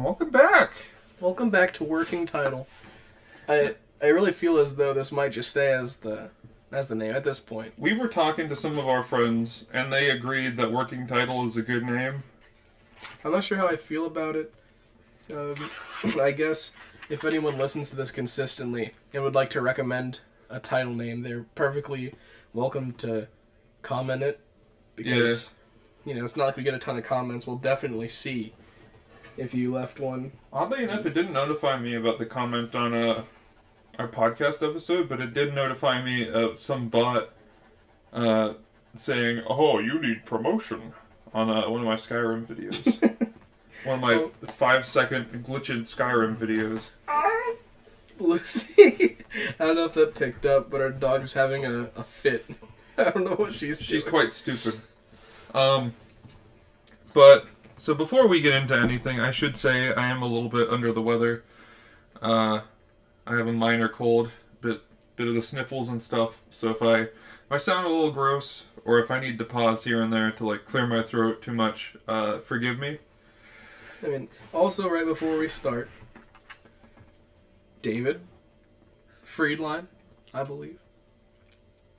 welcome back. Welcome back to Working Title. I really feel as though this might just stay as the name at this point. We were talking to some of our friends, and they agreed that Working Title is a good name. I'm not sure how I feel about it. I guess if anyone listens to this consistently and would like to recommend a title name, they're perfectly welcome to comment it. Because, it's not like we get a ton of comments. We'll definitely see if you left one. Oddly enough, it didn't notify me about the comment on our podcast episode, but it did notify me of some bot saying, "Oh, you need promotion," on one of my Skyrim videos. One of my 5-second glitched Skyrim videos. Lucy, I don't know if that picked up, but our dog's having a fit. I don't know what she's doing. She's quite stupid. But, so before we get into anything, I should say I am a little bit under the weather. I have a minor cold, bit of the sniffles and stuff, so if I sound a little gross, or if I need to pause here and there to clear my throat too much, forgive me. I mean, also right before we start, David Friedline, I believe.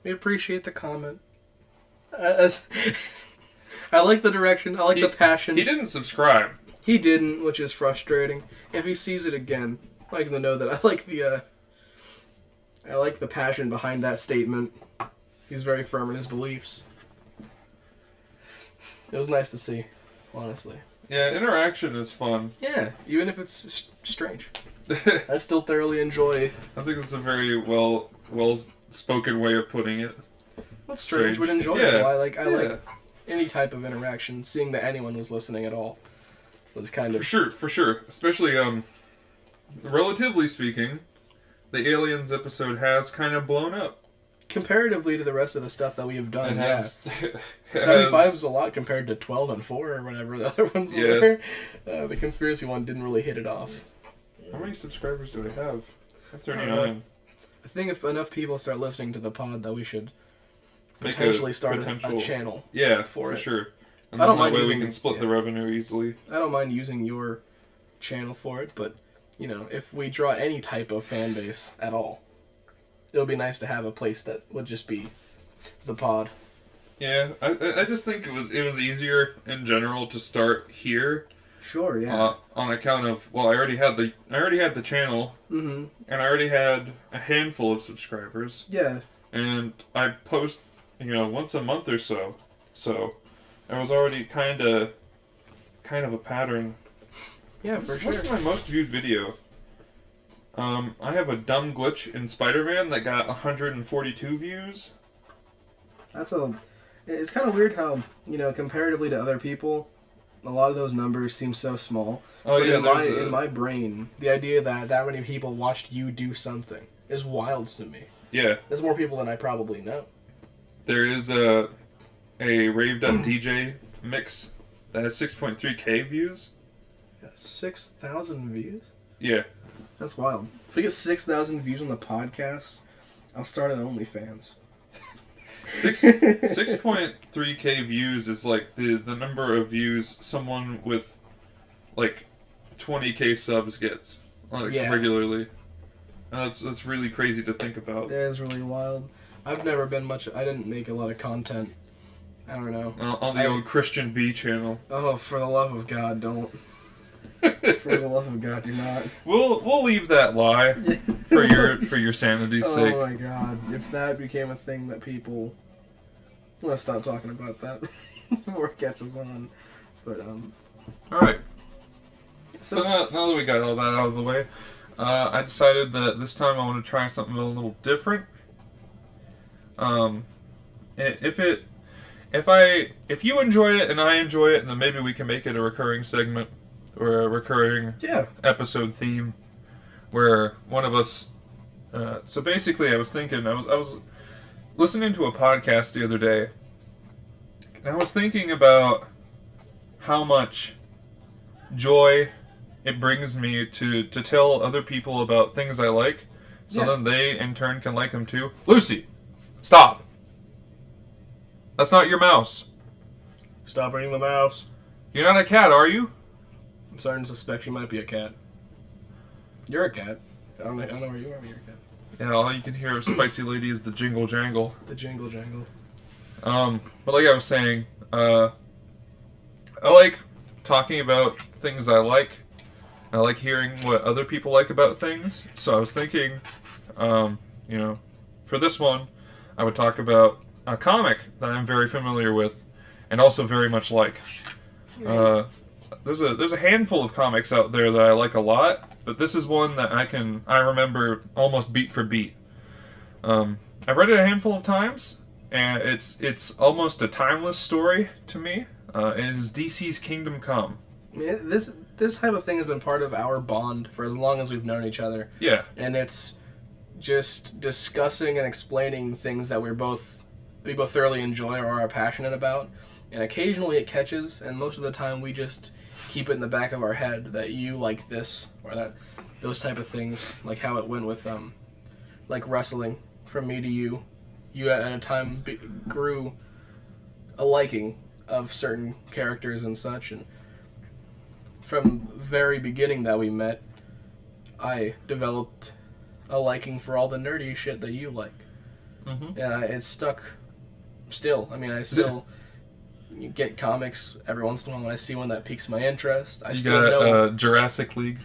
We appreciate the comment. I like the direction. I like the passion. He didn't subscribe. He didn't, which is frustrating. If he sees it again, I'd like him to know that I like the passion behind that statement. He's very firm in his beliefs. It was nice to see, honestly. Yeah, interaction is fun. Yeah, even if it's strange. I still thoroughly enjoy. I think that's a very well spoken way of putting it. What's strange but enjoyable. Yeah. I like any type of interaction. Seeing that anyone was listening at all was kind of for sure. Especially relatively speaking, the Aliens episode has kind of blown up. Comparatively to the rest of the stuff that we have done, 75 is a lot compared to 12 and 4 or whatever the other ones were. The conspiracy one didn't really hit it off. How many subscribers do I have? I have 39. I think if enough people start listening to the pod, that we should potentially start a channel. Yeah, for it. Sure. And I don't mind that way using, we can split the revenue easily. I don't mind using your channel for it, but if we draw any type of fan base at all, it would be nice to have a place that would just be the pod. Yeah, I just think it was easier in general to start here. Sure, yeah. On account of I already had the channel, and I already had a handful of subscribers. Yeah. And I post, once a month or so. So I was already kind of a pattern. Yeah, for sure. What's my most viewed video? I have a dumb glitch in Spider-Man that got 142 views. It's kind of weird how, comparatively to other people, a lot of those numbers seem so small. Oh, but yeah, in my brain, the idea that many people watched you do something is wild to me. Yeah. That's more people than I probably know. There is a rave.dj mix that has 6.3k views. 6,000 views? Yeah. That's wild. If we get 6,000 views on the podcast, I'll start an OnlyFans. 6.3k views is the number of views someone with 20k subs gets regularly. And that's really crazy to think about. That is really wild. I've never been much. I didn't make a lot of content. I don't know. On the old Christian B channel. Oh, for the love of God, don't. For the love of God, do not. We'll leave that lie for your sanity's sake. Oh my God! If that became a thing that people, let's stop talking about that before it catches on. But all right. So now that we got all that out of the way, I decided that this time I want to try something a little different. If you enjoy it and I enjoy it, then maybe we can make it a recurring segment. Or a recurring episode theme where one of us... so basically I was thinking... I was listening to a podcast the other day, and I was thinking about how much joy it brings me to tell other people about things I like, so then they, in turn, can like them too. Lucy! Stop! That's not your mouse. Stop eating the mouse. You're not a cat, are you? I'm starting to suspect you might be a cat. You're a cat. I don't know where you are, but you're a cat. Yeah, all you can hear of Spicy Lady is the jingle jangle. The jingle jangle. But like I was saying, I like talking about things I like. I like hearing what other people like about things. So I was thinking, for this one, I would talk about a comic that I'm very familiar with, and also very much like. There's a handful of comics out there that I like a lot, but this is one that I remember almost beat for beat. I've read it a handful of times, and it's almost a timeless story to me. And it is DC's Kingdom Come. Yeah, this type of thing has been part of our bond for as long as we've known each other. Yeah. And it's just discussing and explaining things that we both thoroughly enjoy or are passionate about. And occasionally it catches, and most of the time we just keep it in the back of our head that you like this or that, those type of things, like how it went with like wrestling from me to you. You at a time grew a liking of certain characters and such, and from very beginning that we met, I developed a liking for all the nerdy shit that you like. Mm-hmm. Yeah, it's stuck still. I mean, I still get comics every once in a while when I see one that piques my interest. I still know Jurassic League.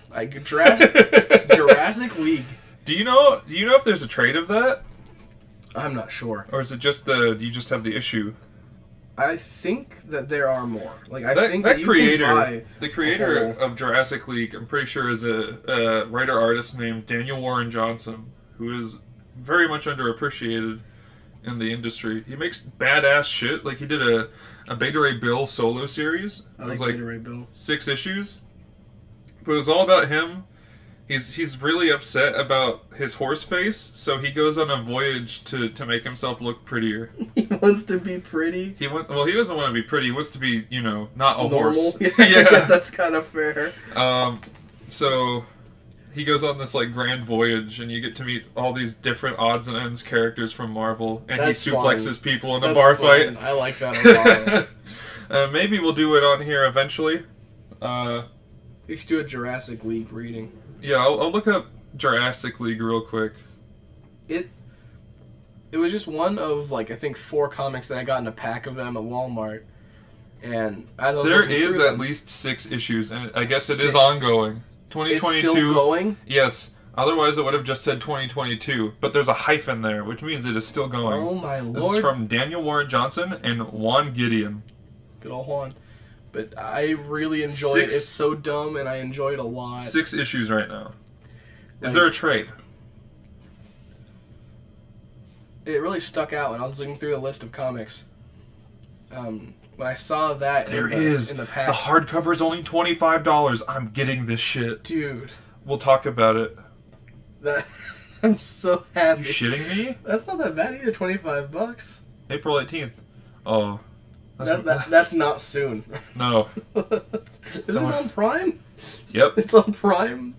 Jurassic League. Do you know if there's a trade of that? I'm not sure. Or is it just you just have the issue? I think that there are more. Like I think that you creator, can buy the creator of Jurassic League, I'm pretty sure is a writer artist named Daniel Warren Johnson, who is very much underappreciated in the industry. He makes badass shit. Like he did a Beta Ray Bill solo series. I like Beta Ray Bill. 6 issues, but it was all about him. He's really upset about his horse face, so he goes on a voyage to make himself look prettier. He wants to be pretty. He doesn't want to be pretty. He wants to be, not a normal horse. Yeah, I guess that's kind of fair. So he goes on this like grand voyage, and you get to meet all these different odds and ends characters from Marvel, and that's he suplexes fun. people in that's a bar fun. fight. I like that a lot. Maybe we'll do it on here eventually. We should do a Jurassic League reading. Yeah, I'll look up Jurassic League real quick. It was just one of I think 4 comics that I got in a pack of them at Walmart, and as I was there is at least 6 issues, and I guess it is ongoing. 2022. It's still going? Yes. Otherwise, it would have just said 2022, but there's a hyphen there, which means it is still going. Oh my lord! This is from Daniel Warren Johnson and Juan Gideon. Good old Juan. But I really enjoy it. It's so dumb, and I enjoy it a lot. 6 issues right now. Is there a trade? It really stuck out when I was looking through the list of comics. When I saw that in the pack. The hardcover is only $25. I'm getting this shit. Dude. We'll talk about it. I'm so happy. You shitting me? That's not that bad either, $25. April 18th. Oh. That's not soon. No. Is it on Prime? Yep. It's on Prime.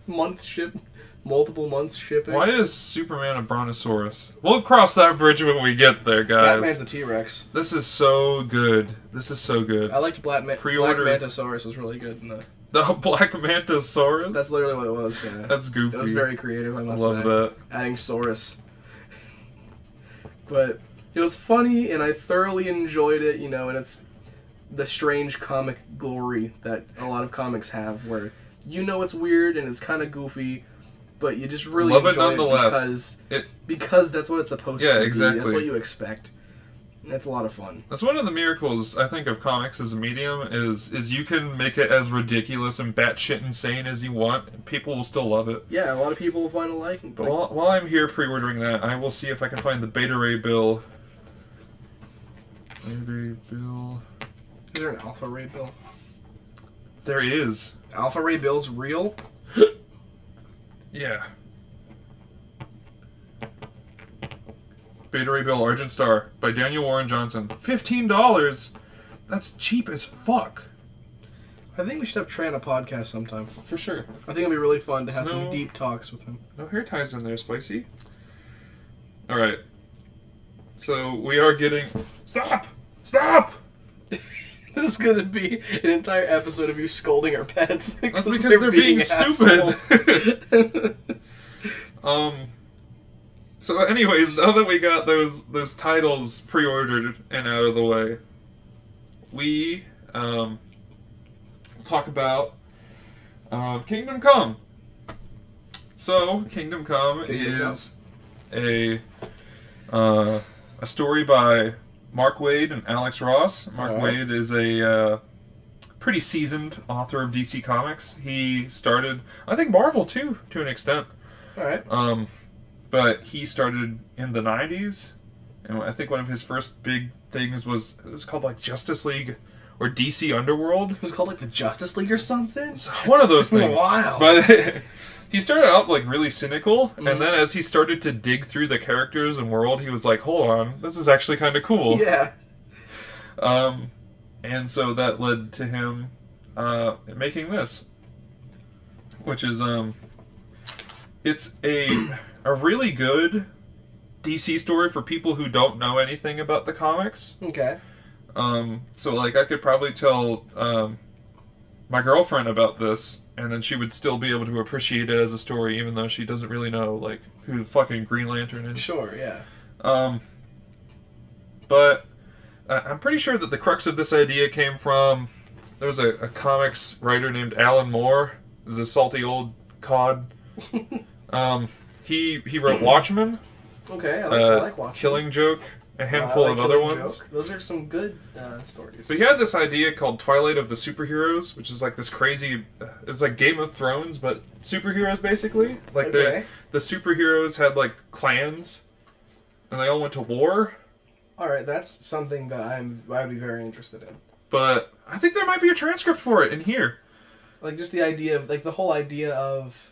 Multiple months shipping. Why is Superman a brontosaurus? We'll cross that bridge when we get there, guys. Batman's a T-Rex. This is so good. I liked Black Mantosaurus was really good. The Black Mantosaurus? That's literally what it was, yeah. That's goofy. It was very creative, I must say. I love that. Adding Saurus. But it was funny, and I thoroughly enjoyed it, and it's the strange comic glory that a lot of comics have, where it's weird and it's kind of goofy, but you just really love enjoy it nonetheless. Because that's what it's supposed to be. Yeah, exactly. That's what you expect. And it's a lot of fun. That's one of the miracles, I think, of comics as a medium, is you can make it as ridiculous and batshit insane as you want, and people will still love it. Yeah, a lot of people will find a liking. But while I'm here pre-ordering that, I will see if I can find the Beta Ray Bill. Beta Ray Bill. Is there an Alpha Ray Bill? There is. Alpha Ray Bill's real? Yeah. Beta Ray Bill Argent Star by Daniel Warren Johnson. $15? That's cheap as fuck. I think we should have Trey on a podcast sometime. For sure. I think it'd be really fun to have some deep talks with him. No hair ties in there, Spicy. Alright. So we are getting... Stop! This is gonna be an entire episode of you scolding our pets. That's because they're being stupid. So anyways, now that we got those titles pre-ordered and out of the way, we talk about Kingdom Come. So Kingdom Come is a story by Mark Waid and Alex Ross. Mark Waid is a pretty seasoned author of DC Comics. He started, I think, Marvel too, to an extent. All right. But he started in the 90s, and I think one of his first big things was, it was called like Justice League or DC Underworld. It was called like the Justice League or something? One of those things. Wow. But he started out like really cynical, and then as he started to dig through the characters and world, he was like, hold on, this is actually kind of cool. Yeah. And so that led to him making this, which is it's a really good DC story for people who don't know anything about the comics. Okay. So like I could probably tell my girlfriend about this, and then she would still be able to appreciate it as a story, even though she doesn't really know like who fucking Green Lantern is. Sure, yeah. But I'm pretty sure that the crux of this idea came from, there was a comics writer named Alan Moore. He was a salty old cod. He wrote Watchmen. Okay, I like Watchmen. Killing Joke, a handful of other ones. Joke. Those are some good stories. But he had this idea called Twilight of the Superheroes, which is like this crazy, it's like Game of Thrones, but superheroes basically. Like the superheroes had like clans, and they all went to war. Alright, that's something that I'd be very interested in. But I think there might be a transcript for it in here. Like just the idea of, like the whole idea of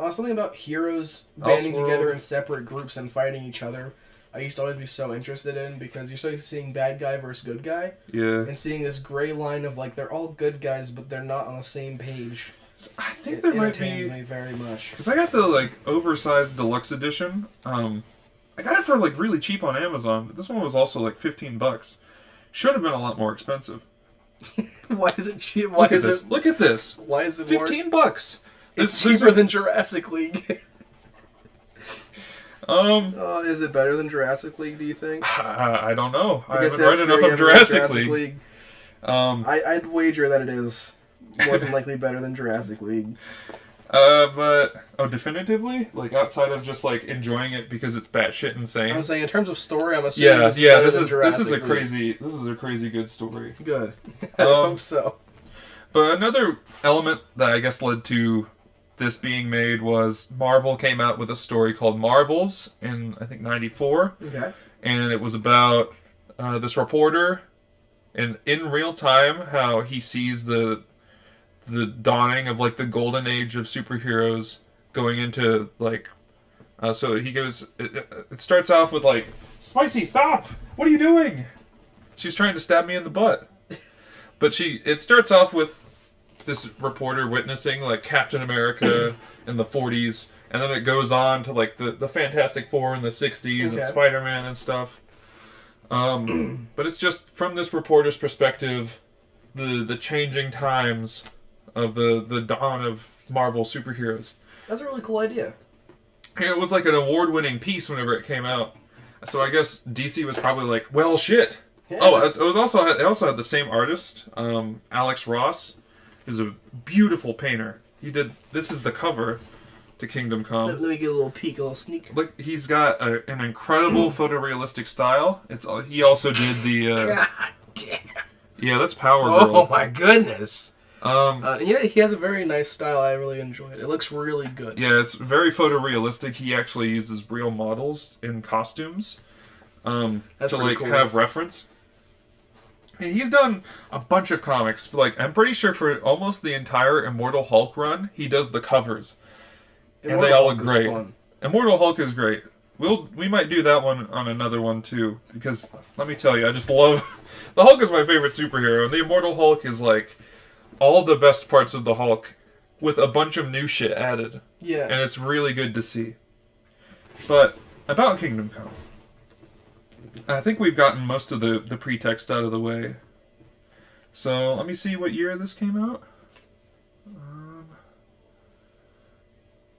something about heroes banding together in separate groups and fighting each other. I used to always be so interested in, because you're starting seeing bad guy versus good guy. Yeah. And seeing this gray line of like, they're all good guys, but they're not on the same page. So I think there might be... It entertains me very much. Because I got the like oversized deluxe edition. I got it for like really cheap on Amazon, but this one was also like $15. Should have been a lot more expensive. Why is it cheap? Look at this. Why is it $15? It's cheaper than Jurassic League. Is it better than Jurassic League, do you think? I don't know. I haven't read enough of Jurassic League. I'd wager that it is more than likely better than Jurassic League. But definitively, like outside of just like enjoying it because it's batshit insane. I'm saying in terms of story, I'm assuming this is a crazy good story. Good. I hope so. But another element that I guess led to this being made was Marvel came out with a story called Marvels in I think '94. Okay. And it was about this reporter, and in real time how he sees the dawning of like the golden age of superheroes going into like so he goes it starts off with like, Spicy, stop, what are you doing, she's trying to stab me in the butt. But it starts off with this reporter witnessing like Captain America in the 40s, and then it goes on to like the Fantastic Four in the 60s and Spider-Man and stuff. But it's just from this reporter's perspective, the changing times of the dawn of Marvel superheroes. That's a really cool idea. And it was like an award-winning piece whenever it came out. So I guess DC was probably like, well, shit. Yeah. Oh, it also had the same artist, Alex Ross, who's a beautiful painter. This is the cover to Kingdom Come. Let me get a little peek, a little sneak. Look, he's got an incredible photorealistic style. He also did the... God damn. Yeah, that's Power Girl. Oh my goodness. He has a very nice style. I really enjoy it. It looks really good. Yeah, it's very photorealistic. He actually uses real models in costumes to like cool. Have reference. And he's done a bunch of comics. Like I'm pretty sure for almost the entire Immortal Hulk run, he does the covers, and they all look great. Fun. Immortal Hulk is great. We might do that one on another one too, because let me tell you, I just love the Hulk is my favorite superhero. The Immortal Hulk is like all the best parts of the Hulk with a bunch of new shit added. Yeah. And it's really good to see. But about Kingdom Come, I think we've gotten most of the pretext out of the way. So let me see what year this came out.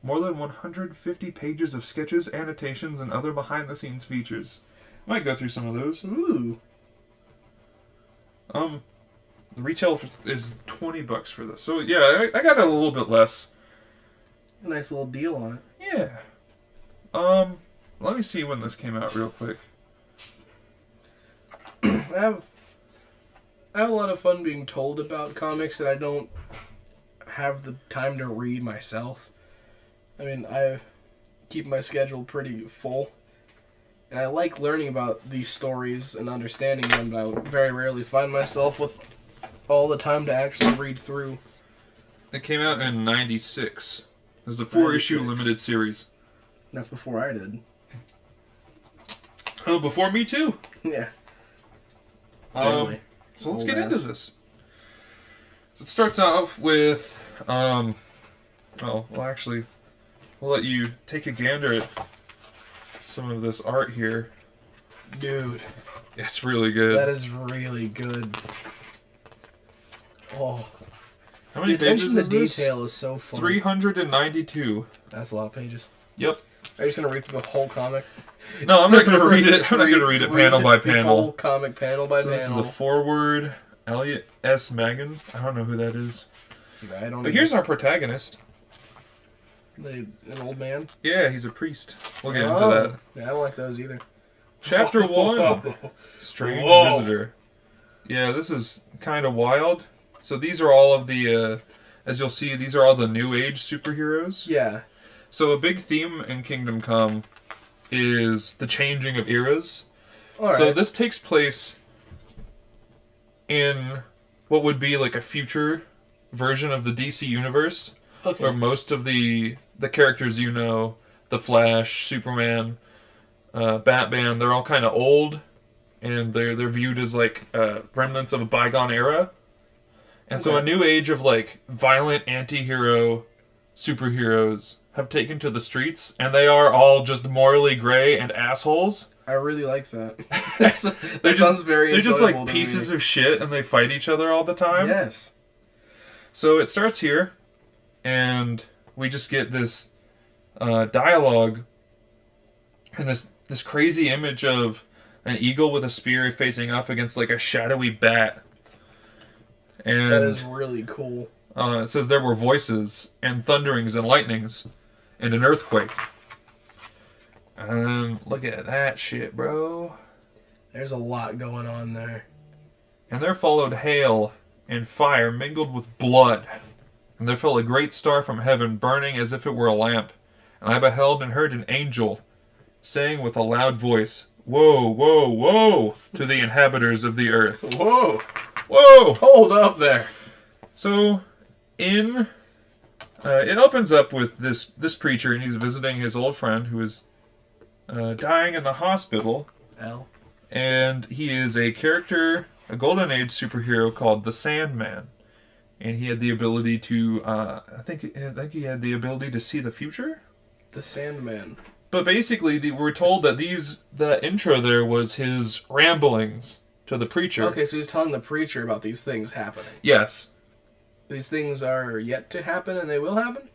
More than 150 pages of sketches, annotations, and other behind-the-scenes features. Might go through some of those. Ooh. The retail is $20 for this. So yeah, I got it a little bit less. A nice little deal on it. Yeah. Let me see when this came out real quick. I have a lot of fun being told about comics that I don't have the time to read myself. I mean, I keep my schedule pretty full, and I like learning about these stories and understanding them, but I very rarely find myself with all the time to actually read through. It came out in 96. It was a 4-issue limited series. That's before I did. Oh, before me too. Yeah. So let's get into this. So it starts off with, actually, we'll let you take a gander at some of this art here. Dude. It's really good. That is really good. Oh. How many pages is this? The detail is so fun. 392. That's a lot of pages. Yep. Are you just going to read through the whole comic? No, I'm not going to read it. I'm not going to read it panel by panel. The whole comic panel by panel. This is a foreword. Elliot S. Magan. I don't know who that is. I don't. But here's our protagonist. An old man? Yeah, he's a priest. We'll get into that. Yeah, I don't like those either. Chapter 1. Strange Visitor. Yeah, this is kind of wild. So these are all of the, as you'll see, these are all the New Age superheroes. Yeah. So a big theme in Kingdom Come is the changing of eras. All so right. this takes place in what would be like a future version of the DC universe, where most of the characters the Flash, Superman, Batman, they're all kind of old, and they're viewed as like remnants of a bygone era. And so a new age of like violent anti-hero superheroes have taken to the streets, and they are all just morally gray and assholes. I really like that. They're just like pieces of shit, and they fight each other all the time. Yes. So it starts here, and we just get this dialogue, and this crazy image of an eagle with a spear facing off against like a shadowy bat. And that is really cool. It says there were voices and thunderings and lightnings and an earthquake. And look at that shit, bro. There's a lot going on there. And there followed hail and fire mingled with blood. And there fell a great star from heaven, burning as if it were a lamp. And I beheld and heard an angel saying with a loud voice, "Woe, woe, woe to the inhabitants of the earth." Whoa. Whoa! Hold up there. So, it opens up with this preacher, and he's visiting his old friend who is dying in the hospital. L. And he is a character, a Golden Age superhero called the Sandman. And he had the ability to, I think he had the ability to see the future? The Sandman. But basically, we're told that the intro there was his ramblings to the preacher. Okay, so he's telling the preacher about these things happening. Yes. These things are yet to happen and they will happen?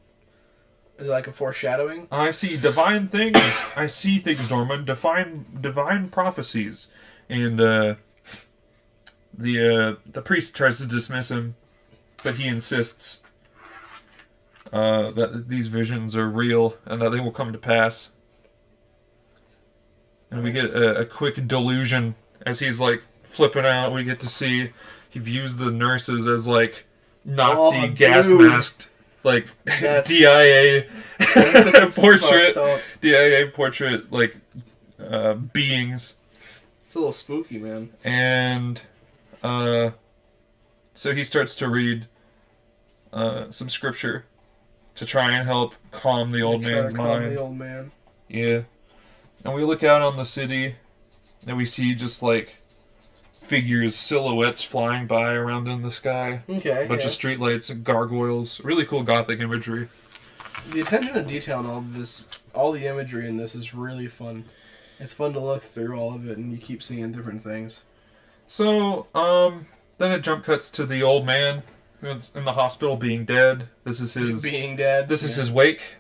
Is it like a foreshadowing? I see divine things. I see things, Norman. Divine prophecies. And the priest tries to dismiss him, but he insists that these visions are real and that they will come to pass. And we get a quick delusion as he's like flipping out. We get to see he views the nurses as like Nazi gas masked, like DIA portrait like beings. It's a little spooky, man. And so he starts to read some scripture to try and help calm the old man's mind. Calm the old man. Yeah. And we look out on the city, and we see just like figures, silhouettes flying by around in the sky. Okay. A bunch of streetlights and gargoyles. Really cool gothic imagery. The attention to detail in all of this, all the imagery in this is really fun. It's fun to look through all of it, and you keep seeing different things. So, Then it jump cuts to the old man who's in the hospital being dead. This is his being dead. This is his wake.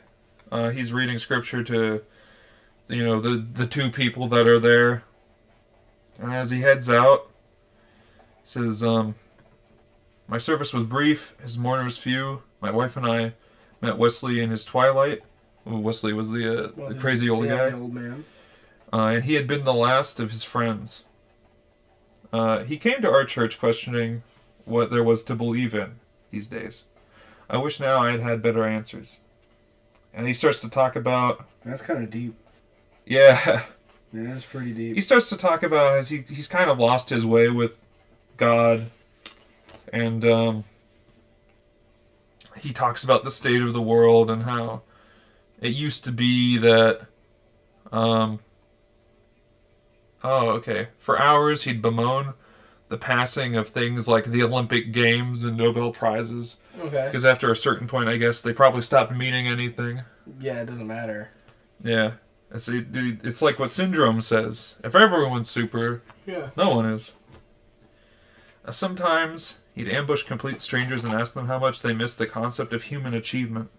He's reading scripture to, the two people that are there. And as he heads out, says, "My service was brief, his mourners few. My wife and I met Wesley in his twilight." Well, Wesley was the crazy old guy. The old man. And he had been the last of his friends. He came to our church questioning what there was to believe in these days. I wish now I had had better answers. And he starts to talk about... That's kind of deep. Yeah. Yeah, that's pretty deep. He starts to talk about as he's kind of lost his way with God. And he talks about the state of the world and how it used to be that... For hours he'd bemoan the passing of things like the Olympic Games and Nobel Prizes. Okay. Because after a certain point, I guess, they probably stopped meaning anything. Yeah, it doesn't matter. Yeah. It's like what Syndrome says. If everyone's super, no one is. Sometimes he'd ambush complete strangers and ask them how much they missed the concept of human achievement.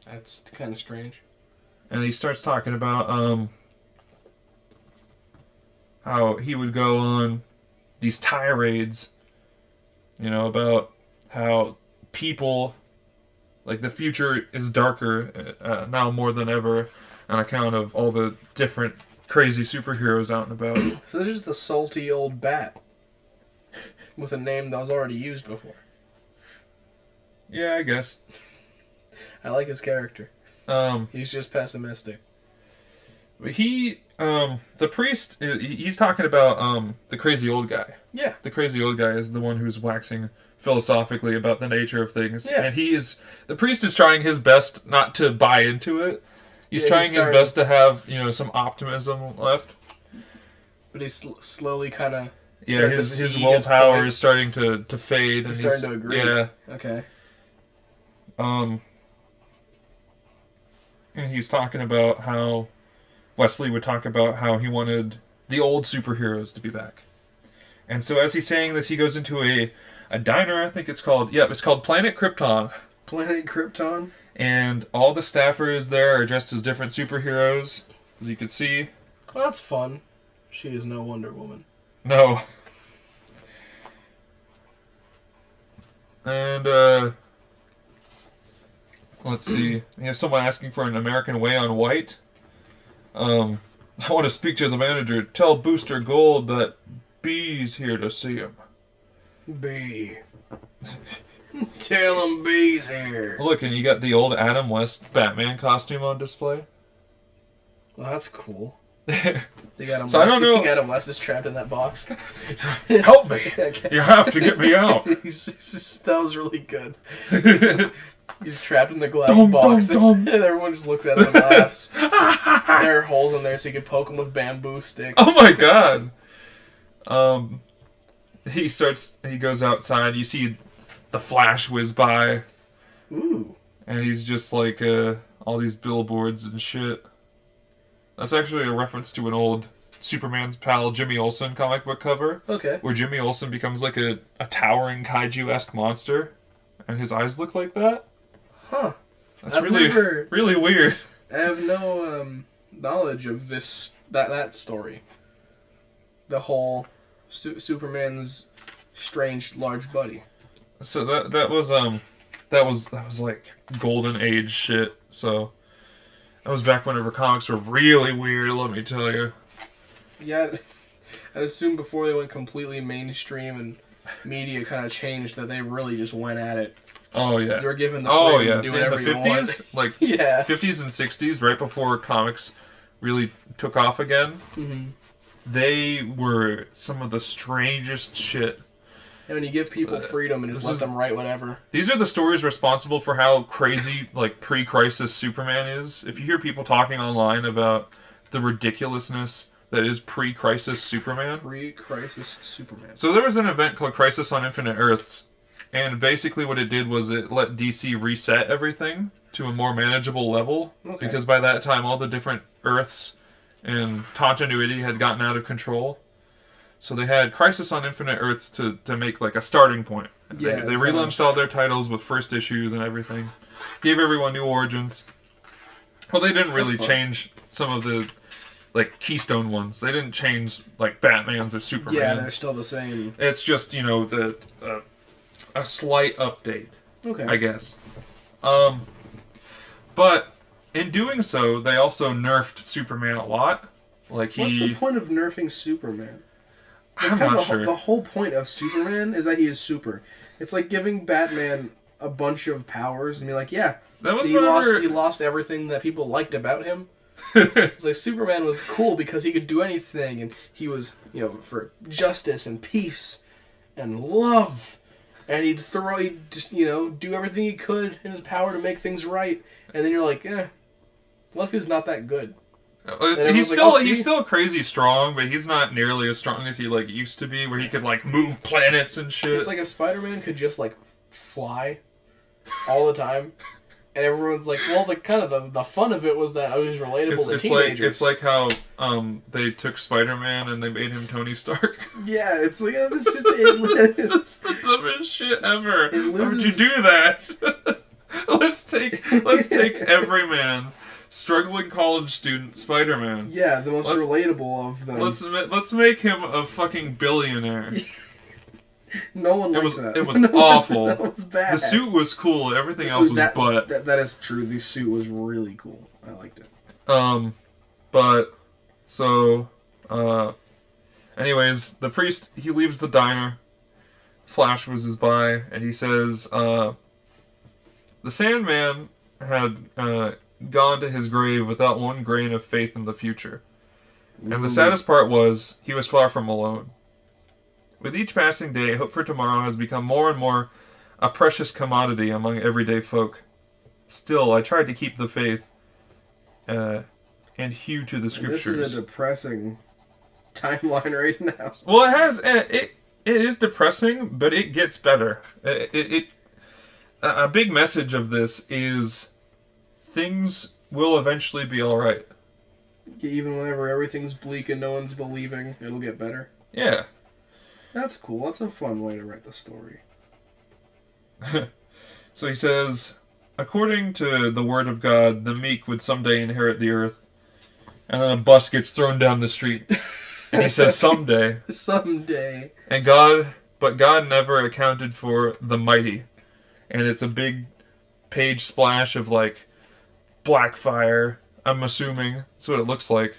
That's kind of strange. And he starts talking about how he would go on these tirades, about how people, like the future is darker now more than ever on account of all the different crazy superheroes out and about. So this is the salty old bat with a name that was already used before. Yeah, I guess. I like his character. He's just pessimistic. The priest, he's talking about the crazy old guy. Yeah. The crazy old guy is the one who's waxing philosophically about the nature of things. Yeah. And the priest is trying his best not to buy into it. He's trying his best to have, some optimism left. But he's slowly kind of... Yeah, his willpower is starting to fade. He's starting to agree. Yeah. Okay. And he's talking about how... Wesley would talk about how he wanted the old superheroes to be back. And so as he's saying this, he goes into a diner, I think it's called... Yeah, it's called Planet Krypton. Planet Krypton? And all the staffers there are dressed as different superheroes, as you can see. Well, that's fun. She is no Wonder Woman. No. And, let's see. We have someone asking for an American Way on White. I want to speak to the manager. Tell Booster Gold that B's here to see him. B. Tell him B's here. Look, and you got the old Adam West Batman costume on display. Well, that's cool. They got him. So I don't know. You think Adam West is trapped in that box? Help me! Okay. You have to get me out. That was really good. He's trapped in the glass box, and everyone just looks at him and laughs. There are holes in there so you can poke him with bamboo sticks. Oh my god! He goes outside. You see the Flash whiz by. Ooh. And he's just like all these billboards and shit. That's actually a reference to an old Superman's pal Jimmy Olsen comic book cover. Okay. Where Jimmy Olsen becomes like a towering kaiju-esque monster, and his eyes look like that. Huh. That's really weird. I have no knowledge of that story. The whole Superman's strange large buddy. So that was like golden age shit. So that was back whenever comics were really weird, let me tell you. Yeah, I assume before they went completely mainstream and media kind of changed that they really just went at it. Oh yeah. You were given the freedom to do whatever in the 50s, like yeah. 50s and 60s, right before comics really took off again. Mm-hmm. They were some of the strangest shit. And when you give people freedom and just let them write whatever. These are the stories responsible for how crazy, like, pre-crisis Superman is. If you hear people talking online about the ridiculousness that is pre-crisis Superman. Pre-crisis Superman. So there was an event called Crisis on Infinite Earths. And basically what it did was it let DC reset everything to a more manageable level. Okay. Because by that time, all the different Earths and continuity had gotten out of control. So they had Crisis on Infinite Earths to make like a starting point. Yeah, they relaunched all their titles with first issues and everything. Gave everyone new origins. Well, they didn't really change some of the like keystone ones. They didn't change like Batman's or Superman's. Yeah, they're still the same. It's just a slight update. Okay. I guess. But in doing so, they also nerfed Superman a lot. What's the point of nerfing Superman? I'm not sure. The whole point of Superman is that he is super. It's like giving Batman a bunch of powers and be like, yeah, he lost everything that people liked about him. It's like Superman was cool because he could do anything, and he was, for justice and peace and love, and he'd just, do everything he could in his power to make things right. And then you're like, what if he's not that good? He's still crazy strong, but he's not nearly as strong as he used to be, where he could move planets and shit. It's like if Spider-Man could just fly all the time, and everyone's like, well, the fun of it was that I was relatable to teenagers. It's like how they took Spider-Man and they made him Tony Stark. Yeah, it's just it. It's the dumbest shit ever. How would you do that? Let's take Everyman. Struggling college student Spider-Man. Yeah, the most relatable of them. Let's make him a fucking billionaire. No one liked that. It was awful. That was bad. The suit was cool. Everything else was butt. That is true. The suit was really cool. I liked it. Anyways, the priest, he leaves the diner. Flash whizzes by, and he says, the Sandman had gone to his grave without one grain of faith in the future. And the saddest part was, he was far from alone. With each passing day, hope for tomorrow has become more and more a precious commodity among everyday folk. Still, I tried to keep the faith, and hew to the scriptures. This is a depressing timeline right now. Well, it is depressing, but it gets better. A big message of this is things will eventually be alright. Even whenever everything's bleak and no one's believing, it'll get better. Yeah. That's cool. That's a fun way to write the story. So he says, according to the word of God, the meek would someday inherit the earth. And then a bus gets thrown down the street. And he says, someday. Someday. But God never accounted for the mighty. And it's a big page splash of black fire, I'm assuming. That's what it looks like.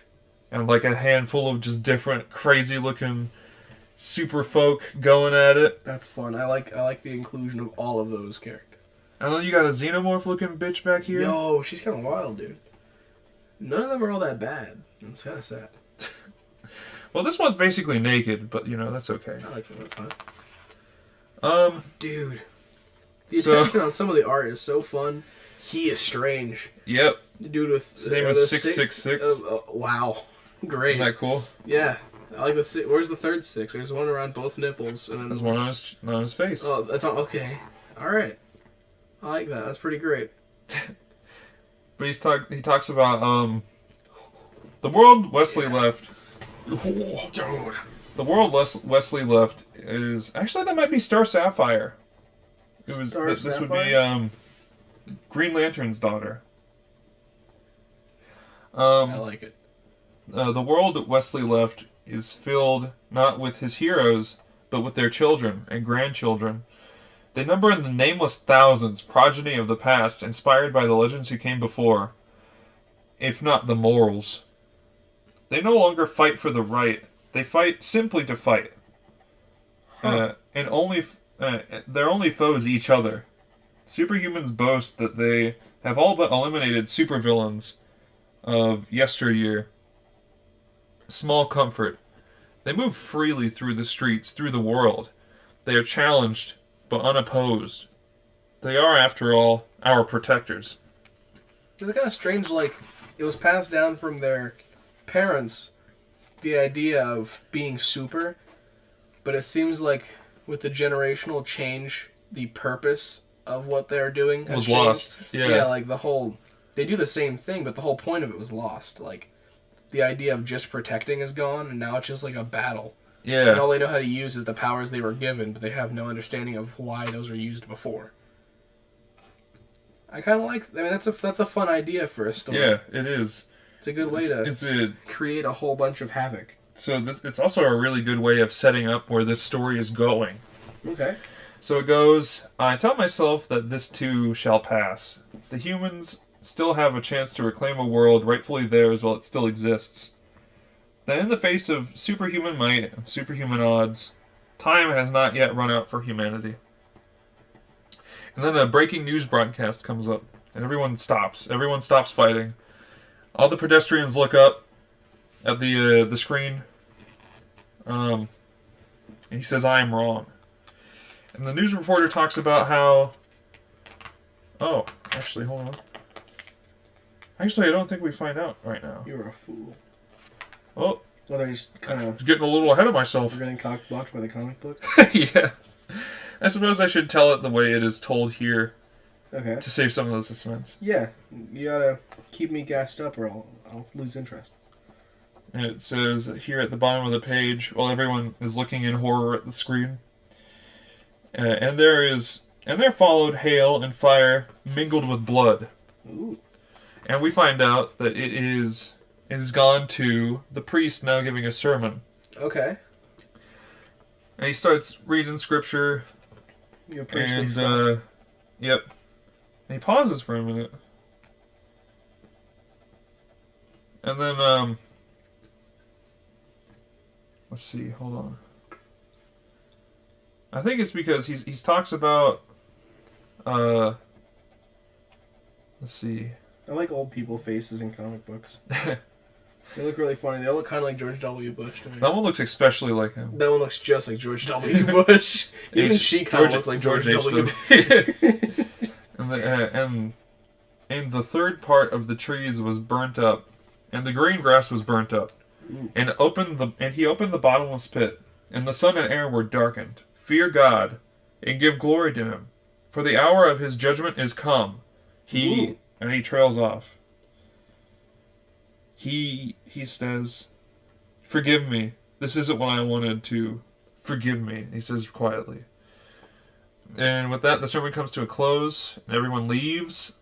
And a handful of just different crazy looking super folk going at it. That's fun. I like the inclusion of all of those characters. And then you got a xenomorph looking bitch back here. Yo, she's kind of wild, dude. None of them are all that bad. It's kind of sad. Well, this one's basically naked, but that's okay. I like it. That's fine. Dude. The attention on some of the art is so fun. He is strange. Yep. The dude with... His name is 666. Wow. Great. Isn't that cool? Yeah. I like the 6. Where's the third 6? There's one around both nipples. And then there's one on his face. Oh, that's all... Okay. Alright. I like that. That's pretty great. But he talks about, the world Wesley left... Oh, dude. The world Wesley left is... Actually, that might be Star Sapphire. This would be, Green Lantern's daughter. I like it. The world Wesley left is filled not with his heroes, but with their children and grandchildren. They number in the nameless thousands, progeny of the past, inspired by the legends who came before, if not the morals. They no longer fight for the right. They fight simply to fight. And their only foes each other. Superhumans boast that they have all but eliminated supervillains of yesteryear. Small comfort. They move freely through the streets, through the world. They are challenged, but unopposed. They are, after all, our protectors. It's kind of strange, it was passed down from their parents, the idea of being super, but it seems like with the generational change, the purpose of what they're doing was lost. Yeah, the whole... They do the same thing, but the whole point of it was lost. The idea of just protecting is gone, and now it's just a battle. Yeah. And all they know how to use is the powers they were given, but they have no understanding of why those are used before. I kind of like... I mean, that's a fun idea for a story. Yeah, it is. It's a good way to create a whole bunch of havoc. So it's also a really good way of setting up where this story is going. Okay. So it goes, I tell myself that this too shall pass. The humans still have a chance to reclaim a world rightfully theirs while it still exists. That in the face of superhuman might and superhuman odds, time has not yet run out for humanity. And then a breaking news broadcast comes up, and everyone stops. Everyone stops fighting. All the pedestrians look up at the screen. And he says, I am wrong. And the news reporter talks about how... Oh, actually, hold on. Actually, I don't think we find out right now. You're a fool. Oh. Well, they're just kind of... getting a little ahead of myself. You're getting cock-blocked by the comic book? Yeah. I suppose I should tell it the way it is told here. Okay. To save some of the suspense. Yeah. You gotta keep me gassed up or I'll lose interest. And it says here at the bottom of the page, while everyone is looking in horror at the screen, and there followed hail and fire mingled with blood. Ooh. And we find out that it is gone to the priest now giving a sermon. Okay. And he starts reading scripture. Your priestly stuff. Yep. And he pauses for a minute. And then, let's see, hold on. I think it's because he talks about, let's see. I like old people faces in comic books. They look really funny. They look kind of like George W. Bush to me. That one looks especially like him. That one looks just like George W. Bush. Even she kind of looks like George W. Bush. And the third part of the trees was burnt up, and the green grass was burnt up, and he opened the bottomless pit, and the sun and air were darkened. Fear God, and give glory to Him, for the hour of His judgment is come. And he trails off. He says, forgive me. This isn't what I wanted to. Forgive me, he says quietly. And with that, the sermon comes to a close, and everyone leaves.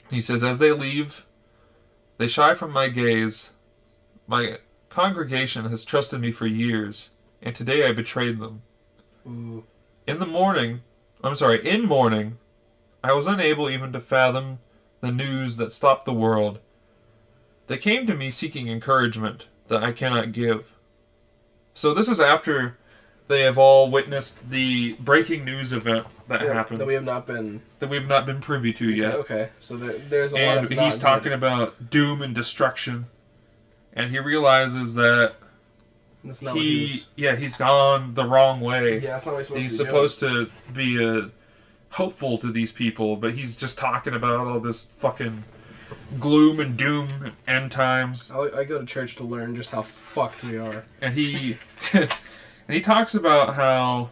He says, as they leave, they shy from my gaze. My congregation has trusted me for years, and today I betrayed them. Ooh. In mourning, I was unable even to fathom the news that stopped the world. They came to me seeking encouragement that I cannot give. So this is after they have all witnessed the breaking news event that happened. That we have not been privy to yet. Okay, so there's a lot of... And he's talking about doom and destruction. And he realizes that that's not he's gone the wrong way. Yeah, that's not what he's supposed to be hopeful to these people, but he's just talking about all this fucking gloom and doom and end times. I go to church to learn just how fucked we are. And he talks about how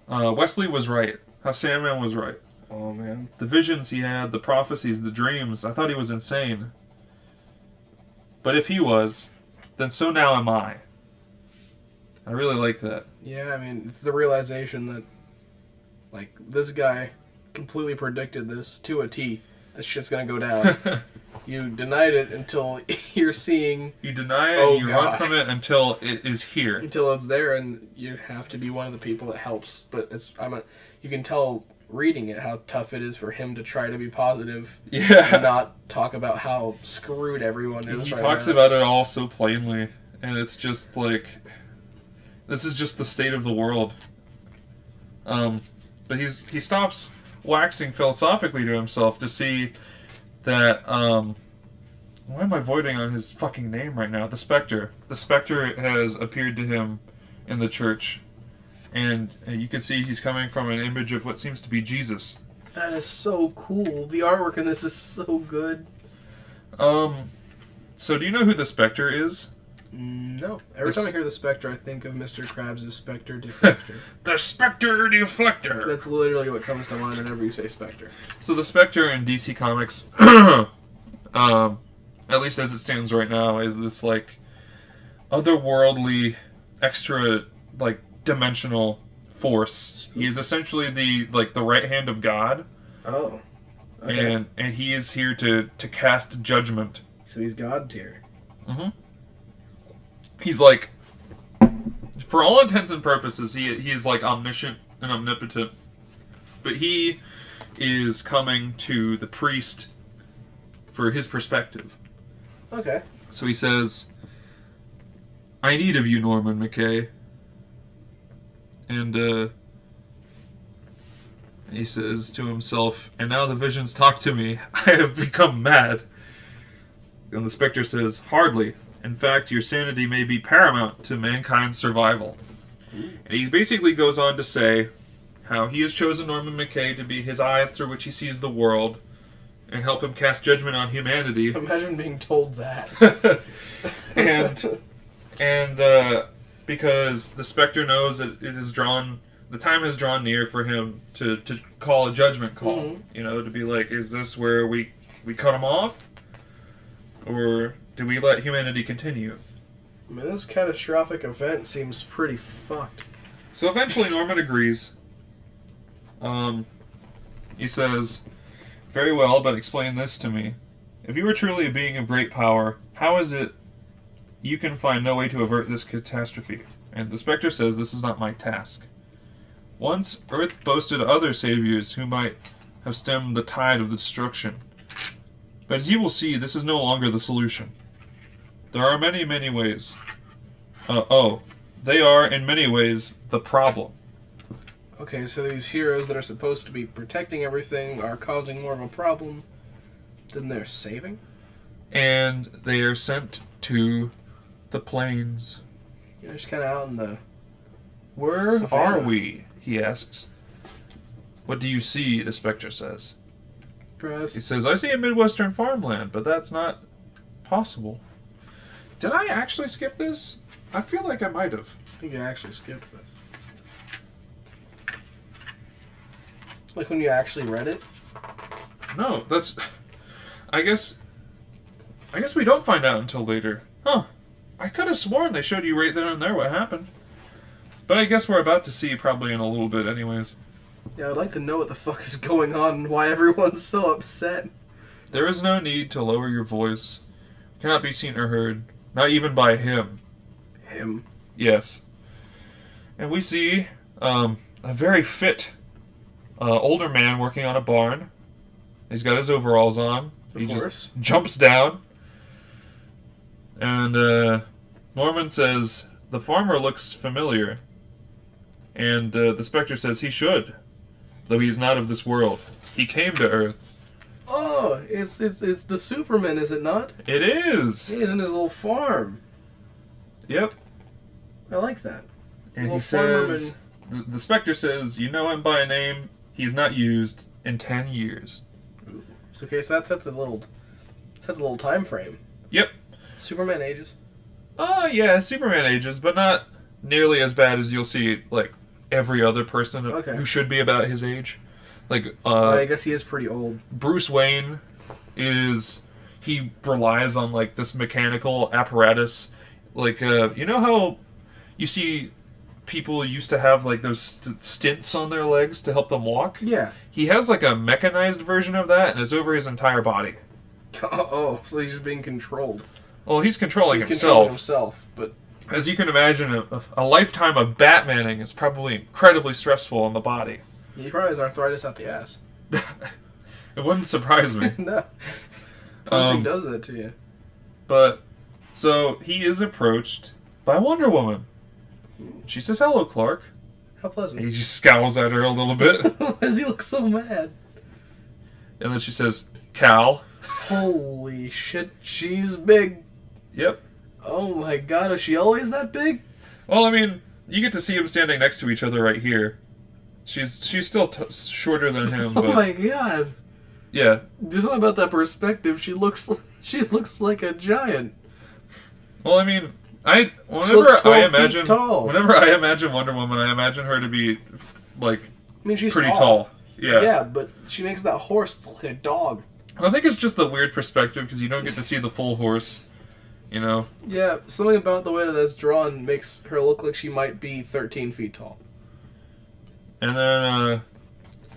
Wesley was right, how Sandman was right. Oh, man. The visions he had, the prophecies, the dreams. I thought he was insane. But if he was, then so now am I. I really like that. Yeah, I mean, it's the realization that, like, this guy completely predicted this to a T. This shit's gonna go down. You denied it until you're seeing... You deny it, and you run from it until it is here. Until it's there, and you have to be one of the people that helps. But you can tell reading it how tough it is for him to try to be positive. Yeah. And not talk about how screwed everyone is. He talks about it all so plainly, and it's just like... This is just the state of the world. But he stops waxing philosophically to himself to see that, why am I voiding on his fucking name right now? The Spectre. The Spectre has appeared to him in the church. And you can see he's coming from an image of what seems to be Jesus. That is so cool. The artwork in this is so good. So do you know who the Spectre is? No. Every time I hear the Spectre, I think of Mr. Krabs' Spectre Deflector. The Spectre Deflector! That's literally what comes to mind whenever you say Spectre. So the Spectre in DC Comics, at least as it stands right now, is this, like, otherworldly extra, like, dimensional force. He is essentially the right hand of God. Oh. Okay. And he is here to cast judgment. So he's God tier. Mm-hmm. He's like, for all intents and purposes, he is like omniscient and omnipotent. But he is coming to the priest for his perspective. Okay. So he says, I need of you, Norman McKay. And he says to himself, and now the visions talk to me. I have become mad. And the Spectre says, hardly. In fact, your sanity may be paramount to mankind's survival. And he basically goes on to say how he has chosen Norman McKay to be his eyes through which he sees the world and help him cast judgment on humanity. Imagine being told that. and because the Spectre knows that the time has drawn near for him to call a judgment call. Mm-hmm. You know, to be like, is this where we cut him off? Or do we let humanity continue? I mean, this catastrophic event seems pretty fucked. So eventually Norman agrees. He says, very well, but explain this to me. If you are truly a being of great power, how is it you can find no way to avert this catastrophe? And the Spectre says, this is not my task. Once, Earth boasted other saviors who might have stemmed the tide of the destruction. But as you will see, this is no longer the solution. There are many, many ways. They are, in many ways, the problem. Okay, so these heroes that are supposed to be protecting everything are causing more of a problem than they're saving? And they are sent to the plains. You're just kind of out in the... Where savannah. are we? He asks. What do you see? The Spectre says. Grass. He says, I see a Midwestern farmland, but that's not possible. Did I actually skip this? I feel like I might have. I think you actually skipped this. Like when you actually read it? No, that's... I guess we don't find out until later. Huh. I could have sworn they showed you right then and there what happened. But I guess we're about to see probably in a little bit anyways. Yeah, I'd like to know what the fuck is going on and why everyone's so upset. There is no need to lower your voice. Cannot be seen or heard. Not even by him. Him? Yes. And we see a very fit older man working on a barn. He's got his overalls on. He just jumps down. And Norman says, the farmer looks familiar. And the Spectre says he should, though he's not of this world. He came to Earth. Oh, it's the Superman, is it not? It is. He's in his little farm. Yep. I like that. And he says, the Spectre says, you know him by name. He's not used in 10 years. Ooh. So, okay, so that's a little time frame. Yep. Superman ages. Yeah, Superman ages, but not nearly as bad as you'll see, like, every other person who should be about his age. Like, I guess he is pretty old. Bruce Wayne he relies on, like, this mechanical apparatus. Like, you know how you see people used to have, like, those stints on their legs to help them walk? Yeah. He has, like, a mechanized version of that, and it's over his entire body. Oh, so he's just being controlled. Well, he's controlling himself. But as you can imagine, a lifetime of Batmaning is probably incredibly stressful on the body. He probably has arthritis out the ass. It wouldn't surprise me. No. Punching does that to you. But, so, he is approached by Wonder Woman. She says, hello, Clark. How pleasant. And he just scowls at her a little bit. Why does he look so mad? And then she says, Cal. Holy shit, she's big. Yep. Oh my god, is she always that big? Well, I mean, you get to see them standing next to each other right here. She's still shorter than him. Oh but, my god. Yeah. Do something about that perspective. She looks like a giant. Well, I mean, whenever I imagine Wonder Woman, I imagine her to be like she's pretty tall. Yeah. Yeah, but she makes that horse look like a dog. I think it's just the weird perspective because you don't get to see the full horse. You know? Yeah, something about the way that that's drawn makes her look like she might be 13 feet tall. And then,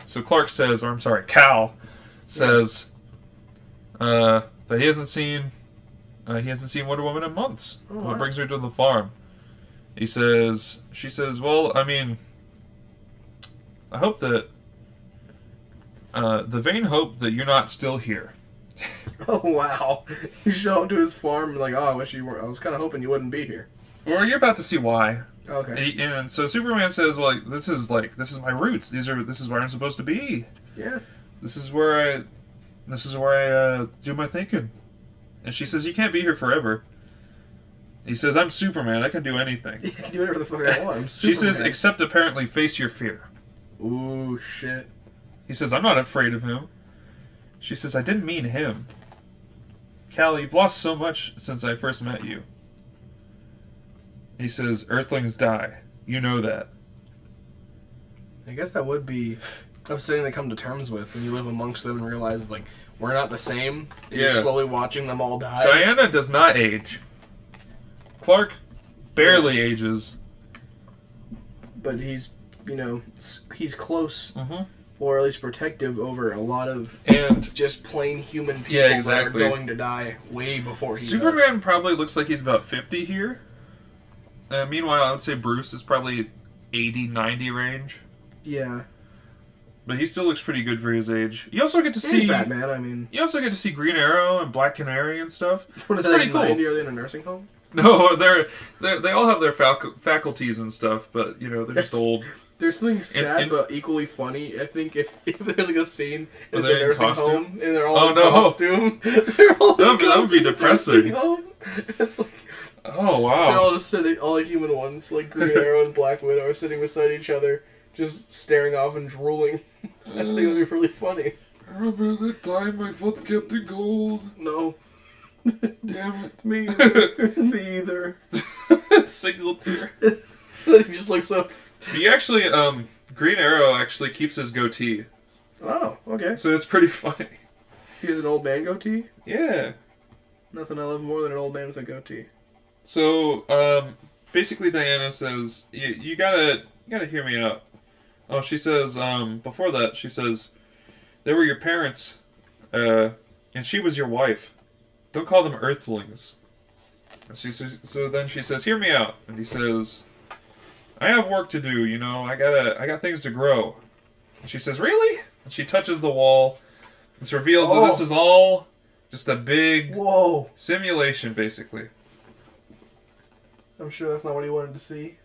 so Clark says, or I'm sorry, Cal says, that he hasn't seen Wonder Woman in months. Oh, What brings her to the farm? She says, well, I mean, I hope that, the vain hope that you're not still here. Oh, wow. You show up to his farm and like, oh, I wish you weren't. I was kind of hoping you wouldn't be here. Well, you're about to see why. Okay. And so Superman says, well, this is my roots. This is where I'm supposed to be. Yeah. This is where I do my thinking. And she says, you can't be here forever. He says, I'm Superman. I can do anything. You can do whatever the fuck I want. I'm Superman. She says, except apparently face your fear. Ooh, shit. He says, I'm not afraid of him. She says, I didn't mean him. Cal, you've lost so much since I first met you. He says, Earthlings die. You know that. I guess that would be upsetting to come to terms with when you live amongst them and realize, like, we're not the same. And You're slowly watching them all die. Diana does not age. Clark barely ages. But he's, he's close. Mm-hmm. Or at least protective over a lot of just plain human people that are going to die way before he Superman does. Probably looks like he's about 50 here. Meanwhile, I would say Bruce is probably 80, 90 range. Yeah. But he still looks pretty good for his age. You also get to see Batman, I mean. You also get to see Green Arrow and Black Canary and stuff. What is that, pretty cool. 90? Are they in a nursing home? No, they all have their faculties and stuff, but they're just old. There's something sad but equally funny. I think if there's like a scene it's a nursing home and they're all in costume, that would be depressing. It's like, oh wow, they're all just sitting, all the human ones, like Green Arrow and Black Widow, are sitting beside each other, just staring off and drooling. I think it would be really funny. I remember that time my foot kept it cold. No. Damn it. Me either. Me either. Single tear. He just looks up. He actually, Green Arrow actually keeps his goatee. Oh, okay. So it's pretty funny. He has an old man goatee? Yeah. Nothing I love more than an old man with a goatee. So, basically Diana says, you gotta hear me out. Oh, she says, before that, she says, they were your parents, and she was your wife. Don't call them Earthlings. So then she says, hear me out. And he says, I have work to do, I got things to grow. And she says, really? And she touches the wall. It's revealed that this is all just a big simulation, basically. I'm sure that's not what he wanted to see.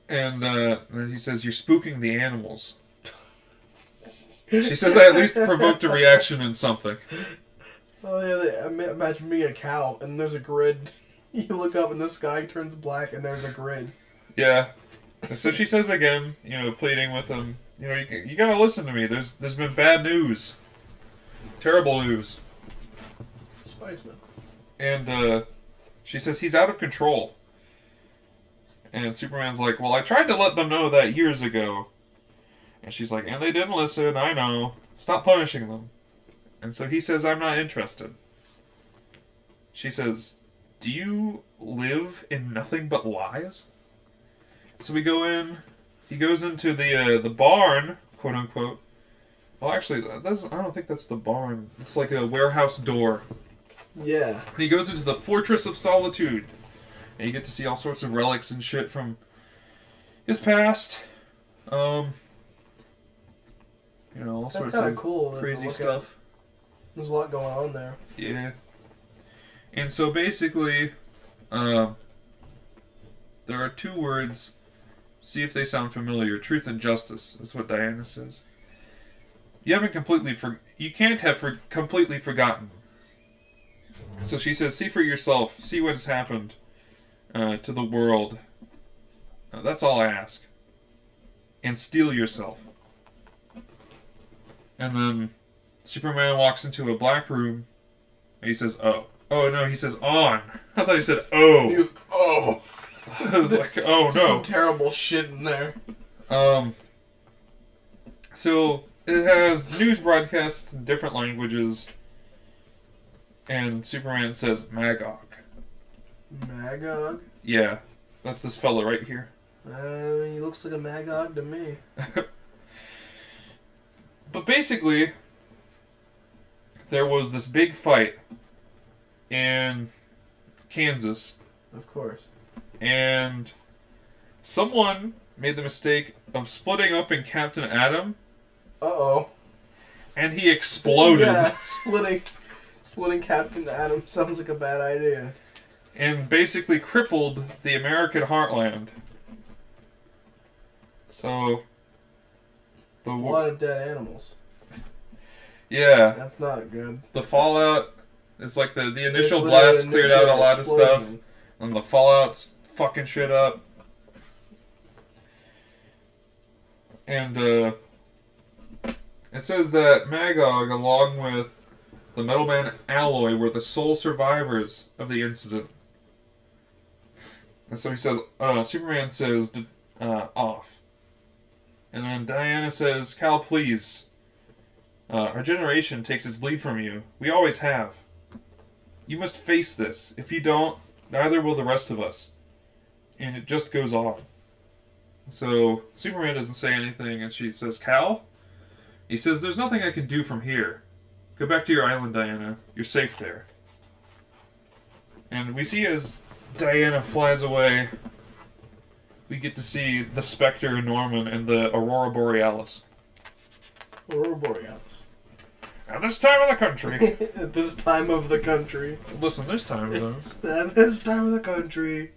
And then he says, you're spooking the animals. She says, I at least provoked a reaction in something. Oh yeah, imagine being a cow and there's a grid. You look up and the sky turns black and there's a grid. Yeah. So she says again, pleading with him, you gotta listen to me. There's been bad news. Terrible news. Spiceman. And she says he's out of control. And Superman's like, well, I tried to let them know that years ago. And she's like, and they didn't listen, I know. Stop punishing them. And so he says, I'm not interested. She says, do you live in nothing but lies? So we go in. He goes into the barn, quote unquote. Well, actually, I don't think that's the barn. It's like a warehouse door. Yeah. And he goes into the Fortress of Solitude. And you get to see all sorts of relics and shit from his past. All sorts of cool crazy stuff. There's a lot going on there. Yeah. And so basically, there are two words. See if they sound familiar. Truth and justice is what Diana says. You can't have completely forgotten. So she says, see for yourself. See what has happened to the world. That's all I ask. And steel yourself. And then Superman walks into a black room, and he says, oh. Oh, no, he says, on. I thought he said, oh. He goes, oh. I was like, oh, no. Some terrible shit in there. So, it has news broadcasts in different languages, and Superman says, Magog. Magog? Yeah, that's this fella right here. He looks like a Magog to me. But basically, there was this big fight in Kansas. Of course. And someone made the mistake of splitting open Captain Atom. Uh-oh. And he exploded. Yeah, splitting Captain Atom sounds like a bad idea. And basically crippled the American heartland. So... a lot of dead animals. Yeah. That's not good. The fallout is like the initial blast cleared out a lot of stuff. And the fallout's fucking shit up. And it says that Magog, along with the Metalman Alloy, were the sole survivors of the incident. And so he says, Superman says, off. And then Diana says, Cal, please. Our generation takes its lead from you. We always have. You must face this. If you don't, neither will the rest of us. And it just goes on. So Superman doesn't say anything, and she says, Cal? He says, there's nothing I can do from here. Go back to your island, Diana. You're safe there. And we see as Diana flies away, we get to see the Spectre and Norman and the Aurora Borealis. Aurora Borealis. At this time of the country. At this time of the country. Listen, this time it is. At this time of the country.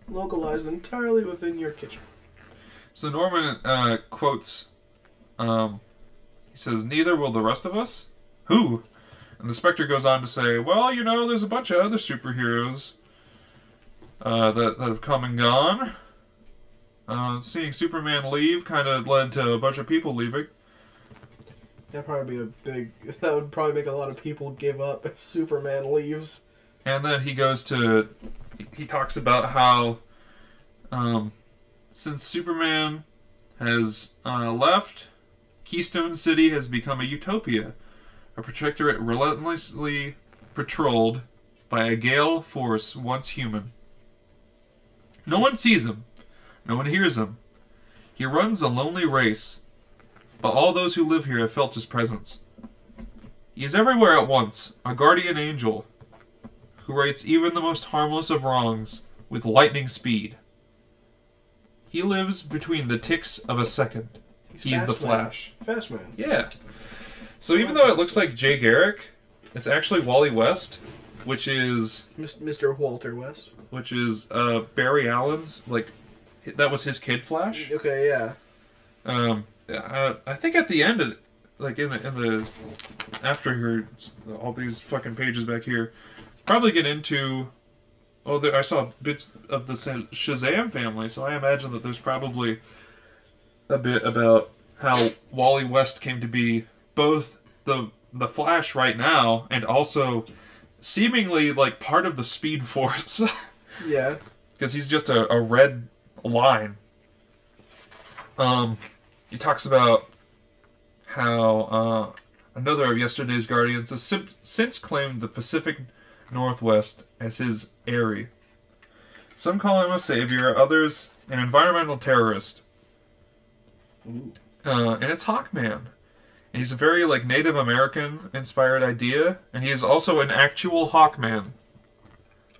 Localized entirely within your kitchen. So Norman quotes, he says, neither will the rest of us? Who? And the Spectre goes on to say, well, you know, there's a bunch of other superheroes that have come and gone. Seeing Superman leave kind of led to a bunch of people leaving. That would probably make a lot of people give up if Superman leaves. And then he talks about how, since Superman has left, Keystone City has become a utopia, a protectorate relentlessly patrolled by a gale force once human. No one sees him. No one hears him. He runs a lonely race, but all those who live here have felt his presence. He is everywhere at once, a guardian angel, who rights even the most harmless of wrongs with lightning speed. He lives between the ticks of a second. He's the Flash. Fast man. Yeah. So even though it looks like Jay Garrick, it's actually Wally West, which is... Mr. Walter West. Which is Barry Allen's, that was his kid Flash. Okay, yeah. I think at the end, after all these fucking pages back here, probably get into... I saw bits of the Shazam family, so I imagine that there's probably a bit about how Wally West came to be both the Flash right now and also seemingly like part of the Speed Force. Yeah. Because he's just a red line. He talks about how another of yesterday's Guardians has since claimed the Pacific Northwest as his eyrie. Some call him a savior, others an environmental terrorist. Ooh. And it's Hawkman. And he's a very Native American inspired idea, and he is also an actual Hawkman.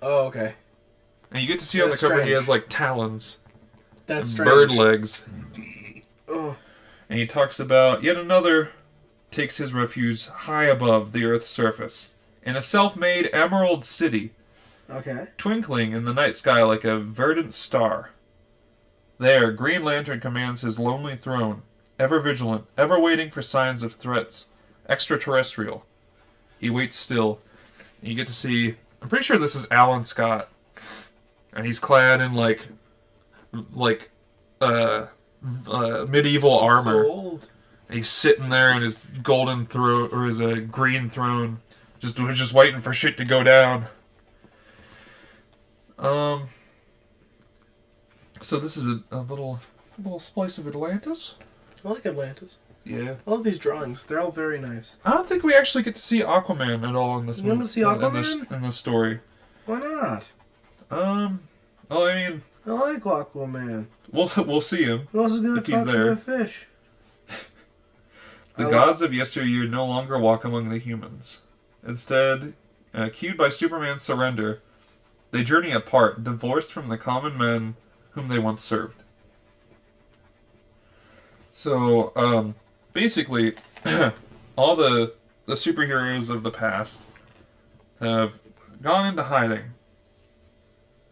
Oh, okay. And you get to see on the cover he has talons. That's and strange. Bird legs. Oh. And he talks about yet another takes his refuge high above the Earth's surface, in a self-made emerald city, okay, twinkling in the night sky like a verdant star. There, Green Lantern commands his lonely throne, ever vigilant, ever waiting for signs of threats, extraterrestrial. He waits still. And you get to see... I'm pretty sure this is Alan Scott. And he's clad in, medieval armor. So old. And he's sitting there in his golden throne, or his green throne, just waiting for shit to go down. So this is a little slice of Atlantis. I like Atlantis. Yeah. I love these drawings. They're all very nice. I don't think we actually get to see Aquaman at all in this movie. You want to see Aquaman? In this story. Why not? Well, I mean, I like Aquaman. We'll see him. Who else is gonna if he's talk there. to a fish? The gods of yesteryear no longer walk among the humans. Instead, cued by Superman's surrender, they journey apart, divorced from the common men whom they once served. So, basically, all the superheroes of the past have gone into hiding.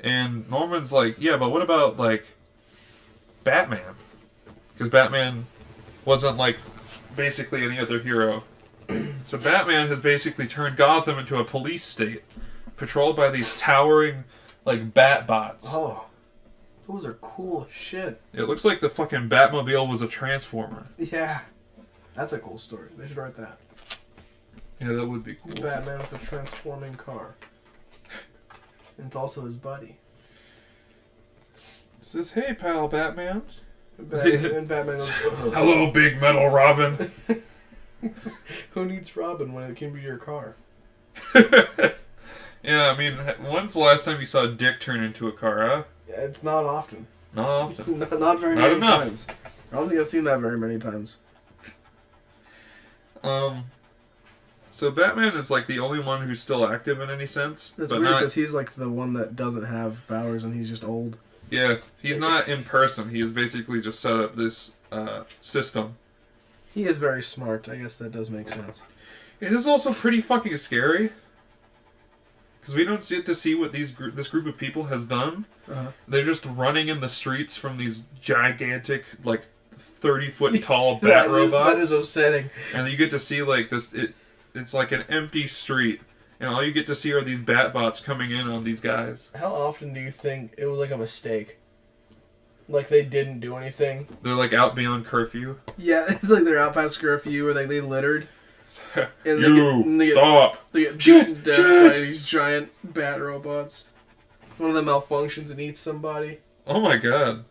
And Norman's like, yeah, but what about, like, Batman? Because Batman wasn't, like, basically any other hero. So Batman has basically turned Gotham into a police state, patrolled by these towering, like, Batbots. Oh, those are cool as shit. It looks like the fucking Batmobile was a Transformer. Yeah. That's a cool story. They should write that. Yeah, that would be cool. Batman with a transforming car. And it's also his buddy. Says, hey, pal, Batman. And Batman goes, oh. Hello, big metal Robin. Who needs Robin when it can be your car? Yeah, I mean, when's the last time you saw Dick turn into a car, huh? Yeah, it's not often. Not often. Not very many times. I don't think I've seen that very many times. So Batman is like the only one who's still active in any sense. It's weird because he's like the one that doesn't have powers and he's just old. Yeah, he's not in person. He has basically just set up this system. He is very smart. I guess that does make sense. It is also pretty fucking scary. Because we don't get to see what this group of people has done. Uh-huh. They're just running in the streets from these gigantic, like, 30-foot tall bat robots. That is upsetting. And you get to see, like, this... It's like an empty street. And all you get to see are these Batbots coming in on these guys. How often do you think it was like a mistake? Like they didn't do anything? They're like out beyond curfew. Yeah, it's like they're out past curfew or like they littered. And stop! They get beaten death by these giant bat robots. One of them malfunctions and eats somebody. Oh my god.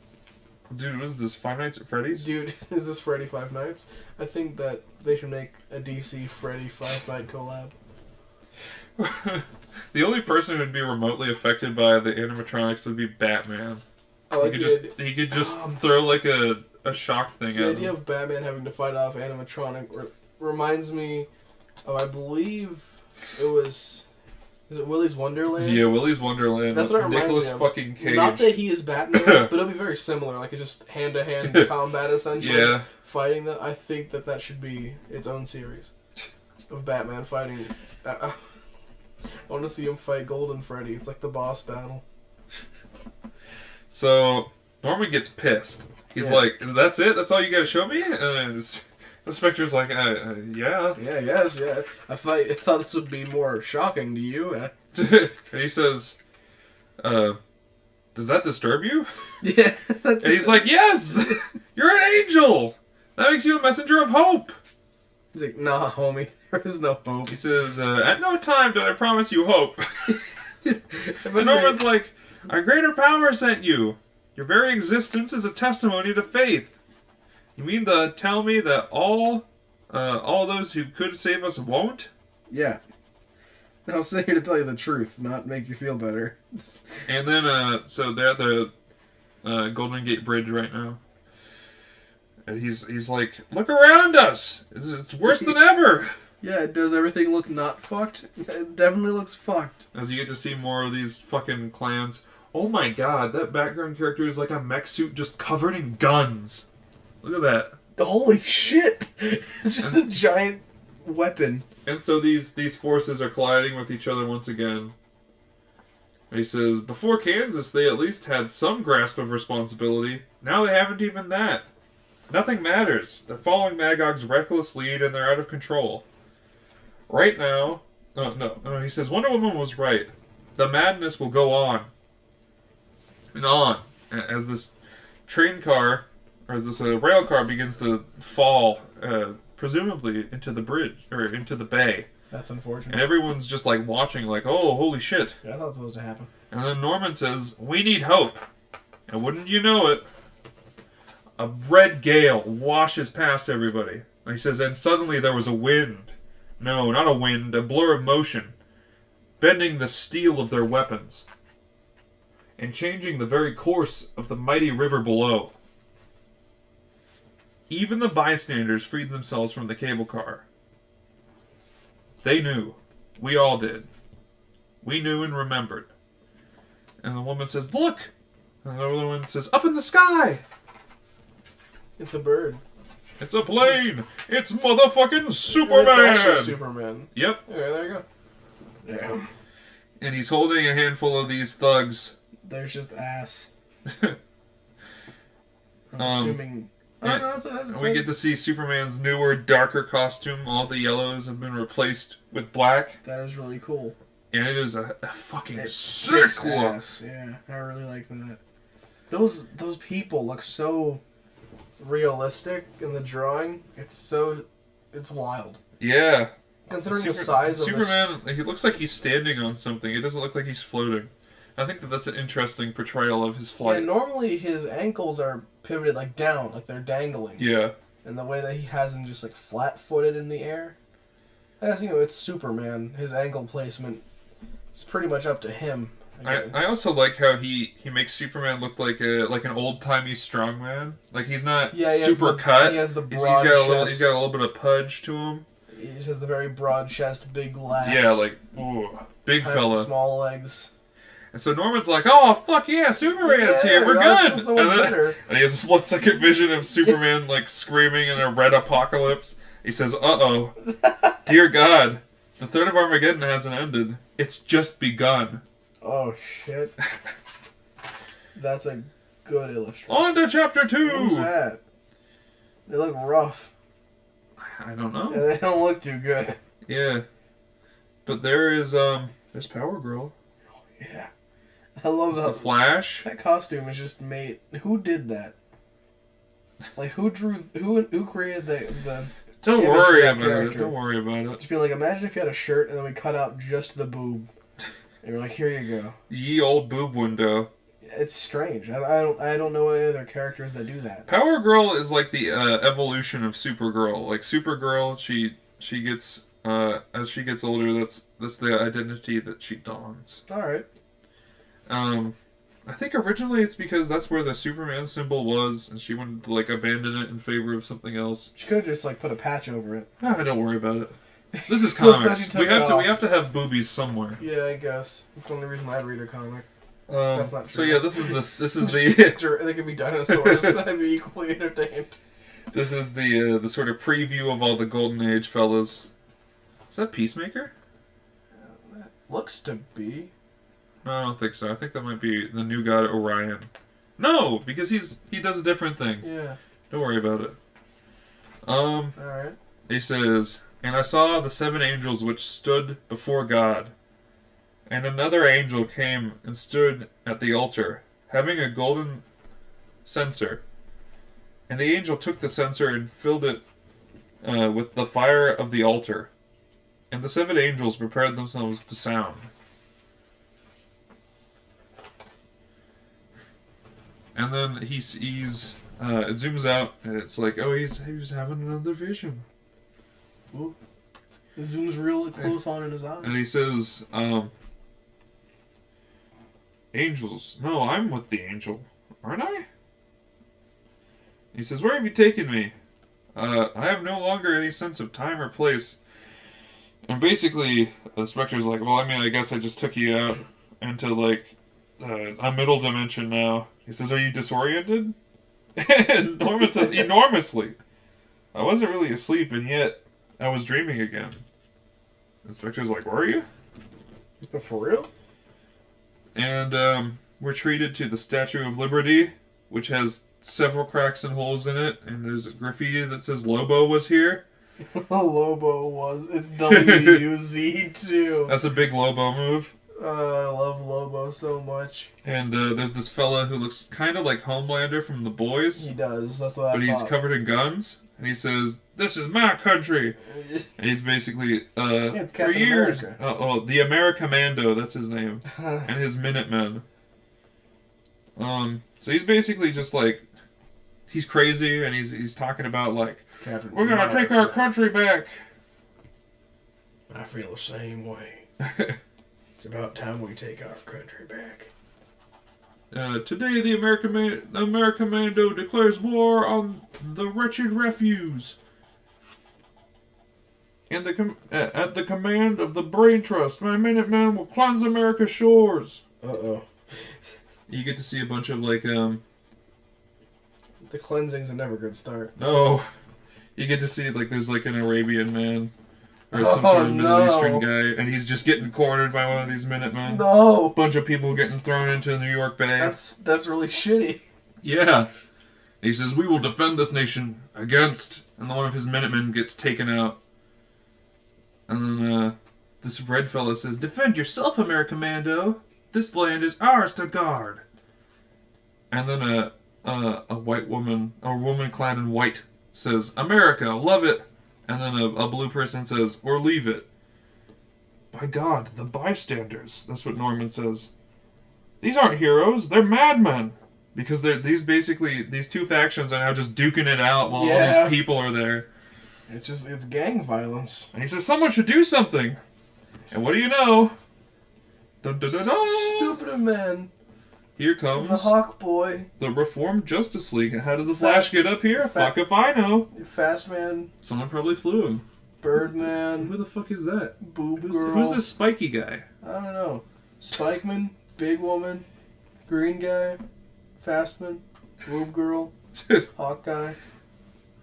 Dude, what is this, Five Nights at Freddy's? Dude, is this Freddy Five Nights? I think that they should make a DC Freddy Five Night collab. The only person who would be remotely affected by the animatronics would be Batman. He could just throw like a shock thing at him. The idea of Batman having to fight off animatronic reminds me of, I believe it was... Is it Willy's Wonderland? Yeah, Willy's Wonderland. That's what it reminds Nicolas me of. fucking Cage. Not that he is Batman, but it'll be very similar. Like, it's just hand-to-hand combat, essentially. Yeah. Fighting that. I think that should be its own series. Of Batman fighting... I want to see him fight Golden Freddy. It's like the boss battle. So, Norman gets pissed. He's like, that's it? That's all you gotta show me? And the Spectre's like, yeah. Yeah. I thought this would be more shocking to you. And he says, does that disturb you? Yeah. And he's like, yes! You're an angel! That makes you a messenger of hope! He's like, nah, homie. There is no hope. He says, at no time did I promise you hope. And Norman's like, our greater power sent you. Your very existence is a testimony to faith. You mean to tell me that all those who could save us won't? Yeah. I was here to tell you the truth, not make you feel better. And then, so they're at the Golden Gate Bridge right now. And he's like, look around us! It's worse than ever! Yeah, does everything look not fucked? It definitely looks fucked. As you get to see more of these fucking clans. Oh my god, that background character is like a mech suit just covered in guns. Look at that. Holy shit! It's just a giant weapon. And so these forces are colliding with each other once again. And he says, before Kansas, they at least had some grasp of responsibility. Now they haven't even that. Nothing matters. They're following Magog's reckless lead and they're out of control. Right now... No, he says, Wonder Woman was right. The madness will go on. And on. As this train car, or as this rail car begins to fall, presumably into the bridge, or into the bay. That's unfortunate. And everyone's just like watching, like, oh, holy shit. Yeah, I thought it was supposed to happen. And then Norman says, we need hope. And wouldn't you know it, a red gale washes past everybody. And he says, and suddenly there was a wind. No, not a wind, a blur of motion, bending the steel of their weapons. and changing the very course of the mighty river below. Even the bystanders freed themselves from the cable car. They knew. We all did. We knew and remembered. And the woman says, "Look!" And the other one says, "Up in the sky!" It's a bird. It's a plane! It's motherfucking Superman! It's actually Superman. Yep. Okay, there you go. Damn. And he's holding a handful of these thugs. There's just ass. I'm assuming... We get to see Superman's newer, darker costume. All the yellows have been replaced with black. That is really cool. And it is a fucking sick look. Ass. Yeah, I really like that. Those people look so realistic in the drawing. It's wild. Yeah. Considering the size of Superman, he looks like he's standing on something. It doesn't look like he's floating. I think that's an interesting portrayal of his flight. Yeah, normally his ankles are pivoted like down, like they're dangling. Yeah. And the way that he has him just like flat-footed in the air. I guess, it's Superman. His ankle placement is pretty much up to him. I also like how he makes Superman look like an old-timey strongman. Like he's not super cut. He has the broad chest. He's got a little bit of pudge to him. He has the very broad chest, big lats. Yeah, like big fella. Small legs. And so Norman's like, "Oh, fuck yeah, Superman's here, we're good!" And he has a split-second vision of Superman, like, screaming in a red apocalypse. He says, "Uh-oh. Dear God, the threat of Armageddon hasn't ended. It's just begun." Oh, shit. That's a good illustration. On to Chapter 2! Who's that? They look rough. I don't know. Yeah, they don't look too good. Yeah. But there's Power Girl. Oh, yeah. I love that. The Flash. That costume is just made. Who did that? Like, who created the Don't worry about it. Don't worry about it. Just be like, imagine if you had a shirt and then we cut out just the boob. And you're like, here you go. Ye old boob window. It's strange. I don't know any other characters that do that. Power Girl is like the evolution of Supergirl. Like Supergirl, she gets as she gets older. That's the identity that she dons. All right. I think originally it's because that's where the Superman symbol was, and she wanted to like abandon it in favor of something else. She could have just like put a patch over it. Don't worry about it. This is comics. We have to have boobies somewhere. Yeah, I guess that's the only reason I read a comic. That's not true. So yeah, this is the. Sure, they could be dinosaurs. I'd be equally entertained. This is the sort of preview of all the Golden Age fellas. Is that Peacemaker? That looks to be. No, I don't think so. I think that might be the new god Orion. No, because he does a different thing. Yeah. Don't worry about it. All right. He says, "And I saw the 7 angels which stood before God. And another angel came and stood at the altar, having a golden censer. And the angel took the censer and filled it with the fire of the altar. And the 7 angels prepared themselves to sound." And then it zooms out, and it's like, oh, he was having another vision. Ooh. It zooms real close on in his eye. And he says, "Angels, no, I'm with the angel, aren't I?" He says, "Where have you taken me? I have no longer any sense of time or place." And basically, the Spectre's like, "Well, I mean, I guess I just took you out into, like, a middle dimension now." He says, "Are you disoriented?" And Norman says, "Enormously. I wasn't really asleep, and yet I was dreaming again." The Spectre's like, "Were you?" For real? And we're treated to the Statue of Liberty, which has several cracks and holes in it, and there's a graffiti that says Lobo was here. Lobo was. It's W-U-Z too. That's a big Lobo move. I love Lobo so much. And there's this fella who looks kind of like Homelander from The Boys. He does, that's what I thought. But he's covered in guns, and he says, "This is my country." And he's basically, it's for years... the Americommando, that's his name. And his Minutemen. So he's basically just like... He's crazy, and he's talking about, like, Captain we're gonna take our country back. I feel the same way. It's about time we take our country back. Today the American Mando declares war on the wretched refuse. And at the command of the Brain Trust, my Minutemen will cleanse America's shores. Uh-oh. You get to see a bunch of, like, The cleansing's a never good start. No. You get to see, like, there's, like, an Arabian man. Or some sort of Middle Eastern guy. And he's just getting cornered by one of these Minutemen. No! Bunch of people getting thrown into the New York Bay. That's really shitty. Yeah. He says, we will defend this nation against... And then one of his Minutemen gets taken out. And then, this red fella says, defend yourself, American Mando. This land is ours to guard. And then a white woman, a woman clad in white, says, America, love it. And then a blue person says, or leave it. By God, the bystanders. That's what Norman says. These aren't heroes, they're madmen. Because these two factions are now just duking it out while all these people are there. It's gang violence. And he says, someone should do something. And what do you know? Dun, dun, dun, dun. Stupid man. Here comes the Hawk Boy. The Reformed Justice League. How did the Flash get up here? Fuck if I know. Fast Man. Someone probably flew him. Birdman. Who the fuck is that? Girl. Who's this spiky guy? I don't know. Spikeman, Big Woman, Green Guy, Fastman, Boob Girl, Hawkeye.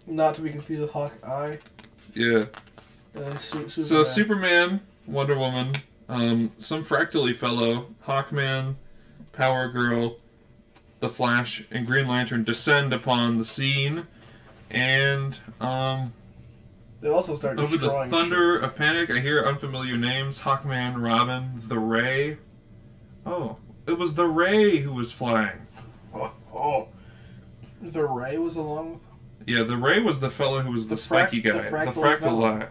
Not to be confused with Hawkeye. Yeah. Superman. So Superman, Wonder Woman, some fractally fellow, Hawkman, Power Girl, the Flash, and Green Lantern descend upon the scene, and they also start over the destroying thunder of panic, I hear unfamiliar names: Hawkman, Robin, the Ray. Oh, it was the Ray who was flying. Oh. The Ray was along with them? Yeah, the Ray was the fellow who was the spiky guy, the fractal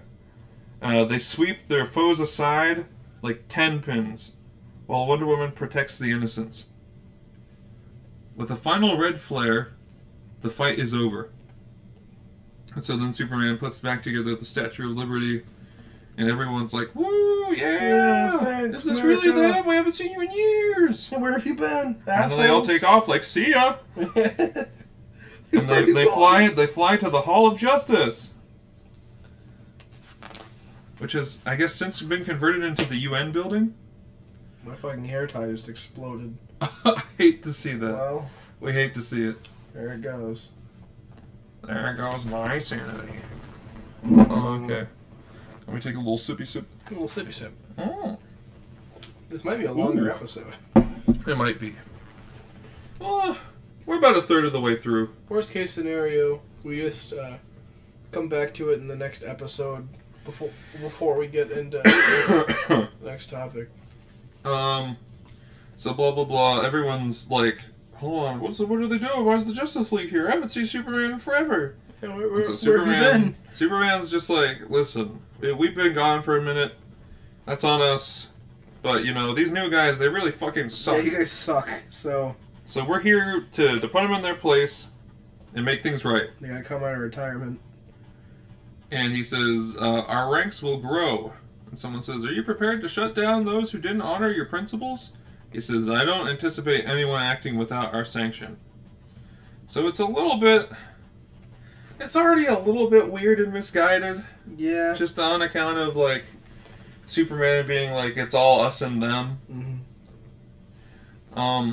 guy. They sweep their foes aside like 10 pins, while Wonder Woman protects the innocents. With a final red flare, the fight is over. And so then Superman puts back together the Statue of Liberty, and everyone's like, woo, yeah! Thanks, Is this America. really them? We haven't seen you in years! Where have you been, assholes? And then they all take off like, see ya! And they fly to the Hall of Justice! Which has, I guess, since been converted into the UN building. My fucking hair tie just exploded. I hate to see that. Well, we hate to see it. There it goes. There goes my sanity. Oh, okay. Let me take a little sippy sip. A little sippy sip. Oh. This might be a longer episode. It might be. We're about a third of the way through. Worst case scenario, we just come back to it in the next episode before we get into the next topic. So blah blah blah. Everyone's like, hold on, what are they doing? Why is the Justice League here? I haven't seen Superman in forever. Yeah, so Superman's just like, listen, we've been gone for a minute. That's on us. But you know, these new guys, they really fucking suck. Yeah, you guys suck. So we're here to put them in their place and make things right. They gotta come out of retirement. And he says, our ranks will grow. And someone says, are you prepared to shut down those who didn't honor your principles? He says, I don't anticipate anyone acting without our sanction. So it's already a little bit weird and misguided. Yeah. Just on account of, like, Superman being like, it's all us and them. Mm-hmm.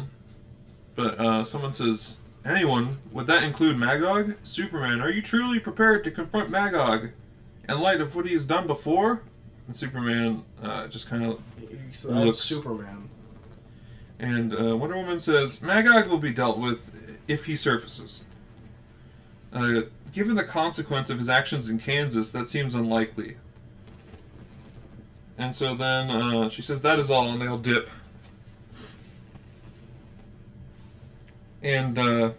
But someone says, anyone, would that include Magog? Superman, are you truly prepared to confront Magog in light of what he has done before? And Superman just kind of looks. Superman. And Wonder Woman says, Magog will be dealt with if he surfaces. Given the consequence of his actions in Kansas, that seems unlikely. And so then she says, that is all, and they'll dip. And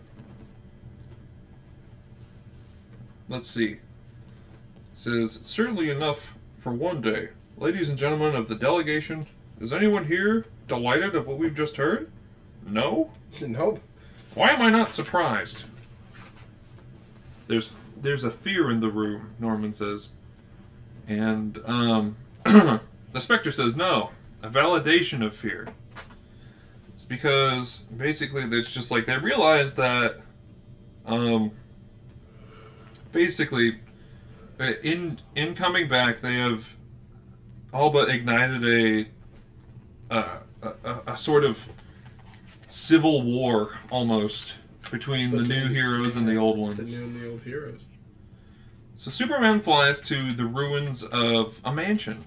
let's see. It says, it's certainly enough for one day. Ladies and gentlemen of the delegation, is anyone here delighted of what we've just heard? No? Nope. Why am I not surprised? There's a fear in the room, Norman says. And the Spectre says, no, a validation of fear. because basically it's just like they realize that, basically, in coming back, they have all but ignited a sort of civil war almost between the new heroes and the old ones. The new and the old heroes. So Superman flies to the ruins of a mansion,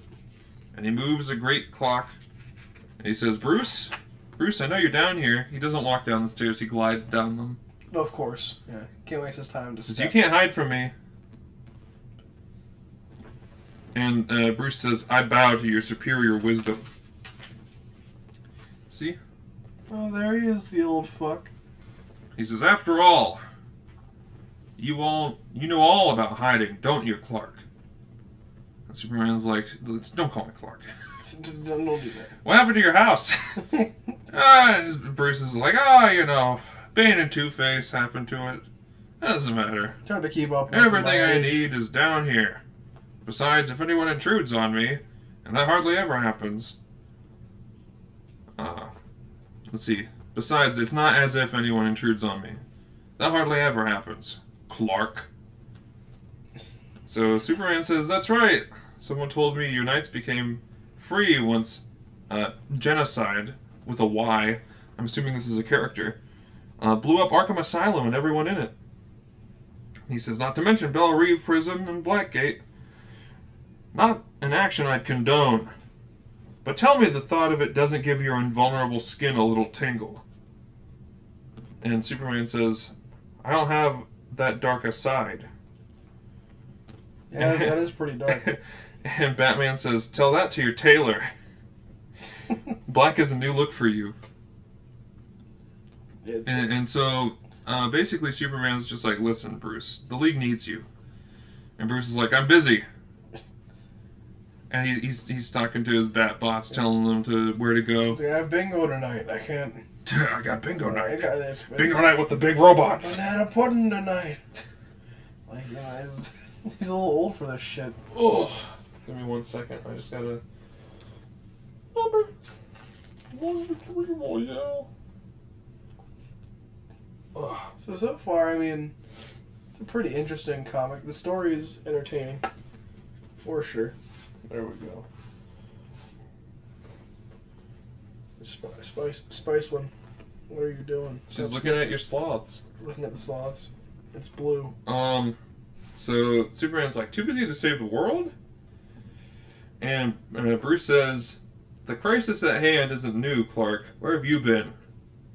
and he moves a great clock, and he says, Bruce, I know you're down here. He doesn't walk down the stairs, he glides down them. Of course, yeah. Can't waste his time to Says, you can't hide from me. And Bruce says, I bow to your superior wisdom. See? Oh, there he is, the old fuck. He says, after all, you know all about hiding, don't you, Clark? And Superman's like, don't call me Clark. Don't do that. What happened to your house? And Bruce is like, Bane and Two-Face happened to it. That doesn't matter. Trying to keep up. Everything I need is down here. Besides, if anyone intrudes on me, and that hardly ever happens. Let's see. Besides, it's not as if anyone intrudes on me. That hardly ever happens, Clark. So Superman says, that's right. Someone told me your knights became free once genocide, with a Y, I'm assuming this is a character, blew up Arkham Asylum and everyone in it. He says, not to mention Belle Reve Prison and Blackgate. Not an action I'd condone. But tell me the thought of it doesn't give your invulnerable skin a little tingle. And Superman says, I don't have that dark a side. Yeah, that is pretty dark. And Batman says, tell that to your tailor. Black is a new look for you. And so, basically Superman's just like, listen, Bruce, the League needs you. And Bruce is like, I'm busy. And he's talking to his bat bots, telling them where to go. I have bingo tonight. I can't. I got bingo night. I got this. Bingo night with the big robots. Banana pudding tonight. Like, he's a little old for this shit. Oh, give me 1 second. I just gotta. Number 1, 2, 3, 4, yeah. So far, I mean, it's a pretty interesting comic. The story is entertaining, for sure. There we go. Spice one. What are you doing? She's looking at your sloths. Looking at the sloths. It's blue. So Superman's like, too busy to save the world? And Bruce says, the crisis at hand isn't new, Clark. Where have you been?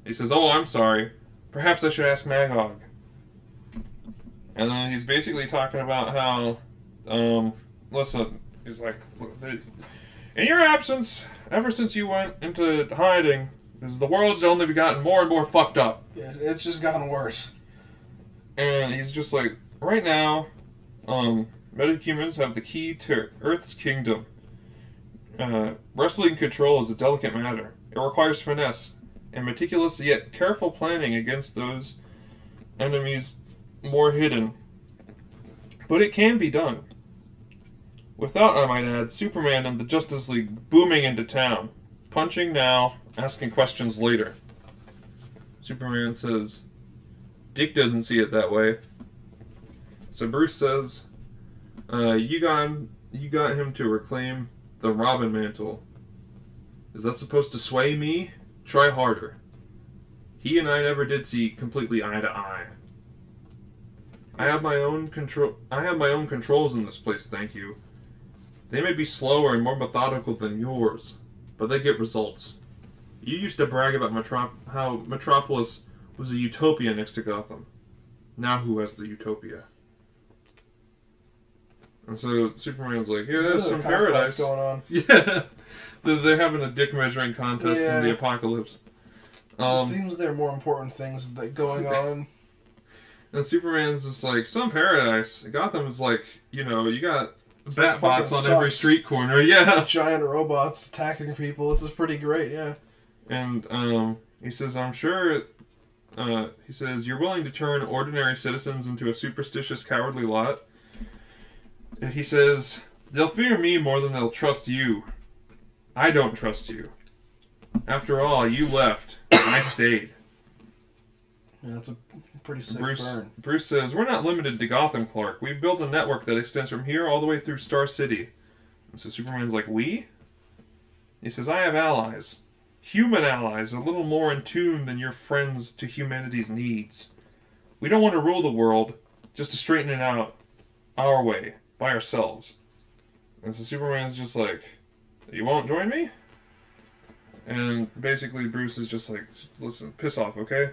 He says, oh, I'm sorry. Perhaps I should ask Magog. And then he's basically talking about how, listen, he's like, in your absence, ever since you went into hiding, the world's only gotten more and more fucked up. Yeah, it's just gotten worse. And he's just like, right now, metahumans have the key to Earth's kingdom. Wrestling control is a delicate matter. It requires finesse and meticulous yet careful planning against those enemies more hidden. But it can be done. Without, I might add, Superman and the Justice League booming into town. Punching now, asking questions later. Superman says, Dick doesn't see it that way. So Bruce says, you got him to reclaim the Robin mantle. Is that supposed to sway me? Try harder. He and I never did see completely eye to eye. I have my own controls in this place, thank you. They may be slower and more methodical than yours, but they get results. You used to brag about how Metropolis was a utopia next to Gotham. Now who has the utopia? And so Superman's like, yeah, there's some paradise going on. Yeah, they're having a dick measuring contest in the apocalypse. It seems there are more important things that going on. And Superman's just like, some paradise. Gotham's like, you got bat bots on every street corner. Yeah, giant robots attacking people. This is pretty great. Yeah. And he says, I'm sure. He says, you're willing to turn ordinary citizens into a superstitious, cowardly lot. And he says, they'll fear me more than they'll trust you. I don't trust you. After all, you left. I stayed. Yeah, that's a pretty sick burn. Bruce says, we're not limited to Gotham, Clark. We've built a network that extends from here all the way through Star City. And so Superman's like, we? He says, I have allies. Human allies, a little more in tune than your friends to humanity's needs. We don't want to rule the world, just to straighten it out our way, by ourselves. And so Superman's just like, you won't join me? And basically Bruce is just like, listen, piss off, okay?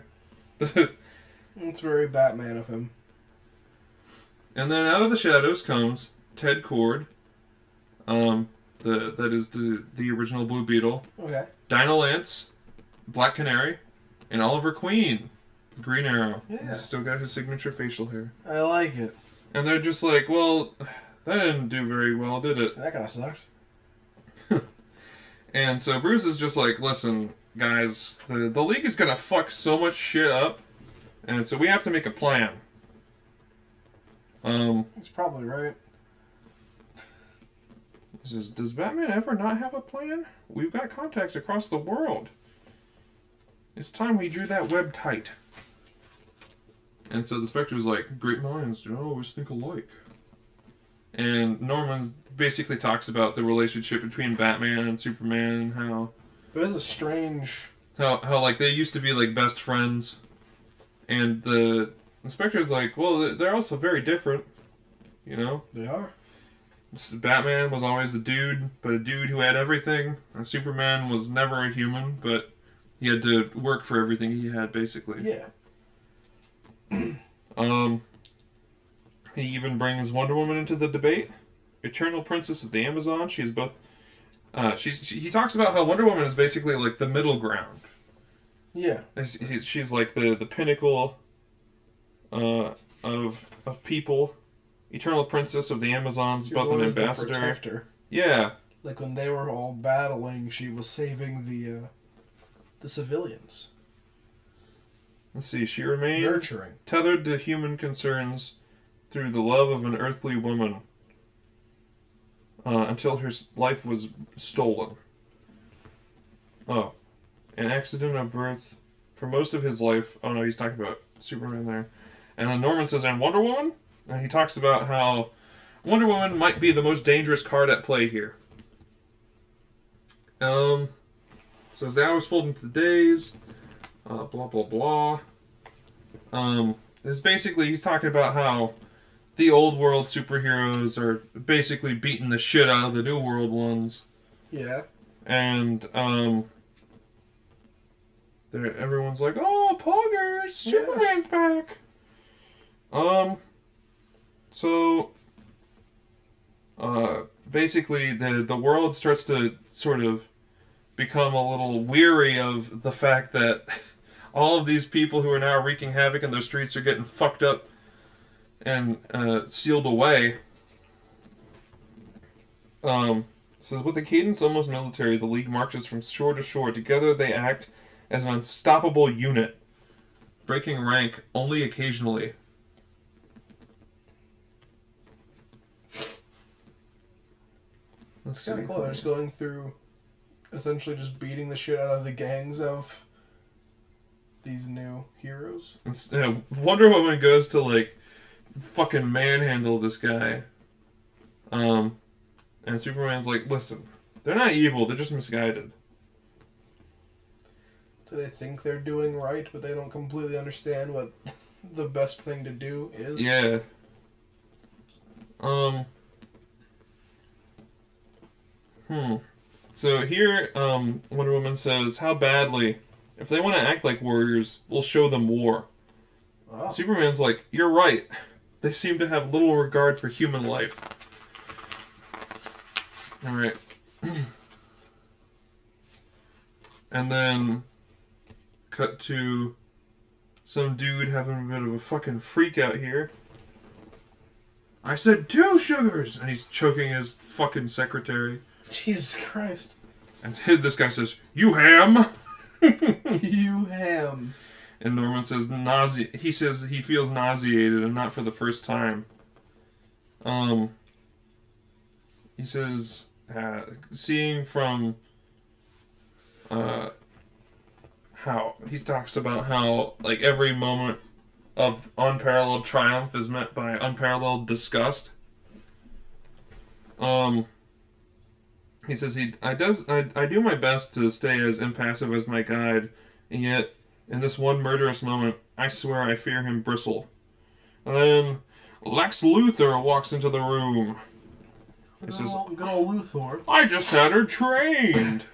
It's very Batman of him. And then out of the shadows comes Ted Kord. That is the original Blue Beetle. Okay. Dinah Lance, Black Canary, and Oliver Queen, Green Arrow. Yeah. He's still got his signature facial hair. I like it. And they're just like, well, that didn't do very well, did it? That kind of sucked. And so Bruce is just like, listen, guys, the League is gonna fuck so much shit up, and so we have to make a plan. He's probably right. He says, does Batman ever not have a plan? We've got contacts across the world. It's time we drew that web tight. And so the Spectre's like, great minds do not always think alike. And Norman basically talks about the relationship between Batman and Superman and how... It is a strange... How like, they used to be, like, best friends. And the Spectre's like, well, they're also very different. You know? They are. Batman was always the dude, but a dude who had everything. And Superman was never a human, but he had to work for everything he had, basically. Yeah. He even brings Wonder Woman into the debate. Eternal Princess of the Amazon. She's both... he talks about how Wonder Woman is basically like the middle ground. Yeah. She's like the pinnacle of people. Eternal Princess of the Amazons, both an ambassador. The protector. Yeah. Like when they were all battling, she was saving the civilians. Let's see, she remained nurturing, tethered to human concerns through the love of an earthly woman until her life was stolen. Oh. An accident of birth for most of his life. Oh no, he's talking about Superman there. And then Norman says, and Wonder Woman? And he talks about how Wonder Woman might be the most dangerous card at play here. So as the hours fold into the days, blah blah blah. This basically he's talking about how the old world superheroes are basically beating the shit out of the new world ones. Yeah. And everyone's like, oh, poggers, Superman's back. So basically the world starts to sort of become a little weary of the fact that all of these people who are now wreaking havoc in their streets are getting fucked up and sealed away. Says, with a cadence almost military, the League marches from shore to shore. Together they act as an unstoppable unit, breaking rank only occasionally. It's kind of cool. They're just going through, essentially just beating the shit out of the gangs of these new heroes. Wonder Woman goes to, like, fucking manhandle this guy. And Superman's like, listen, they're not evil, they're just misguided. Do they think they're doing right, but they don't completely understand what the best thing to do is? Yeah. So here, Wonder Woman says, how badly, if they want to act like warriors, we'll show them war. Oh. Superman's like, you're right. They seem to have little regard for human life. Alright. And then, cut to some dude having a bit of a fucking freak out here. I said 2 sugars! And he's choking his fucking secretary. Jesus Christ. And this guy says, you ham! You ham. And Norman says, he says he feels nauseated and not for the first time. He says, seeing from how he talks about how like every moment of unparalleled triumph is met by unparalleled disgust. He says I do my best to stay as impassive as my guide, and yet in this one murderous moment, I swear I fear him bristle. And then Lex Luthor walks into the room. He says, "Good old Luthor. I just had her trained."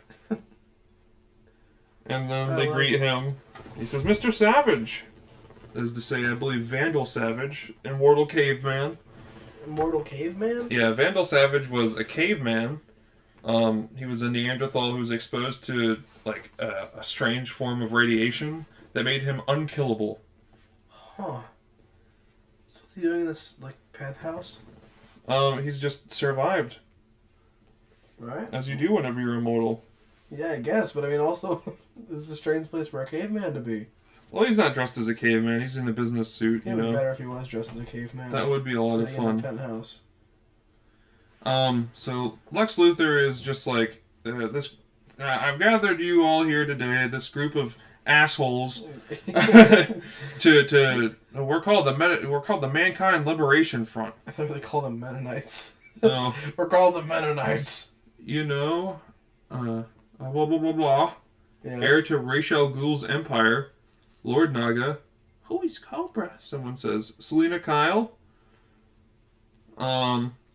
And then they greet him. He says, "Mr. Savage," as to say, I believe Vandal Savage, Immortal Caveman. Immortal Caveman? Yeah, Vandal Savage was a caveman. He was a Neanderthal who was exposed to like a strange form of radiation that made him unkillable. Huh. So what's he doing in this like penthouse? He's just survived. Right. As you do whenever you're immortal. Yeah, I guess, but I mean also this is a strange place for a caveman to be. Well, he's not dressed as a caveman. He's in a business suit, It would be better if he was dressed as a caveman. That would be a lot of fun. In a penthouse. So Lex Luthor is just like this. I've gathered you all here today, this group of assholes, to we're called the Mankind Liberation Front. I thought they called them Mennonites. No, we're called the Mennonites. You know, blah blah blah blah. Yeah. Heir to Ra's al Ghul's empire, Lord Naga. Who is Cobra? Someone says Selena Kyle.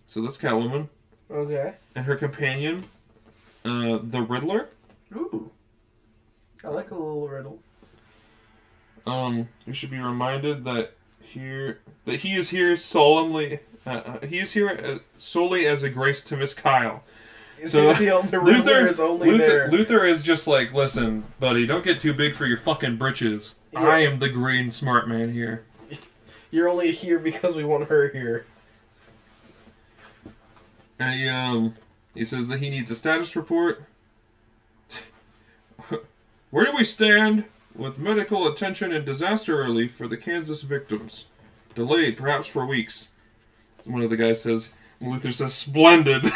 So that's Catwoman. Okay. And her companion, the Riddler. Ooh. I like a little riddle. You should be reminded that he is here solemnly. He is here solely as a grace to Miss Kyle. So the Riddler is only there. Luthor is just like, listen, buddy, don't get too big for your fucking britches. Yeah. I am the green smart man here. You're only here because we want her here. And he says that he needs a status report. Where do we stand with medical attention and disaster relief for the Kansas victims? Delayed, perhaps for weeks. One of the guys says, Luthor says, splendid. He's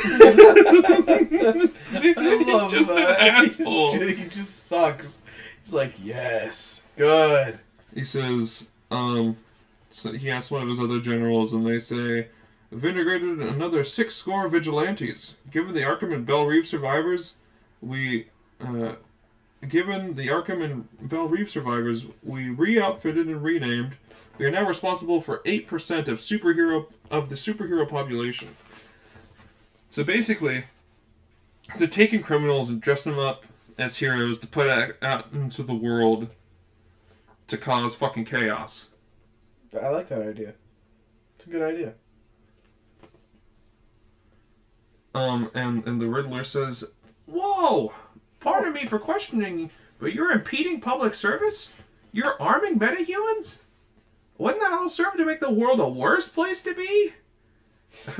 just an asshole. He just sucks. He's like, yes, good. He says, so he asks one of his other generals, and they say, vindicated another 6 score vigilantes. Given the Arkham and Belle Reve survivors, we re-outfitted and renamed. They are now responsible for 8% of the superhero population. So basically, they're taking criminals and dressing them up as heroes to put out into the world to cause fucking chaos. I like that idea. It's a good idea. And the Riddler says, "Whoa! Pardon me for questioning, but you're impeding public service? You're arming metahumans? Wouldn't that all serve to make the world a worse place to be?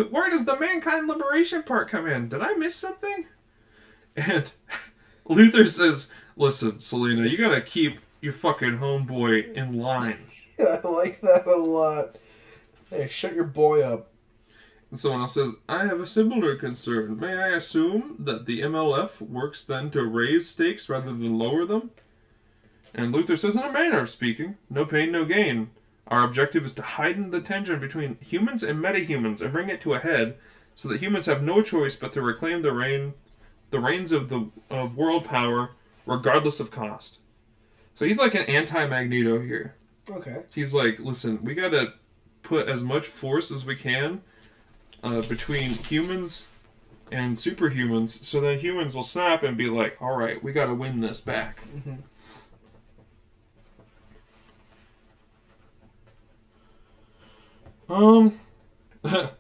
Where does the Mankind Liberation part come in? Did I miss something?" And Luthor says, "Listen, Selena, you gotta keep your fucking homeboy in line." I like that a lot. Hey, shut your boy up. And someone else says, "I have a similar concern. May I assume that the MLF works then to raise stakes rather than lower them?" And Luthor says, "In a manner of speaking, no pain, no gain. Our objective is to heighten the tension between humans and metahumans and bring it to a head so that humans have no choice but to reclaim the reins of world power regardless of cost." So he's like an anti-Magneto here. Okay. He's like, listen, we gotta put as much force as we can between humans and superhumans so that humans will snap and be like, alright, we gotta win this back. Mm-hmm.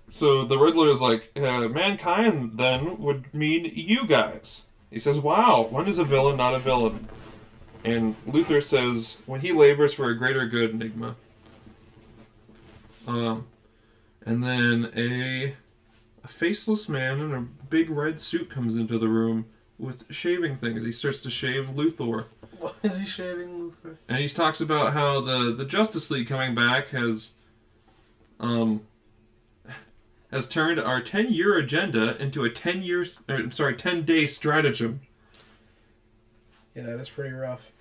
So the Riddler is like, mankind then would mean you guys. He says, wow, when is a villain not a villain? And Luthor says, when he labors for a greater good, Enigma. And then a faceless man in a big red suit comes into the room with shaving things. He starts to shave Luthor. Why is he shaving Luthor? And he talks about how the Justice League coming back has turned our 10-year agenda into a 10-day stratagem. Yeah, that's pretty rough.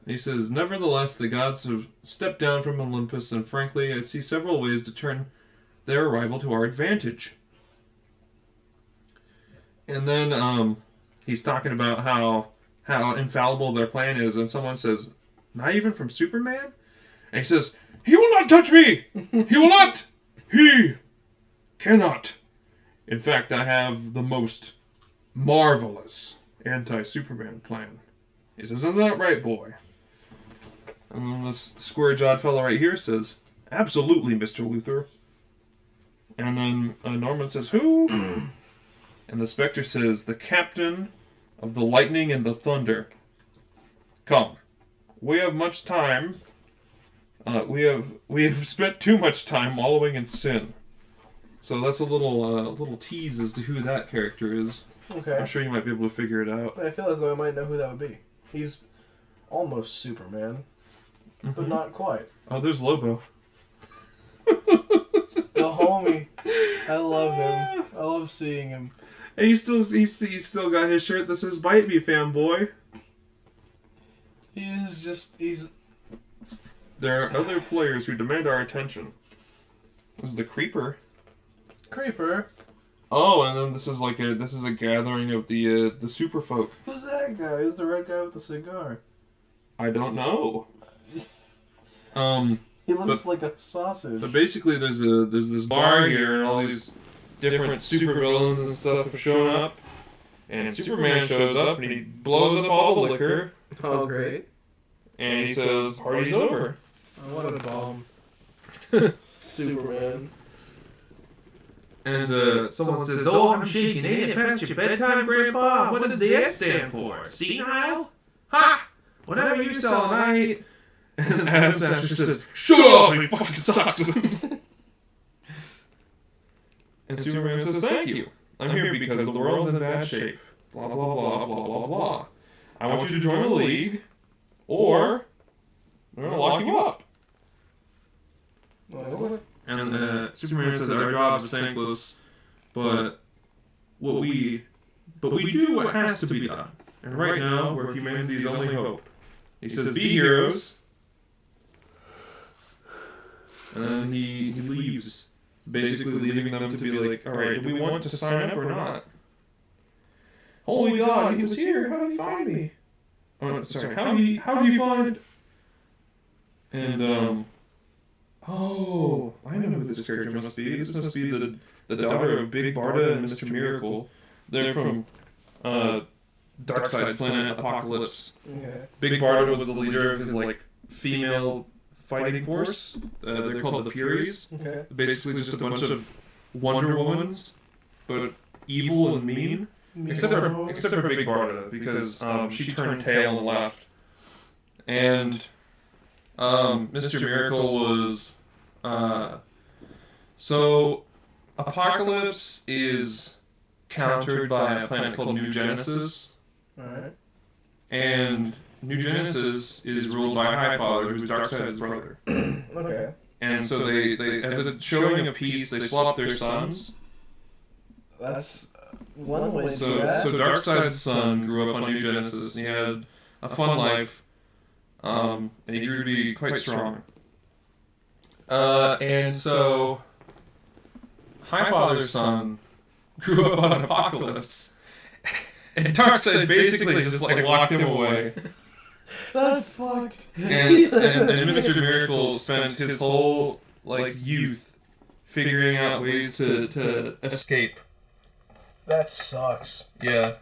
He says, nevertheless, the gods have stepped down from Olympus, and frankly, I see several ways to turn their arrival to our advantage. And then he's talking about how infallible their plan is, and someone says, not even from Superman? And he says, he will not touch me! He will not! He cannot! In fact, I have the most marvelous anti-Superman plan. He says, isn't that right, boy? And then this square-jawed fellow right here says, absolutely, Mr. Luthor. And then Norman says, who? And the Spectre says, the captain of the lightning and the thunder. Come. We have much time. We have spent too much time wallowing in sin. So that's a little tease as to who that character is. Okay. I'm sure you might be able to figure it out. I feel as though I might know who that would be. He's almost Superman, but not quite. Oh, there's Lobo. The homie. I love him. I love seeing him. And he's still got his shirt that says "Bite Me, fanboy." He's. There are other players who demand our attention. This is the Creeper. Creeper. Oh, and then this is a gathering of the super folk. Who's that guy? Who's the red guy with the cigar? I don't know. He looks like a sausage. But basically, there's this bar here, and all these different supervillains and stuff have shown up. And Superman shows up, and he blows up all the liquor. Oh, great! And he says, "Party's over." Oh, what a bomb! Superman. And someone says, "Oh, I'm shaking. Ain't it past your bedtime, Grandpa? What does the S stand for? Senile? Ha! Whatever you sell tonight." And Adam Sandler says, "Shut up! He fucking sucks." And Superman says, "Thank you. I'm here because the world's in bad shape. Blah blah blah blah blah blah. I want you to join the league, or we're gonna lock you up." And Superman says, "Our job is thankless, but we do what has to be done. And right now, we're humanity's only hope." He says, "Be heroes." And then he leaves, basically leaving them to be like, "All right, do we want to sign up or not?" Holy God, he was here. How did he find me? Oh, sorry. How did he find? And oh, I know who this character must be. This must be the daughter of Big Barda and Mr. Miracle. They're from Darkseid's planet Apocalypse. Okay. Big Barda was the leader of his female fighting force. They're called the Furies. Okay. Basically, just a bunch of Wonder Womans, but evil and mean. Except for Big Barda, because she turned tail and left. And Mr. Miracle was... so, Apocalypse is countered by a planet called New Genesis. Alright. And New Genesis is ruled by Highfather, who's Darkseid's brother. Okay. And so they as a showing of peace, they swap their sons. That's one way to So do that. Darkseid's son grew up on New Genesis, and he had a fun life, and he grew to be quite strong. And so Highfather's son grew up on Apocalypse, and Darkseid basically just locked him away. That's fucked. And Mr. Miracle spent his whole youth figuring out ways to escape. That sucks. Yeah.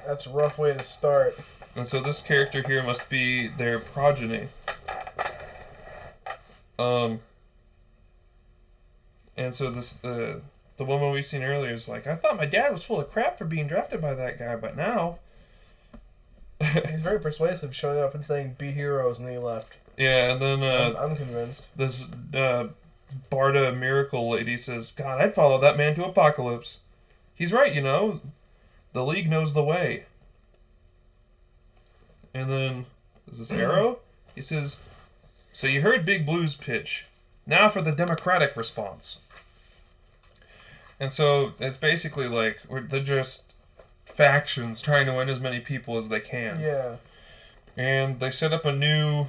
That's a rough way to start. And so this character here must be their progeny. And so the woman we've seen earlier is like, I thought my dad was full of crap for being drafted by that guy, but now... He's very persuasive, showing up and saying, "Be heroes," and then he left. Yeah, and then... I'm convinced. This Barda Miracle lady says, God, I'd follow that man to Apocalypse. He's right, The League knows the way. And then, is this Arrow? He says, so you heard Big Blue's pitch. Now for the democratic response. And so, it's basically they're just factions trying to win as many people as they can. Yeah. And they set up a new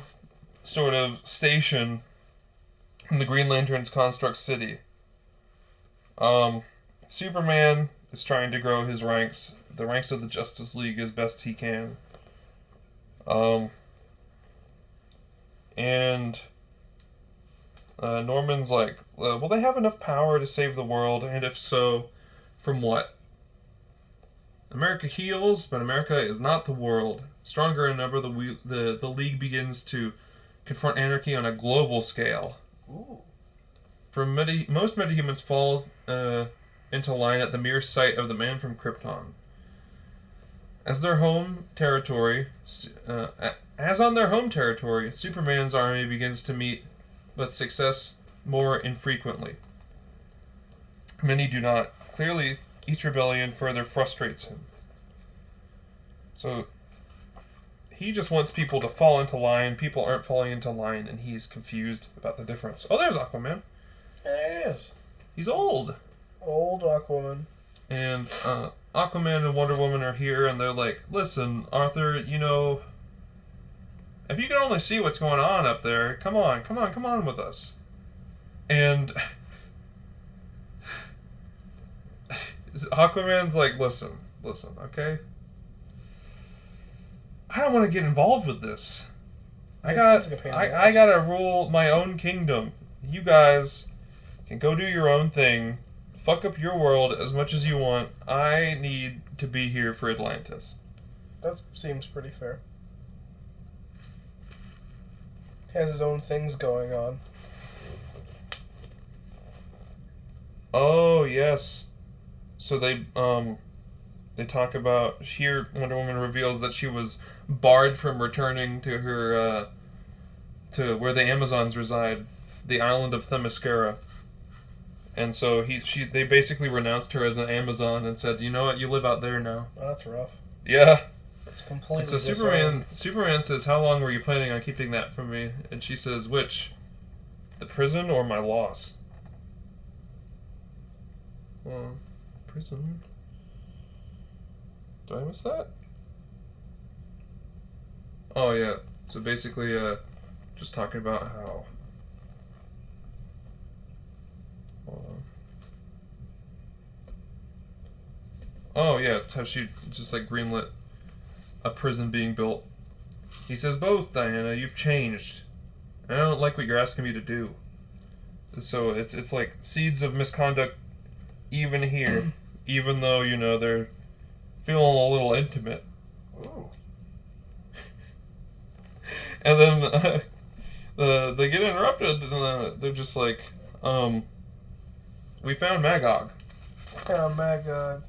sort of station in the Green Lantern's Construct City. Superman is trying to grow his ranks, the ranks of the Justice League, as best he can. And Norman's like, will they have enough power to save the world? And if so, from what? America heals, but America is not the world. Stronger in number, the League begins to confront anarchy on a global scale. Ooh. Most metahumans fall into line at the mere sight of the man from Krypton. As on their home territory, Superman's army begins to meet with success more infrequently. Many do not. Clearly, each rebellion further frustrates him. So, he just wants people to fall into line. People aren't falling into line, and he's confused about the difference. Oh, there's Aquaman. There he is. He's old. Old Aquaman. And Aquaman and Wonder Woman are here, and they're like, listen, Arthur, you know, if you can only see what's going on up there, come on with us. And Aquaman's like, listen, okay? I don't want to get involved with this. I gotta rule my own kingdom. You guys can go do your own thing. Fuck up your world as much as you want. I need to be here for Atlantis. That seems pretty fair. He has his own things going on. Oh, yes. So they talk about here. Wonder Woman reveals that she was barred from returning to her to where the Amazons reside, the island of Themyscira. And so they basically renounced her as an Amazon and said, you know what, you live out there now. Oh, that's rough. Yeah. It's completely. And so Superman says, how long were you planning on keeping that from me? And she says, which? The prison or my loss? Prison. Did I miss that? Oh, yeah. So basically, just talking about how... Oh, yeah, how she just, like, greenlit a prison being built. He says, both, Diana, you've changed. And I don't like what you're asking me to do. So it's like seeds of misconduct even here, even though, you know, they're feeling a little intimate. Ooh. And then they get interrupted, and they're just like, we found Magog. Magog.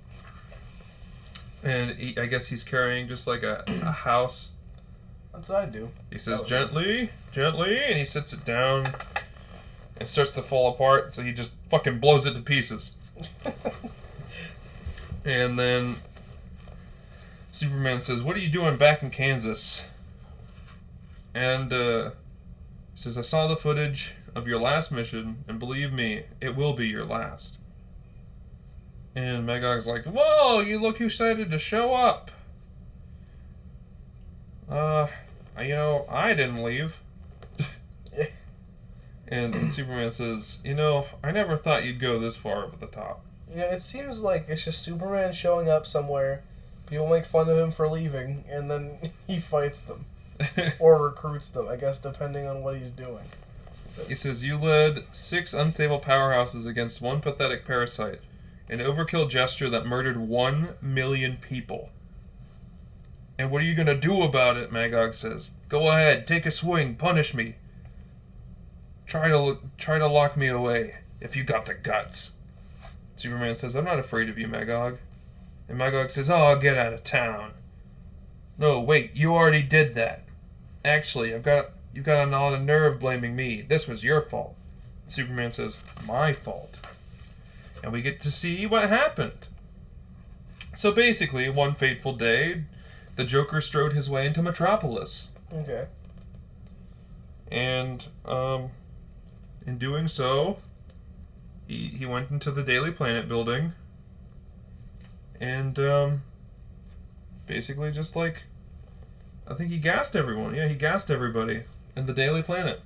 And I guess he's carrying just like a house. That's what I do. He says, gently, and he sits it down and starts to fall apart, so he just fucking blows it to pieces. And then Superman says, what are you doing back in Kansas? And he says, I saw the footage of your last mission, and believe me, it will be your last. And Magog's like, whoa, you look excited to show up. You know, I didn't leave. And Superman says, you know, I never thought you'd go this far over the top. You know, it seems like it's just Superman showing up somewhere, people make fun of him for leaving, and then he fights them. Or recruits them, I guess, depending on what he's doing. He says, you led 6 unstable powerhouses against 1 pathetic parasite. An overkill gesture that murdered 1 million people. And what are you going to do about it, Magog says. Go ahead, take a swing, punish me. Try to lock me away, if you got the guts. Superman says, I'm not afraid of you, Magog. And Magog says, oh, I'll get out of town. No, wait, you already did that. Actually, you've got a lot of nerve blaming me. This was your fault. Superman says, my fault. And we get to see what happened. So basically, one fateful day, the Joker strode his way into Metropolis. Okay. And, in doing so, he went into the Daily Planet building and, basically just, like, I think he gassed everyone. Yeah, he gassed everybody in the Daily Planet,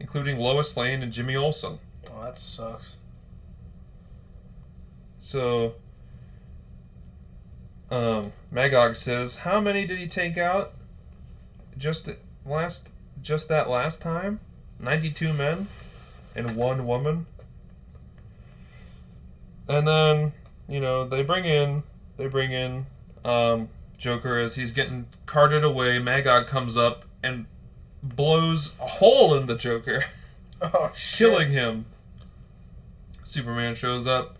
including Lois Lane and Jimmy Olsen. Oh, that sucks. So, Magog says, how many did he take out? Just that last time? 92 men and 1 woman. And then, they bring in Joker as he's getting carted away. Magog comes up and blows a hole in the Joker. Oh, shit. Killing him. Superman shows up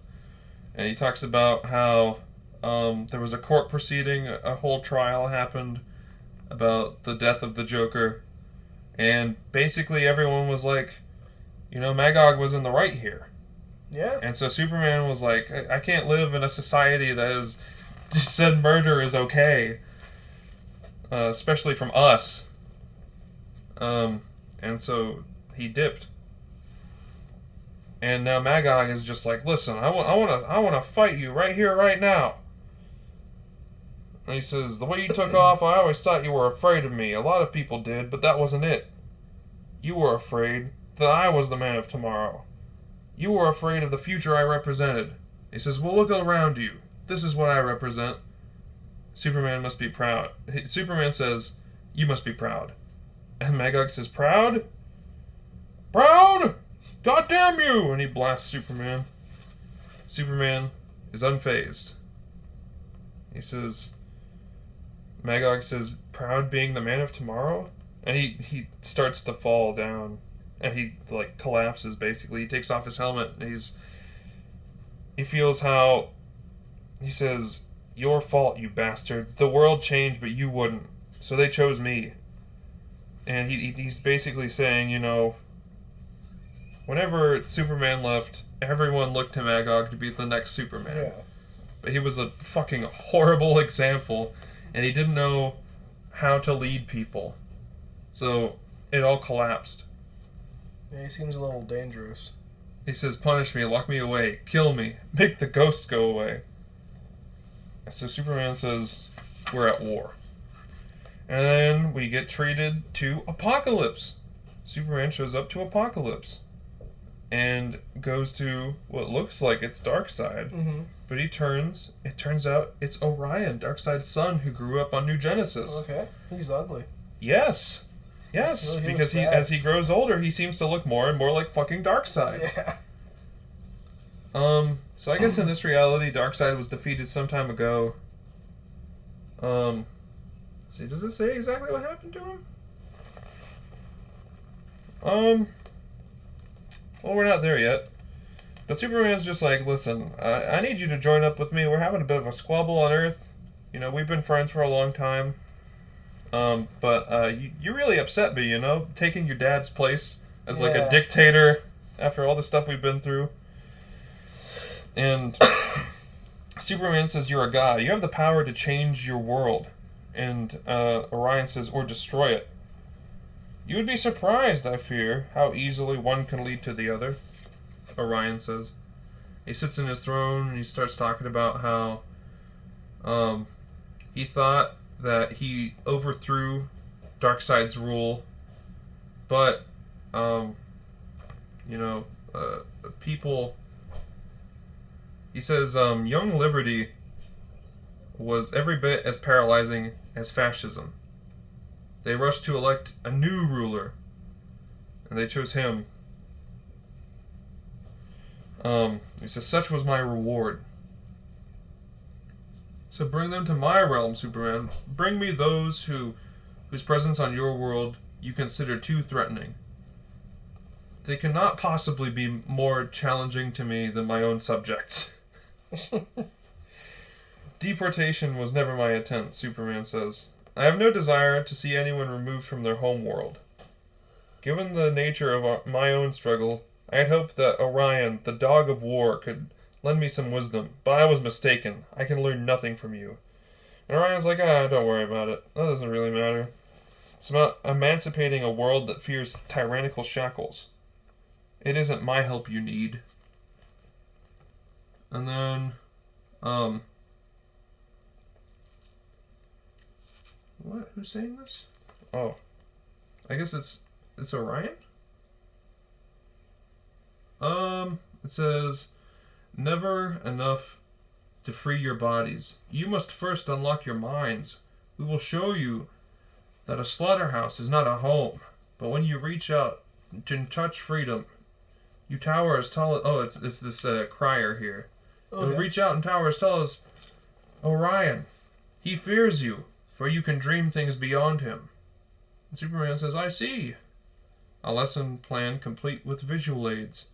and he talks about how there was a court proceeding, a whole trial happened about the death of the Joker, and basically everyone was like, Magog was in the right here. Yeah. And so Superman was like, I can't live in a society that has just said murder is okay, especially from us. And so he dipped. And now Magog is just like, listen, I want to fight you right here, right now. And he says, the way you took off, I always thought you were afraid of me. A lot of people did, but that wasn't it. You were afraid that I was the man of tomorrow. You were afraid of the future I represented. He says, well, look around you. This is what I represent. Superman must be proud. Superman says, you must be proud. And Magog says, proud? Proud? God damn you! And he blasts Superman. Superman is unfazed. He says, Magog says, proud being the man of tomorrow? And he starts to fall down. And he, collapses, basically. He takes off his helmet, and he feels how, he says, your fault, you bastard. The world changed, but you wouldn't. So they chose me. And he's basically saying, whenever Superman left, everyone looked to Magog to be the next Superman. Yeah. But he was a fucking horrible example, and he didn't know how to lead people. So it all collapsed. Yeah, he seems a little dangerous. He says, punish me, lock me away, kill me, make the ghosts go away. So Superman says, we're at war. And then we get treated to Apocalypse. Superman shows up to Apocalypse and goes to what looks like it's Darkseid. Mm-hmm. But it turns out it's Orion, Darkseid's son, who grew up on New Genesis. Okay, he's ugly. Yes, Really, because as he grows older, he seems to look more and more like fucking Darkseid. Yeah. So I guess in this reality, Darkseid was defeated some time ago. Let's see, does it say exactly what happened to him? Well, we're not there yet. But Superman's just like, listen, I need you to join up with me. We're having a bit of a squabble on Earth. We've been friends for a long time. But you really upset me, taking your dad's place as like a dictator after all the stuff we've been through. And Superman says, you're a god. You have the power to change your world. And Orion says, or destroy it. You would be surprised, I fear, how easily one can lead to the other, Orion says. He sits in his throne and he starts talking about how he thought that he overthrew Darkseid's rule, but people. He says Young Liberty was every bit as paralyzing as fascism. They rushed to elect a new ruler, and they chose him. He says, such was my reward. So bring them to my realm, Superman. Bring me those whose presence on your world you consider too threatening. They cannot possibly be more challenging to me than my own subjects. Deportation was never my intent, Superman says. I have no desire to see anyone removed from their home world. Given the nature of my own struggle, I had hoped that Orion, the dog of war, could lend me some wisdom, but I was mistaken. I can learn nothing from you. And Orion's like, don't worry about it. That doesn't really matter. It's about emancipating a world that fears tyrannical shackles. It isn't my help you need. And then, what what? Who's saying this? Oh. I guess it's Orion? It says, never enough to free your bodies. You must first unlock your minds. We will show you that a slaughterhouse is not a home, but when you reach out to touch freedom, you tower as tall as... Oh, it's this crier here. Okay. You'll reach out and tower as tall as Orion. He fears you, for you can dream things beyond him. And Superman says, I see. A lesson plan complete with visual aids.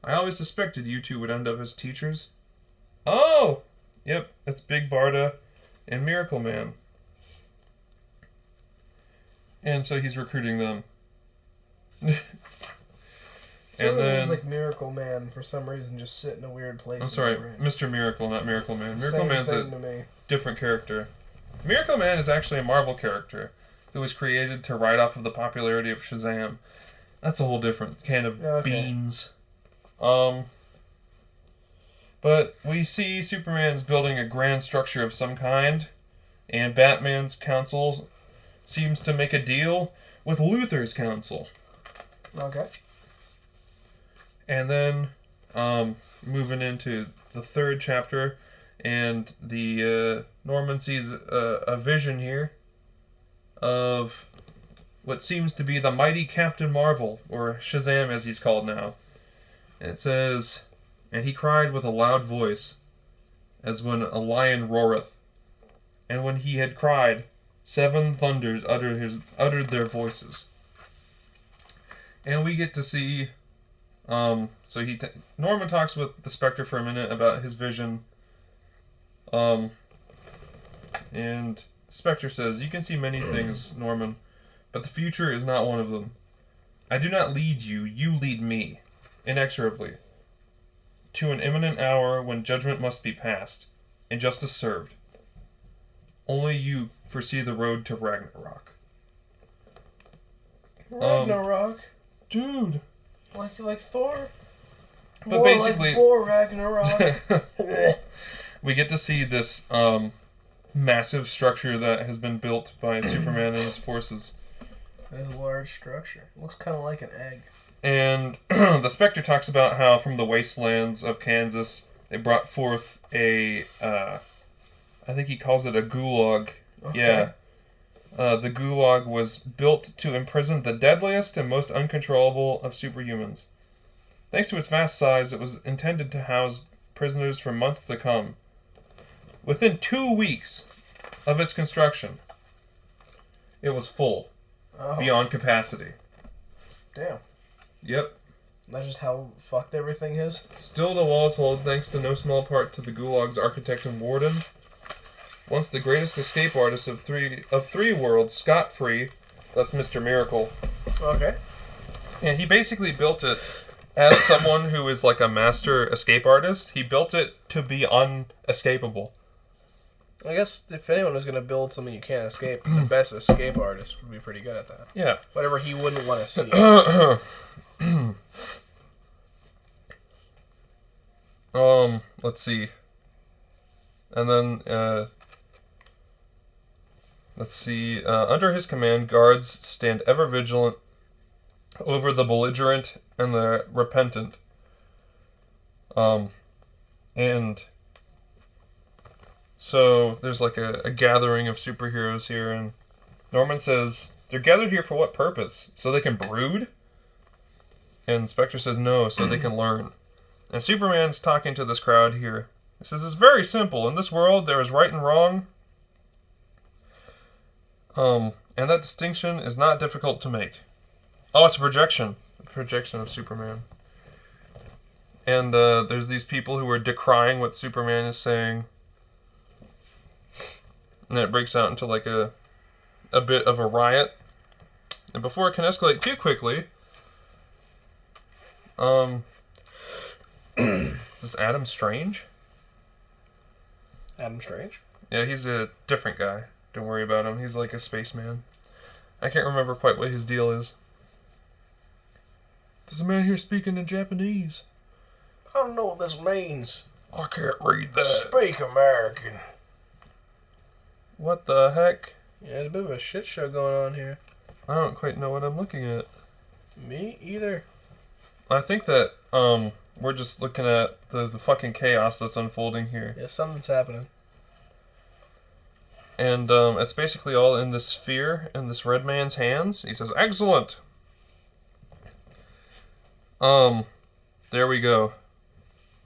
I always suspected you two would end up as teachers. Oh! Yep, it's Big Barda and Miracle Man. And so he's recruiting them. And then like Miracle Man for some reason just sit in a weird place. I'm sorry, Mr. Miracle, not Miracle Man. Miracle Man's a different character. Miracle Man is actually a Marvel character who was created to ride off of the popularity of Shazam. That's a whole different can of beans. But we see Superman's building a grand structure of some kind, and Batman's council seems to make a deal with Luthor's council. Okay. And then, moving into the third chapter, and the Norman sees a vision here of what seems to be the mighty Captain Marvel, or Shazam as he's called now. And it says, and he cried with a loud voice, as when a lion roareth. And when he had cried, 7 thunders uttered their voices. And we get to see, Norman talks with the Spectre for a minute about his vision. And the Spectre says, you can see many things, Norman, but the future is not one of them. I do not lead you, you lead me, inexorably, to an imminent hour when judgment must be passed, and justice served. Only you foresee the road to Ragnarok. Ragnarok? Dude! Like Thor? But more basically... like Thor Ragnarok. We get to see this massive structure that has been built by Superman and his forces. It's a large structure. It looks kind of like an egg. And the Spectre talks about how from the wastelands of Kansas, they brought forth a, I think he calls it a gulag. Okay. Yeah. The gulag was built to imprison the deadliest and most uncontrollable of superhumans. Thanks to its vast size, it was intended to house prisoners for months to come. Within 2 weeks of its construction, it was full, beyond capacity. Damn. Yep. That's just how fucked everything is? Still the walls hold, thanks to no small part to the Gulag's architect and warden. Once the greatest escape artist of three worlds, scot-free, that's Mr. Miracle. Okay. Yeah, he basically built it as someone who is like a master escape artist. He built it to be unescapable. I guess if anyone was going to build something you can't escape, the best escape artist would be pretty good at that. Yeah. Whatever he wouldn't want to see. Let's see. And then, let's see. Under his command, guards stand ever vigilant over the belligerent and the repentant. And so there's like a gathering of superheroes here, and Norman says, they're gathered here for what purpose? So they can brood? And Spectre says, no, so they can learn. And Superman's talking to this crowd here. He says, it's very simple. In this world, there is right and wrong. And that distinction is not difficult to make. Oh, it's a projection. A projection of Superman. And there's these people who are decrying what Superman is saying. And it breaks out into like a bit of a riot. And before it can escalate too quickly, is this Adam Strange? Adam Strange? Yeah, he's a different guy. Don't worry about him. He's like a spaceman. I can't remember quite what his deal is. There's a man here speaking in Japanese. I don't know what this means. I can't read that. Speak American. What the heck? Yeah, there's a bit of a shit show going on here. I don't quite know what I'm looking at. Me either. I think that we're just looking at the fucking chaos that's unfolding here. Yeah, something's happening. And it's basically all in this sphere in this red man's hands. He says, "Excellent." There we go.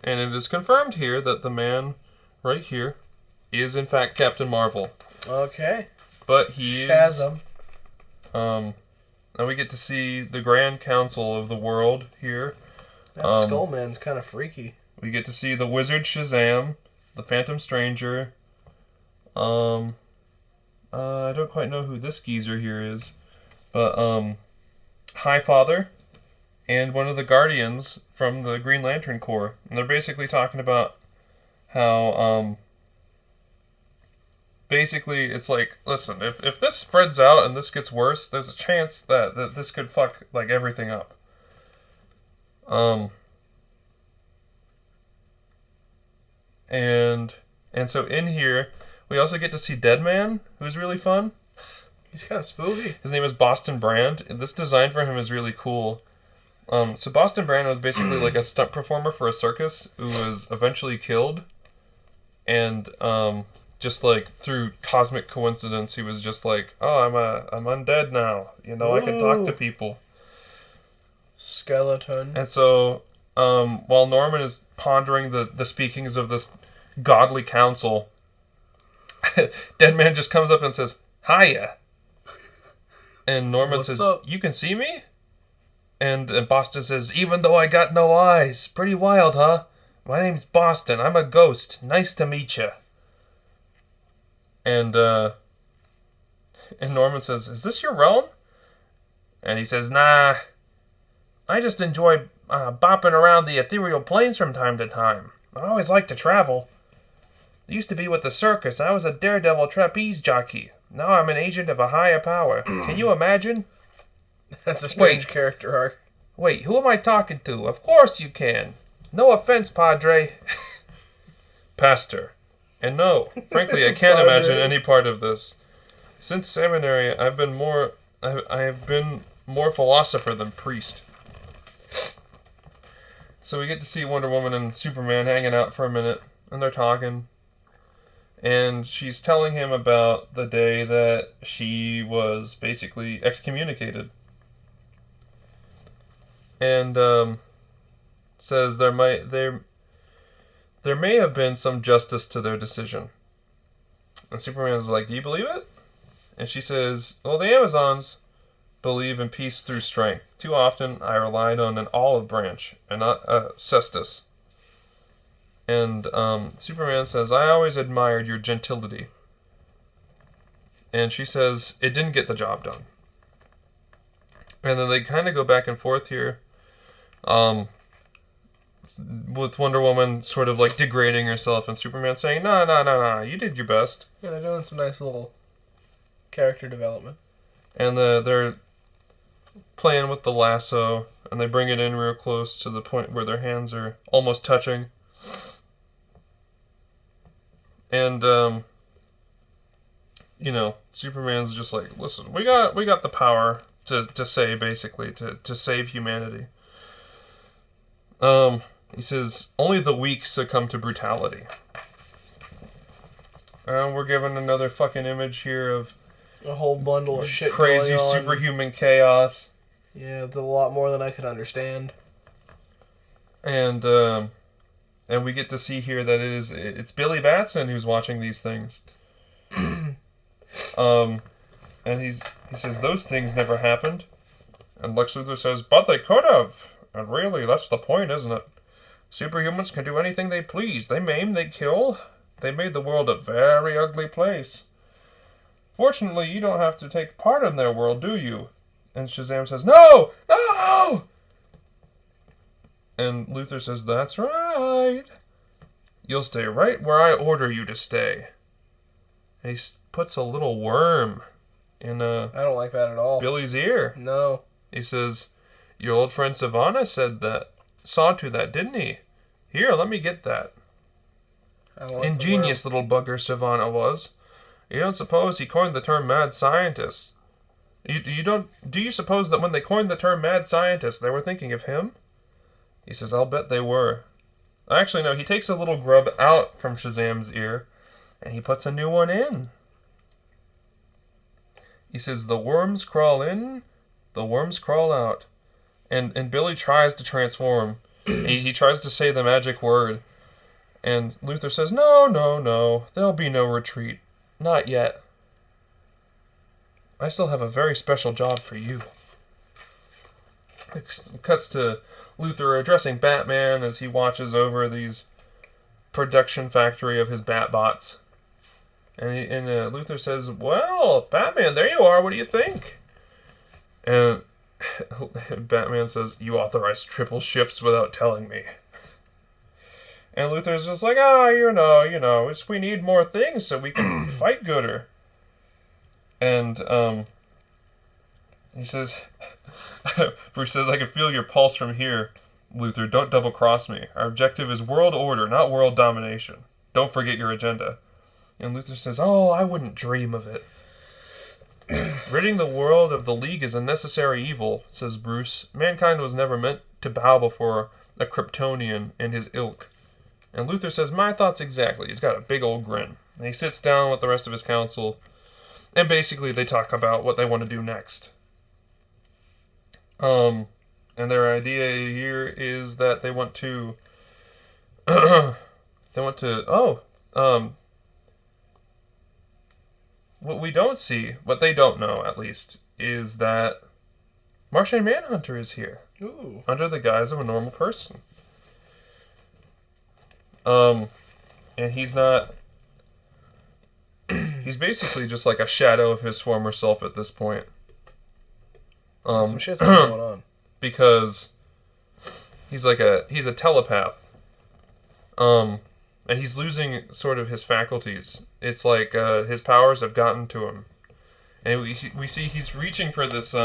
And it is confirmed here that the man right here is in fact Captain Marvel. Okay. But he Shazam. And we get to see the Grand Council of the world here. That Skullman's kind of freaky. We get to see the Wizard Shazam, the Phantom Stranger. I don't quite know who this geezer here is, but Highfather and one of the Guardians from the Green Lantern Corps. And they're basically talking about how basically it's like, listen, if this spreads out and this gets worse, there's a chance that this could fuck like everything up. And so in here we also get to see Deadman, who's really fun. He's kind of spooky. His name is Boston Brand. This design for him is really cool. So Boston Brand was basically like a stunt performer for a circus who was eventually killed. And just like through cosmic coincidence, he was just like, "Oh, I'm undead now. You know, I can talk to people." Skeleton. And so while Norman is pondering the speakings of this godly council, Deadman just comes up and says, "Hiya." And Norman says, up? "You can see me?" And Boston says, "Even though I got no eyes. Pretty wild, huh? My name's Boston. I'm a ghost. Nice to meet you." And Norman says, "Is this your realm?" And he says, "Nah. I just enjoy bopping around the ethereal planes from time to time. I always like to travel. I used to be with the circus. I was a daredevil trapeze jockey. Now I'm an agent of a higher power. Can you imagine?" That's a strange character arc. Wait, who am I talking to? Of course you can. No offense, Padre. Pastor. And no, frankly, I can't imagine any part of this. Since seminary, I have been more philosopher than priest. So we get to see Wonder Woman and Superman hanging out for a minute, and they're talking. And she's telling him about the day that she was basically excommunicated. And says there may have been some justice to their decision. And Superman's like, "Do you believe it?" And she says, "Well, the Amazons believe in peace through strength. Too often I relied on an olive branch and not a cestus." And Superman says, "I always admired your gentility." And she says, "It didn't get the job done." And then they kind of go back and forth here. With Wonder Woman sort of like degrading herself and Superman saying, No, you did your best. Yeah, they're doing some nice little character development. And they're playing with the lasso, and they bring it in real close to the point where their hands are almost touching. And, Superman's just like, "Listen, we got the power to save, basically, to save humanity." He says, "Only the weak succumb to brutality." And we're given another fucking image here of a whole bundle of shit crazy going on. superhuman chaos. Yeah, a lot more than I could understand. And we get to see here that it's Billy Batson who's watching these things. And he says, "Those things never happened." And Lex Luthor says, "But they could have. And really, that's the point, isn't it? Superhumans can do anything they please. They maim, they kill. They made the world a very ugly place. Fortunately, you don't have to take part in their world, do you?" And Shazam says, "No! No!" And Luthor says, "That's right. You'll stay right where I order you to stay." And he puts a little worm in I don't like that at all. Billy's ear. No. He says, "Your old friend Savannah saw to that, didn't he? Here, let me get that." I don't like Ingenious little bugger Savannah was. You don't suppose he coined the term mad scientist? Do you suppose that when they coined the term mad scientist, they were thinking of him? He says, I'll bet they were. Actually, no, he takes a little grub out from Shazam's ear, and he puts a new one in. He says, the worms crawl in, the worms crawl out. And Billy tries to transform. He tries to say the magic word. And Luthor says, no, there'll be no retreat. Not yet. I still have a very special job for you. It cuts to Luthor addressing Batman as he watches over these production factory of his Batbots. And Luthor says, well, Batman, there you are. What do you think? And Batman says, you authorized triple shifts without telling me. And Luthor's just like, you know, we need more things so we can fight gooder. And he says, Bruce says, I can feel your pulse from here, Luthor. Don't double-cross me. Our objective is world order, not world domination. Don't forget your agenda. And Luthor says, I wouldn't dream of it. Ridding the world of the League is a necessary evil, says Bruce. Mankind was never meant to bow before a Kryptonian and his ilk. And Luthor says, my thoughts exactly. He's got a big old grin. And he sits down with the rest of his council, and basically they talk about what they want to do next. And their idea here is that they want to... what we don't see, what they don't know at least, is that Martian Manhunter is here. Ooh. Under the guise of a normal person. And he's not... he's basically just like a shadow of his former self at this point. Some shit's been going on. Because he's a telepath. And he's losing sort of his faculties. It's like his powers have gotten to him. And we see he's reaching for this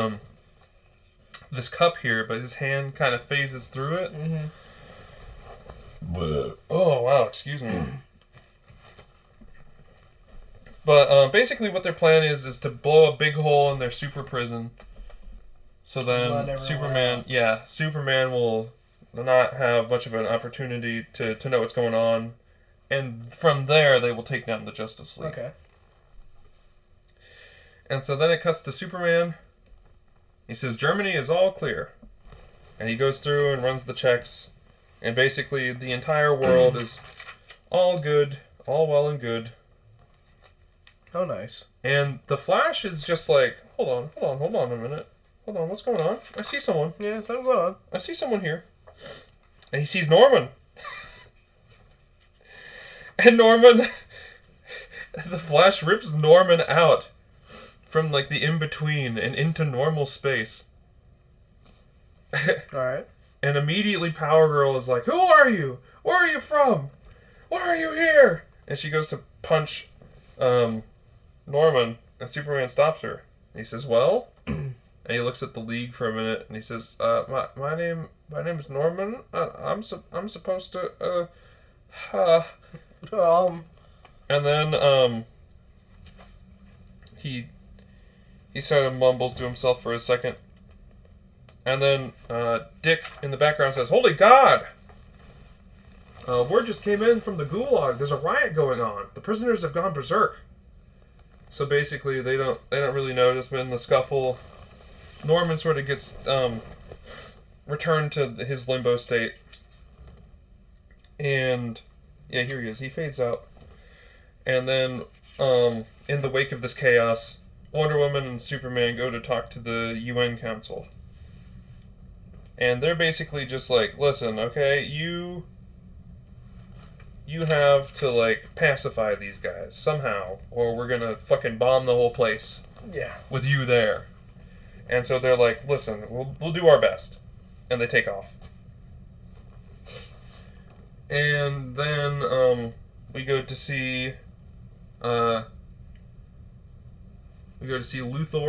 this cup here, but his hand kind of phases through it. Mm-hmm. Oh, wow, excuse me. But basically what their plan is to blow a big hole in their super prison. So then Superman will not have much of an opportunity to know what's going on. And from there, they will take down the Justice League. Okay. And so then it cuts to Superman. He says, Germany is all clear. And he goes through and runs the checks. And basically, the entire world is all good, all well and good. Oh, nice. And the Flash is just like, hold on a minute. Hold on, what's going on? I see someone. Yeah, something's going on. I see someone here. And he sees Norman. And Norman... the Flash rips Norman out from, like, the in-between and into normal space. Alright. And immediately Power Girl is like, who are you? Where are you from? Why are you here? And she goes to punch Norman, and Superman stops her. And he says, well... And he looks at the League for a minute, and he says, my name's Norman. I'm supposed to, And then, he sort of mumbles to himself for a second. And then, Dick in the background says, holy God! Word just came in from the Gulag. There's a riot going on. The prisoners have gone berserk. So basically, they don't really notice, but in the scuffle... Norman sort of gets returned to his limbo state. And, yeah, here he is. He fades out. And then, in the wake of this chaos, Wonder Woman and Superman go to talk to the UN Council. And they're basically just like, listen, okay, you have to, like, pacify these guys somehow, or we're gonna fucking bomb the whole place. Yeah. With you there. And so they're like, listen, we'll do our best. And they take off. And then we go to see Luthor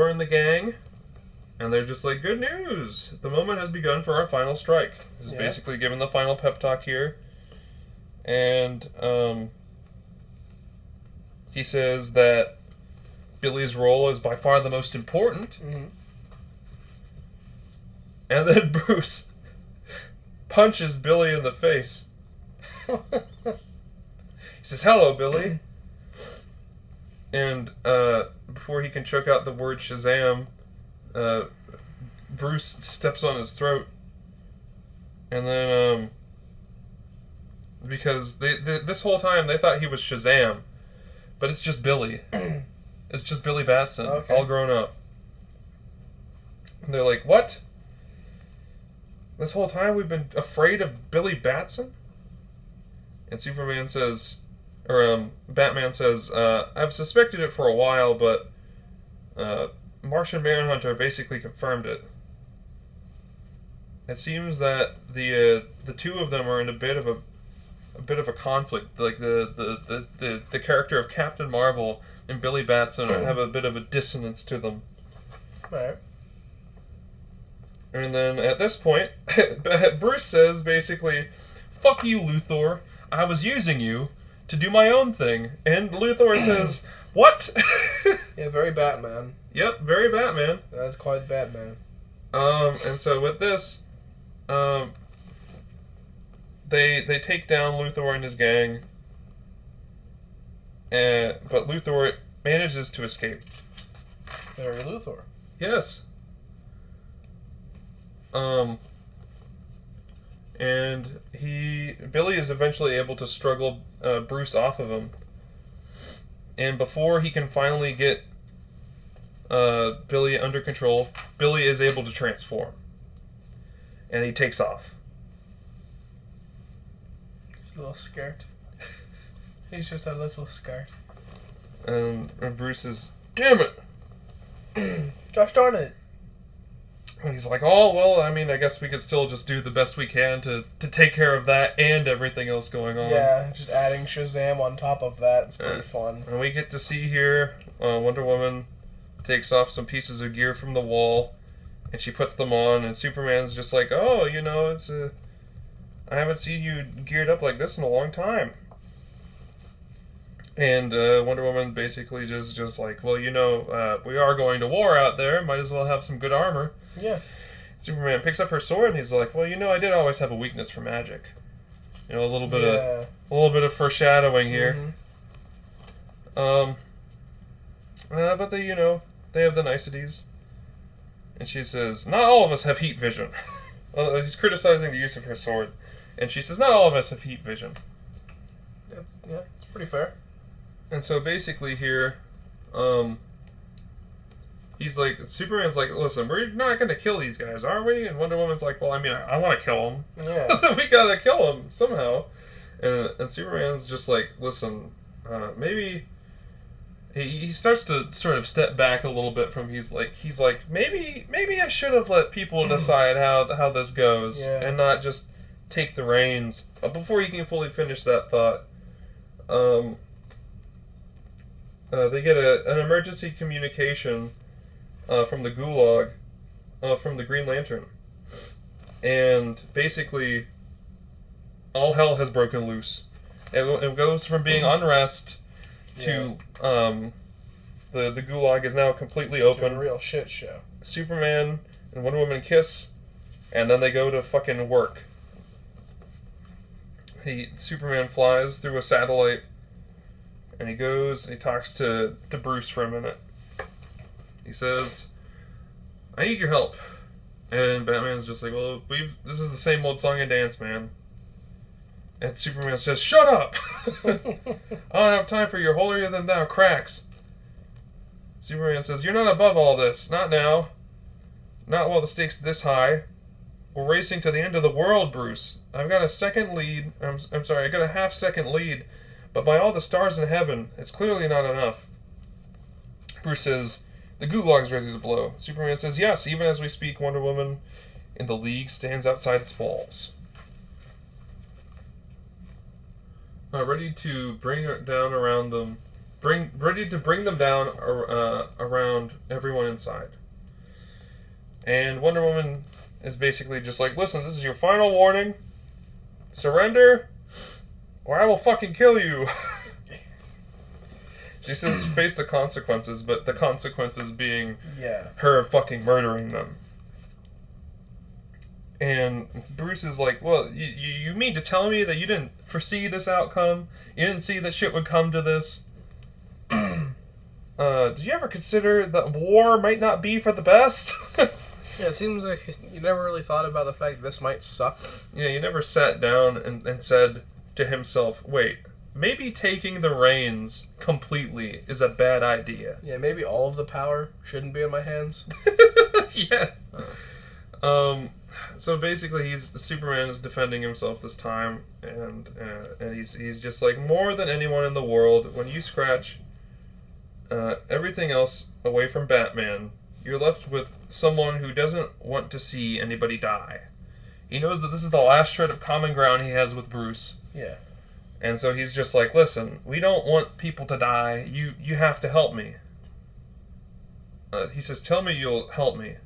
and the gang. And they're just like, good news! The moment has begun for our final strike. This is basically giving the final pep talk here. And he says that Billy's role is by far the most important. Mm-hmm. And then Bruce punches Billy in the face. He says, "Hello, Billy." And before he can choke out the word Shazam, Bruce steps on his throat. And then, because they this whole time they thought he was Shazam, but it's just Billy. It's just Billy Batson, all grown up. And they're like, "What? This whole time we've been afraid of Billy Batson?" And Superman says, or Batman says, "I've suspected it for a while, but Martian Manhunter basically confirmed it. It seems that the two of them are in a bit of a conflict. Like the character of Captain Marvel and Billy Batson have a bit of a dissonance to them." Right. And then at this point, Bruce says basically, "Fuck you, Luthor. I was using you to do my own thing." And Luthor says, "What?" Yeah, very Batman. Yep, very Batman. That's quite Batman. And so with this, they take down Luthor and his gang, but Luthor manages to escape. Very Luthor. Yes. And Billy is eventually able to struggle Bruce off of him. And before he can finally get Billy under control, Billy is able to transform. And he takes off. He's a little skirt. He's just a little skirt. And Bruce is, "Damn it!" Gosh darn it. And he's like, "Oh, well, I mean, I guess we could still just do the best we can to take care of that and everything else going on." Yeah, just adding Shazam on top of that. It's pretty fun. And we get to see here Wonder Woman takes off some pieces of gear from the wall, and she puts them on, and Superman's just like, "Oh, I haven't seen you geared up like this in a long time." And Wonder Woman basically just like, "Well, we are going to war out there. Might as well have some good armor." Yeah. Superman picks up her sword, and he's like, "Well, I did always have a weakness for magic." A little bit of foreshadowing here. Mm-hmm. But they have the niceties. And she says, "Not all of us have heat vision." He's criticizing the use of her sword, and she says, "Not all of us have heat vision." Yeah, it's pretty fair. And so basically here, Superman's like, "Listen, we're not going to kill these guys, are we?" And Wonder Woman's like, "Well, I mean, I want to kill them. Yeah. We got to kill them somehow." And Superman's just like, "Listen, maybe..." He starts to sort of step back a little bit from, he's like, maybe I should have let people decide how this goes, and not just take the reins. But before he can fully finish that thought, they get an emergency communication from the Gulag, from the Green Lantern. And basically, all hell has broken loose. It goes from being unrest to the Gulag is now completely open. A real shit show. Superman and Wonder Woman kiss, and then they go to fucking work. Superman flies through a satellite, and he talks to Bruce for a minute. He says, "I need your help." And Batman's just like, "Well, this is the same old song and dance, man." And Superman says, "Shut up! I don't have time for your holier-than-thou cracks." Superman says, "You're not above all this. Not now. Not while the stakes are this high. We're racing to the end of the world, Bruce. I've got a second lead. I'm sorry, I got a half-second lead. But by all the stars in heaven, it's clearly not enough." Bruce says, "The Gulag's ready to blow." Superman says, "Yes, even as we speak, Wonder Woman in the League stands outside its walls. Ready to bring down around them. Ready to bring them down around everyone inside." And Wonder Woman is basically just like, "Listen, this is your final warning. Surrender, or I will fucking kill you." She says face the consequences, but the consequences being yeah, her fucking murdering them. And Bruce is like, well, you mean to tell me that you didn't foresee this outcome? You didn't see that shit would come to this? Did you ever consider that war might not be for the best? Yeah, it seems like you never really thought about the fact that this might suck. Yeah, you never sat down and said to himself, wait, maybe taking the reins completely is a bad idea. Yeah, maybe all of the power shouldn't be in my hands. Yeah. So basically, Superman is defending himself this time, and he's just like, more than anyone in the world, when you scratch everything else away from Batman, you're left with someone who doesn't want to see anybody die. He knows that this is the last shred of common ground he has with Bruce. Yeah. And so he's just like, listen, we don't want people to die. You have to help me. He says, tell me you'll help me.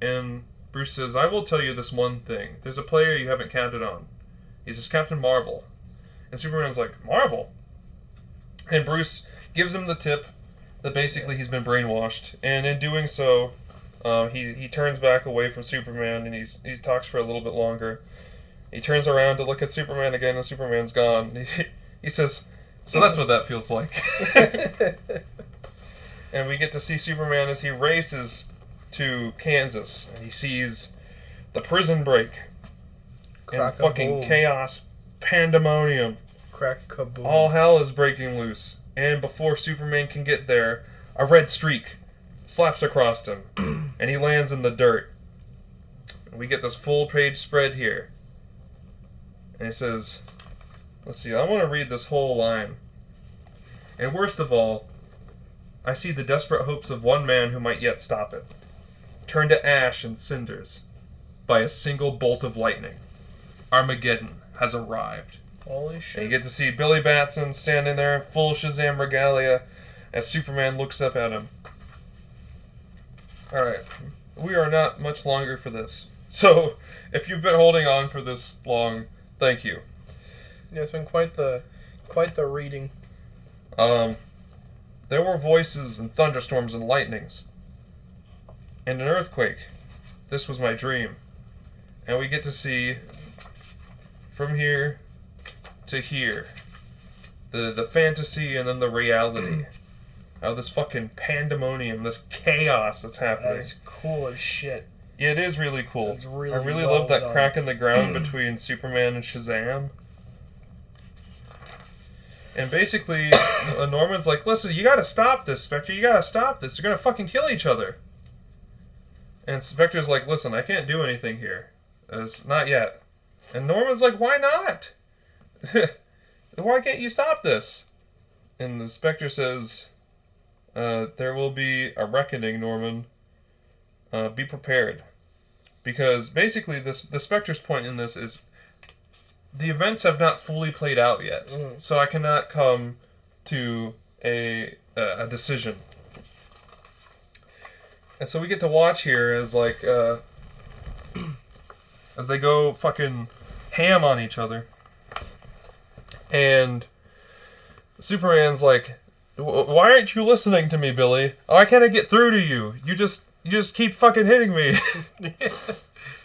And Bruce says, I will tell you this one thing. There's a player you haven't counted on. He says, Captain Marvel. And Superman's like, Marvel? And Bruce gives him the tip that basically he's been brainwashed. And in doing so, he turns back away from Superman, and he talks for a little bit longer. He turns around to look at Superman again, and Superman's gone. He says, so that's what that feels like. And we get to see Superman as he races to Kansas, and he sees the prison break. And fucking chaos, pandemonium. Crack kaboom. All hell is breaking loose. And before Superman can get there, a red streak slaps across him, and he lands in the dirt. And we get this full-page spread here. And it says, let's see, I want to read this whole line. And worst of all, I see the desperate hopes of one man who might yet stop it, turned to ash and cinders by a single bolt of lightning. Armageddon has arrived. Holy shit. And you get to see Billy Batson standing there in full Shazam regalia as Superman looks up at him. Alright, we are not much longer for this. So, if you've been holding on for this long, thank you. Yeah, it's been quite the reading. There were voices and thunderstorms and lightnings. And an earthquake. This was my dream. And we get to see from here to here the fantasy and then the reality. How this fucking pandemonium, this chaos that's happening. That's cool as shit. Yeah, it is really cool. It's really I really well love that done. crack in the ground between Superman and Shazam. And basically, Norman's like, listen, you gotta stop this, Spectre. You gotta stop this. You're gonna fucking kill each other. And Spectre's like, listen, I can't do anything here. It's not yet. And Norman's like, why not? Why can't you stop this? And the Spectre says, there will be a reckoning, Norman. Be prepared. Because basically, the Spectre's point in this is the events have not fully played out yet. So I cannot come to a decision. And so we get to watch here as, like, as they go fucking ham on each other. And Superman's like, why aren't you listening to me, Billy? Why can't I get through to you? You just keep fucking hitting me.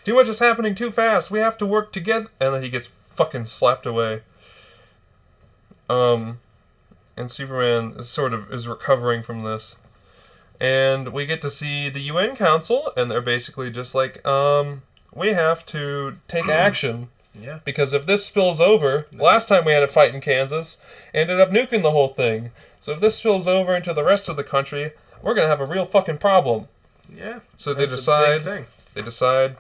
Too much is happening too fast. We have to work together. And then he gets fucking slapped away. And Superman is recovering from this. And we get to see the UN Council, and they're basically just like, we have to take action. Yeah. Because if this spills over, last time we had a fight in Kansas, ended up nuking the whole thing. So if this spills over into the rest of the country, we're gonna have a real fucking problem. Yeah. So they decide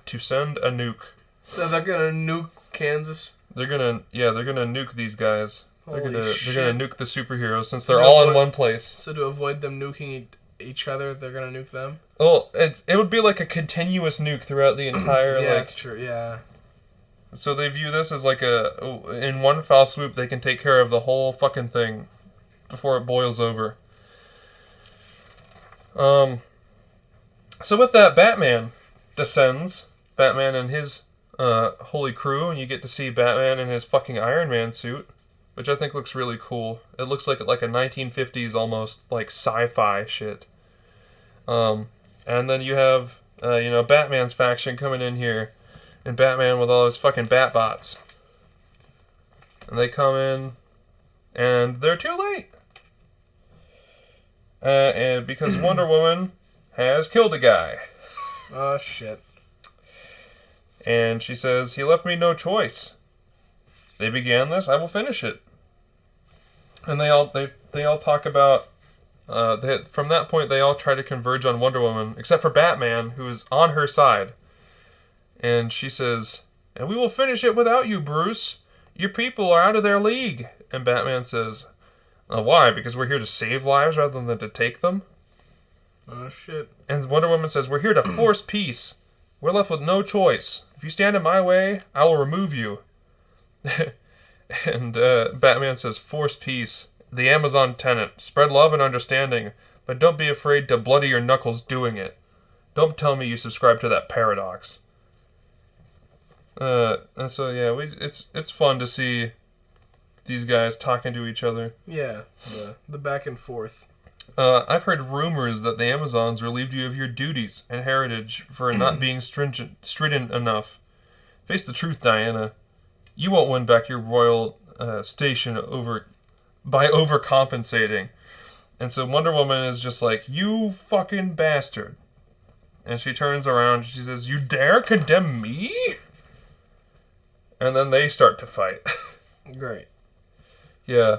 to send a nuke. So they're gonna nuke Kansas. They're gonna nuke these guys. They're gonna nuke the superheroes since they're To all avoid- in one place. So to avoid them nuking each other, they're gonna nuke them. Well, it would be like a continuous nuke throughout the entire. Yeah, that's true. Yeah. So they view this as like in one foul swoop they can take care of the whole fucking thing before it boils over. So with that, Batman descends. Batman and his holy crew, and you get to see Batman in his fucking Iron Man suit. which I think looks really cool. It looks like a 1950s almost like sci-fi shit. And then you have Batman's faction coming in here, and Batman with all his fucking Batbots, and they come in, and they're too late. And because Wonder Woman has killed a guy. Oh shit. And she says, "He left me no choice. They began this, I will finish it." And they all talk about from that point they all try to converge on Wonder Woman, except for Batman, who is on her side. And she says, "And we will finish it without you, Bruce. Your people are out of their league." And Batman says, "Why? Because we're here to save lives rather than to take them?" Oh shit. And Wonder Woman says, "We're here to force peace. We're left with no choice. If you stand in my way, I will remove you." And Batman says, "Force peace. The Amazon tenet. Spread love and understanding, but don't be afraid to bloody your knuckles doing it. Don't tell me you subscribe to that paradox." And so yeah, it's fun to see these guys talking to each other. Yeah, the back and forth. I've heard rumors that the Amazons relieved you of your duties and heritage for not being strident enough. Face the truth, Diana. You won't win back your royal station by overcompensating. And so Wonder Woman is just like, "You fucking bastard." And she turns around and she says, "You dare condemn me?" And then they start to fight. Great. Yeah.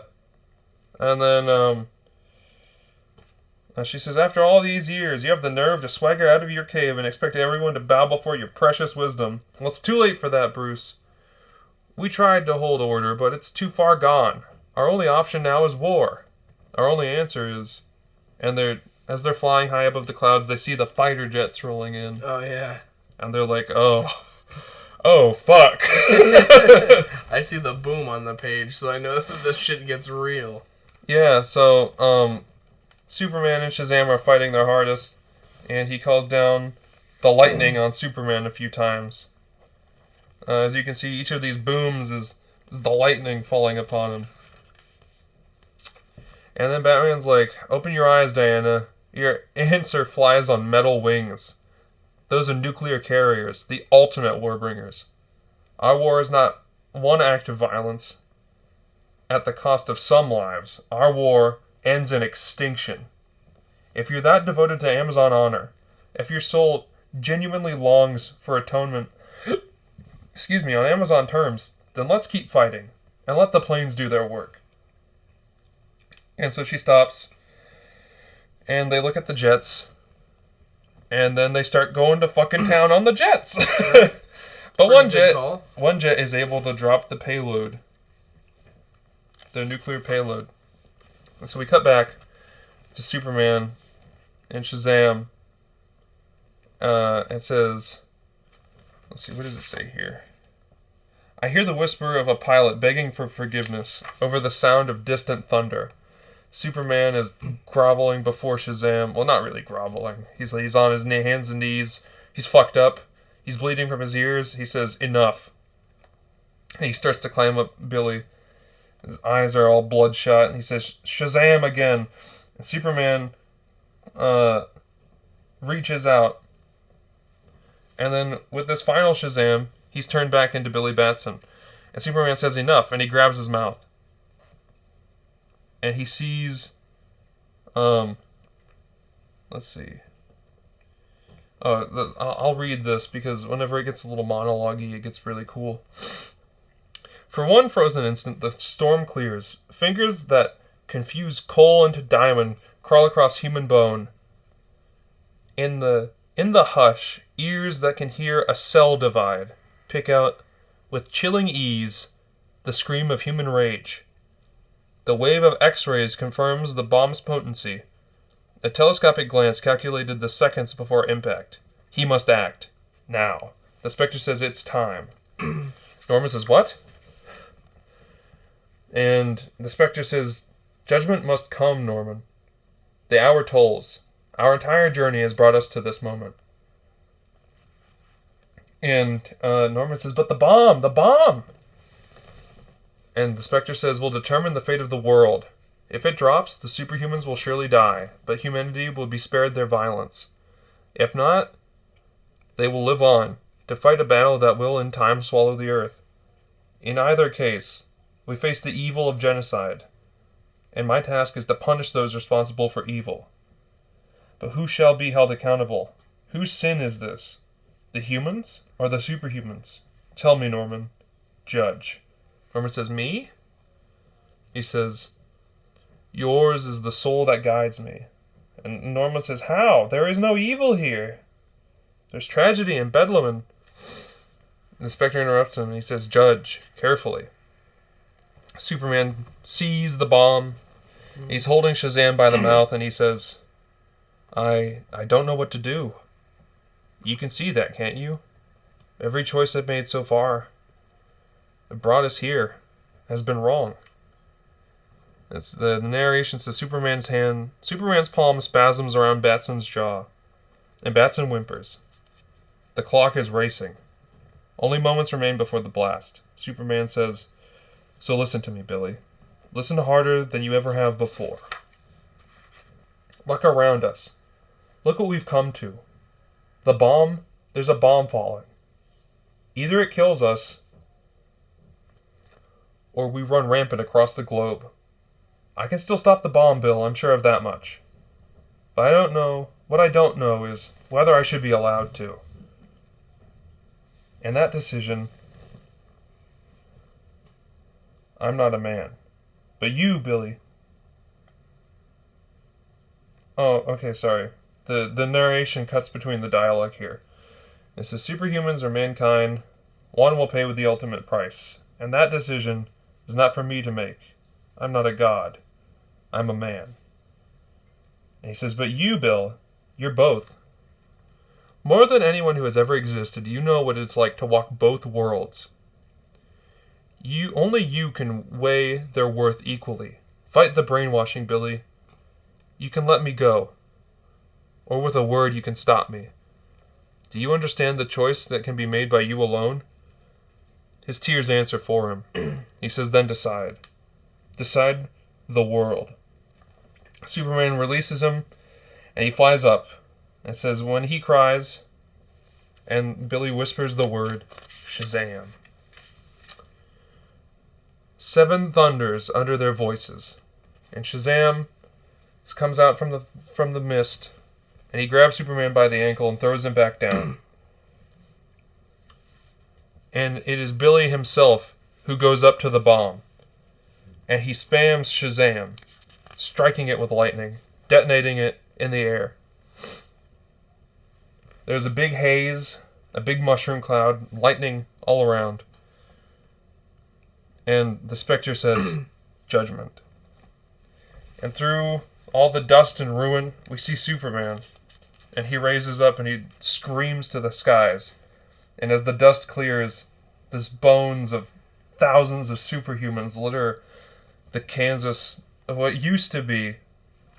And then she says, "After all these years, you have the nerve to swagger out of your cave and expect everyone to bow before your precious wisdom. Well, it's too late for that, Bruce. We tried to hold order, but it's too far gone. Our only option now is war. Our only answer is..." And as they're flying high above the clouds, they see the fighter jets rolling in. Oh, yeah. And they're like, oh, fuck. I see the boom on the page, so I know that this shit gets real. Yeah, so, Superman and Shazam are fighting their hardest, and he calls down the lightning on Superman a few times. As you can see, each of these booms is the lightning falling upon him. And then Batman's like, "Open your eyes, Diana. Your answer flies on metal wings. Those are nuclear carriers, the ultimate warbringers. Our war is not one act of violence at the cost of some lives. Our war ends in extinction. If you're that devoted to Amazon honor, if your soul genuinely longs for atonement, on Amazon terms, then let's keep fighting, and let the planes do their work." And so she stops, and they look at the jets, and then they start going to fucking town on the jets. But one jet is able to drop the payload, the nuclear payload. And so we cut back to Superman and Shazam. It says, let's see, what does it say here? "I hear the whisper of a pilot begging for forgiveness over the sound of distant thunder. Superman is groveling before Shazam." Well, not really groveling. He's on his hands and knees. He's fucked up. He's bleeding from his ears. He says, "Enough." And he starts to climb up Billy. His eyes are all bloodshot. And he says, "Shazam again." And Superman reaches out. And then with this final Shazam, he's turned back into Billy Batson. And Superman says, "Enough." And he grabs his mouth. And he sees, let's see. I'll read this because whenever it gets a little monologue-y, it gets really cool. "For one frozen instant, the storm clears. Fingers that confuse coal into diamond crawl across human bone. In the hush, ears that can hear a cell divide pick out, with chilling ease, the scream of human rage. The wave of X-rays confirms the bomb's potency. A telescopic glance calculated the seconds before impact. He must act. Now." The Spectre says, "It's time." Norman says, "What?" And the Spectre says, "Judgment must come, Norman. The hour tolls. Our entire journey has brought us to this moment." And Norman says, "But the bomb! The bomb!" And the Spectre says, "Will determine the fate of the world. If it drops, the superhumans will surely die, but humanity will be spared their violence. If not, they will live on, to fight a battle that will in time swallow the earth. In either case, we face the evil of genocide, and my task is to punish those responsible for evil. But who shall be held accountable? Whose sin is this? The humans or the superhumans? Tell me, Norman. Judge." Norman says, "Me?" He says, "Yours is the soul that guides me." And Norman says, "How? There is no evil here. There's tragedy and bedlam." And the Spectre interrupts him and he says, "Judge, carefully." Superman sees the bomb. He's holding Shazam by the mouth and he says, I don't know what to do. You can see that, can't you? Every choice I've made so far that brought us here has been wrong." It's the narration says Superman's palm spasms around Batson's jaw, and Batson whimpers. The clock is racing. Only moments remain before the blast. Superman says, "So listen to me, Billy. Listen harder than you ever have before. Look around us. Look what we've come to. There's a bomb falling. Either it kills us, or we run rampant across the globe. I can still stop the bomb, Bill, I'm sure of that much. But what I don't know is whether I should be allowed to. And that decision, I'm not a man. But you, Billy..." Oh, okay, sorry. The narration cuts between the dialogue here. It says, "Superhumans or mankind, one will pay with the ultimate price. And that decision is not for me to make. I'm not a god. I'm a man." And he says, "But you, Bill, you're both. More than anyone who has ever existed, you know what it's like to walk both worlds. Only you can weigh their worth equally. Fight the brainwashing, Billy. You can let me go. Or with a word you can stop me. Do you understand the choice that can be made by you alone?" His tears answer for him. He says, "Then decide. Decide the world." Superman releases him, and he flies up, and says when he cries, and Billy whispers the word, Shazam. 7 thunders under their voices, and Shazam comes out from the mist, and he grabs Superman by the ankle and throws him back down. And it is Billy himself who goes up to the bomb, and he spams Shazam, striking it with lightning, detonating it in the air. There's a big haze, a big mushroom cloud, lightning all around. And the Spectre says, "Judgment." And through all the dust and ruin, we see Superman. And he raises up and he screams to the skies. And as the dust clears, this bones of thousands of superhumans litter the Kansas of what used to be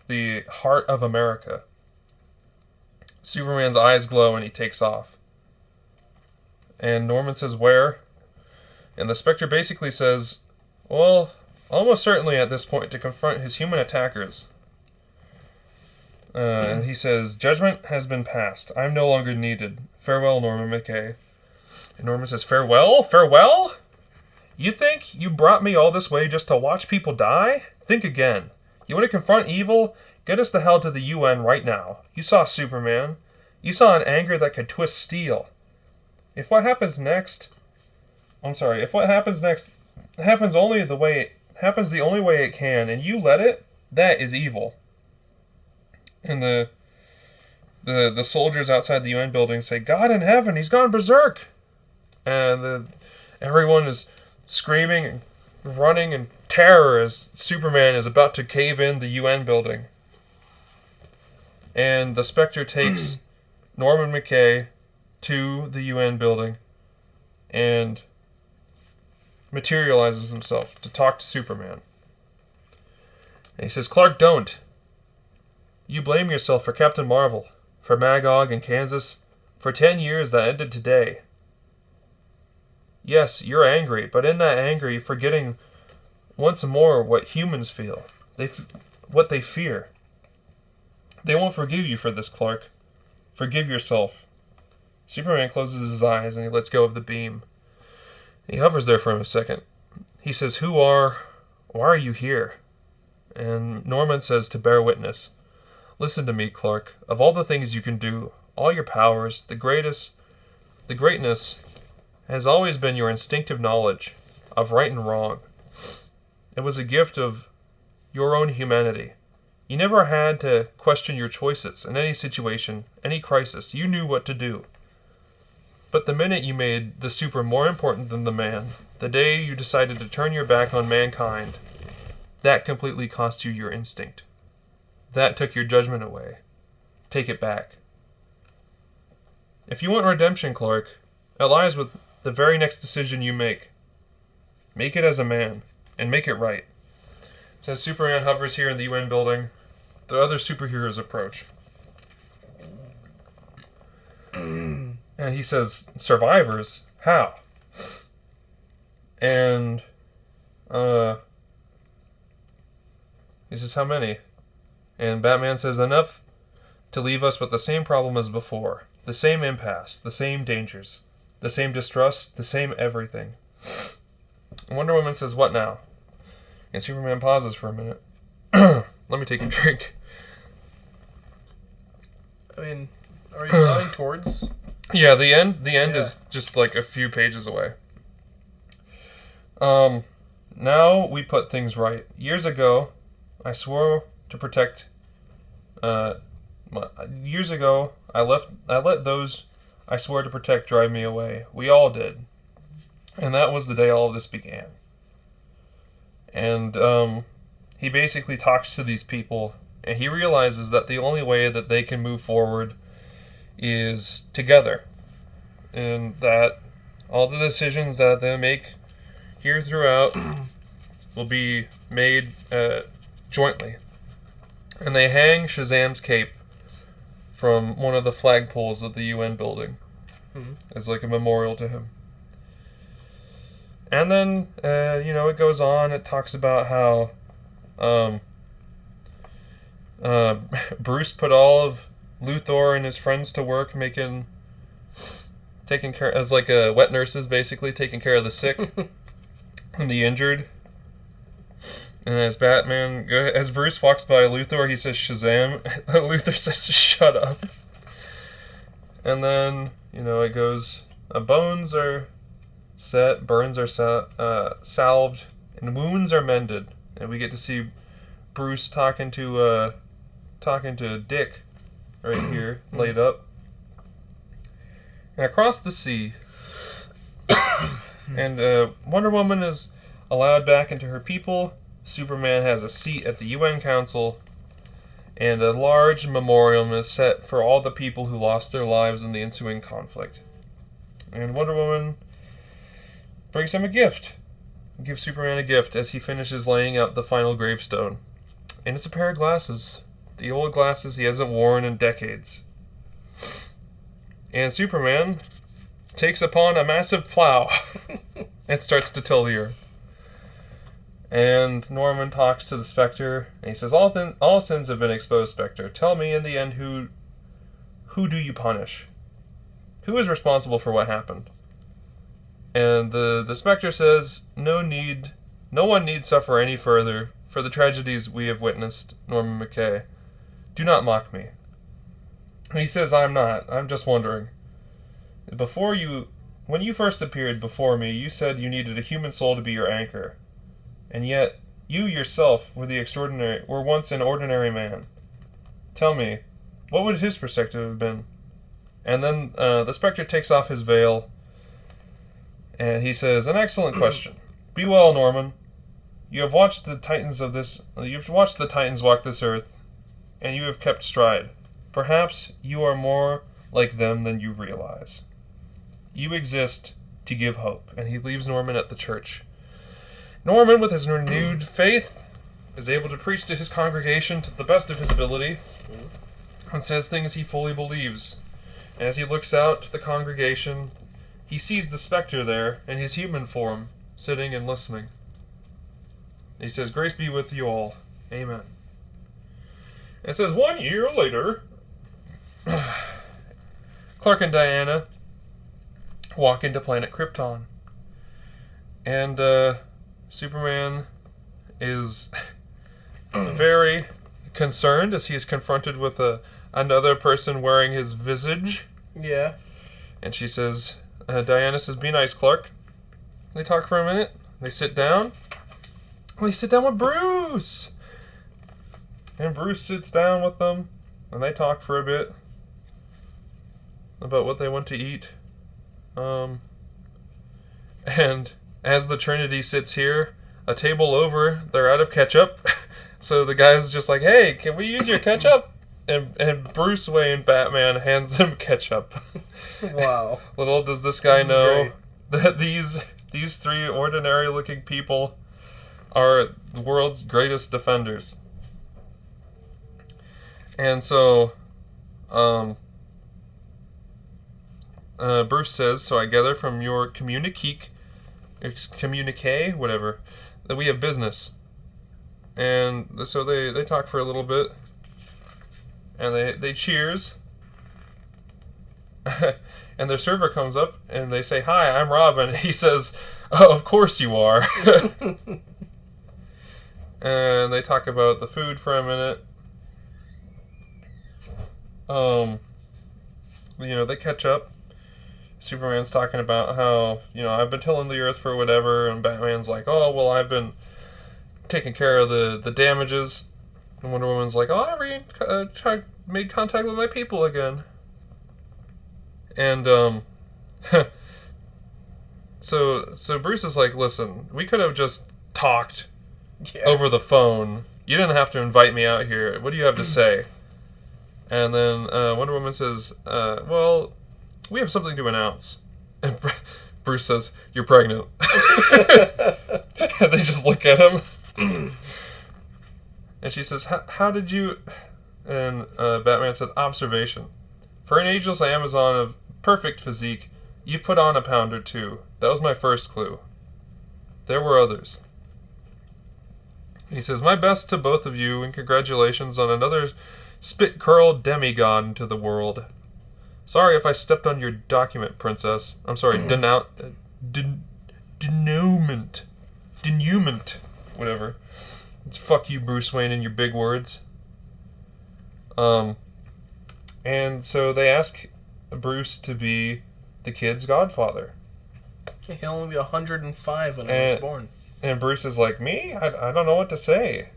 the heart of America. Superman's eyes glow and he takes off. And Norman says, "Where?" And the Spectre basically says, well, almost certainly at this point to confront his human attackers. And he says, "Judgment has been passed. I'm no longer needed. Farewell, Norman McKay." And Norman says, "Farewell? Farewell? You think you brought me all this way just to watch people die? Think again. You want to confront evil? Get us the hell to the UN right now. You saw Superman. You saw an anger that could twist steel. If what happens next happens the only way it can, and you let it, that is evil." And the soldiers outside the UN building say, "God in heaven, he's gone berserk!" And everyone is screaming and running in terror as Superman is about to cave in the UN building. And the Spectre takes Norman McKay to the UN building and materializes himself to talk to Superman. And he says, "Clark, don't. You blame yourself for Captain Marvel, for Magog and Kansas, for 10 years that ended today. Yes, you're angry, but in that anger, you're forgetting once more what humans feel. What they fear. They won't forgive you for this, Clark. Forgive yourself. Superman closes his eyes and he lets go of the beam. He hovers there for a second. He says, why are you here? And Norman says, to bear witness. Listen to me, Clark. Of all the things you can do, all your powers, the greatness has always been your instinctive knowledge of right and wrong. It was a gift of your own humanity. You never had to question your choices in any situation, any crisis. You knew what to do. But the minute you made the super more important than the man, the day you decided to turn your back on mankind, that completely cost you your instinct. That took your judgment away. Take it back. If you want redemption, Clark, it lies with the very next decision you make. Make it as a man, and make it right. Since Superman hovers here in the UN building, the other superheroes approach. And he says, survivors? How? And, he says, how many? And Batman says, enough to leave us with the same problem as before. The same impasse, the same dangers, the same distrust, the same everything. Wonder Woman says, what now? And Superman pauses for a minute. Let me take a drink. I mean, are you going towards... Yeah, the end is just like a few pages away. Now we put things right. Years ago, I swore to protect... years ago, I let those I swore to protect drive me away. We all did. And that was the day all of this began. And he basically talks to these people, and he realizes that the only way that they can move forward is together. And that all the decisions that they make here throughout will be made jointly. And they hang Shazam's cape from one of the flagpoles of the UN building as like a memorial to him. And then, it goes on. It talks about how Bruce put all of Luthor and his friends to work taking care, as like wet nurses, basically, taking care of the sick and the injured. And as Bruce walks by Luthor, he says, Shazam. Luthor says to shut up. And then, it goes, bones are set, burns are salved, and wounds are mended. And we get to see Bruce talking to Dick right here, laid up. And across the sea, and Wonder Woman is allowed back into her people. Superman has a seat at the UN Council, and a large memorial is set for all the people who lost their lives in the ensuing conflict. And Wonder Woman brings him a gift. Gives Superman a gift as he finishes laying out the final gravestone. And it's a pair of glasses. The old glasses he hasn't worn in decades. And Superman takes upon a massive plow and starts to till the earth. And Norman talks to the Spectre, and he says, all sins have been exposed, Spectre. Tell me in the end who do you punish? Who is responsible for what happened? And the Spectre says, no one need suffer any further for the tragedies we have witnessed, Norman McKay. Do not mock me. And he says, I'm not. I'm just wondering. When you first appeared before me, you said you needed a human soul to be your anchor. And yet, you yourself were once an ordinary man. Tell me, what would his perspective have been? And then the Spectre takes off his veil, and he says, an excellent question. Be well, Norman. You've watched the Titans walk this earth, and you have kept stride. Perhaps you are more like them than you realize. You exist to give hope. And he leaves Norman at the church. Norman, with his renewed faith, is able to preach to his congregation to the best of his ability and says things he fully believes. And as he looks out to the congregation, he sees the Spectre there in his human form, sitting and listening. He says, "Grace be with you all. Amen." It says 1 year later, Clark and Diana walk into planet Krypton. And Superman is very concerned as he is confronted with another person wearing his visage. Yeah. And she says, Diana says, "Be nice, Clark." They talk for a minute. They sit down. They sit down with Bruce. And Bruce sits down with them. And they talk for a bit about what they want to eat. And as the Trinity sits here, a table over, they're out of ketchup. So the guy's just like, "Hey, can we use your ketchup?" And Bruce Wayne, Batman, hands him ketchup. Wow. Little does this guy know that these three ordinary-looking people are the world's greatest defenders. And so, Bruce says, "So I gather from your communique, whatever, that we have business." And so they talk for a little bit, and they cheers. And their server comes up, and they say, "Hi, I'm Robin." He says, "Oh, of course you are." And they talk about the food for a minute. They catch up. Superman's talking about how, I've been tilling the earth for whatever, and Batman's like, "Oh, well, I've been taking care of the damages." And Wonder Woman's like, "Oh, I made contact with my people again." And, so Bruce is like, "Listen, we could have just talked over the phone. You didn't have to invite me out here. What do you have to say?" And then Wonder Woman says, "Well, we have something to announce." And Bruce says, "You're pregnant." And they just look at him. And she says, How did you... And Batman said, "Observation. For an ageless Amazon of perfect physique, you put on a pound or two. That was my first clue. There were others." He says, "My best to both of you, and congratulations on another spit-curled demigod into the world. Sorry if I stepped on your document, princess. I'm sorry, denouement. Whatever. It's fuck you, Bruce Wayne, and your big words." And so they ask Bruce to be the kid's godfather. Yeah, he'll only be 105 when he was born. And Bruce is like, "Me? I don't know what to say."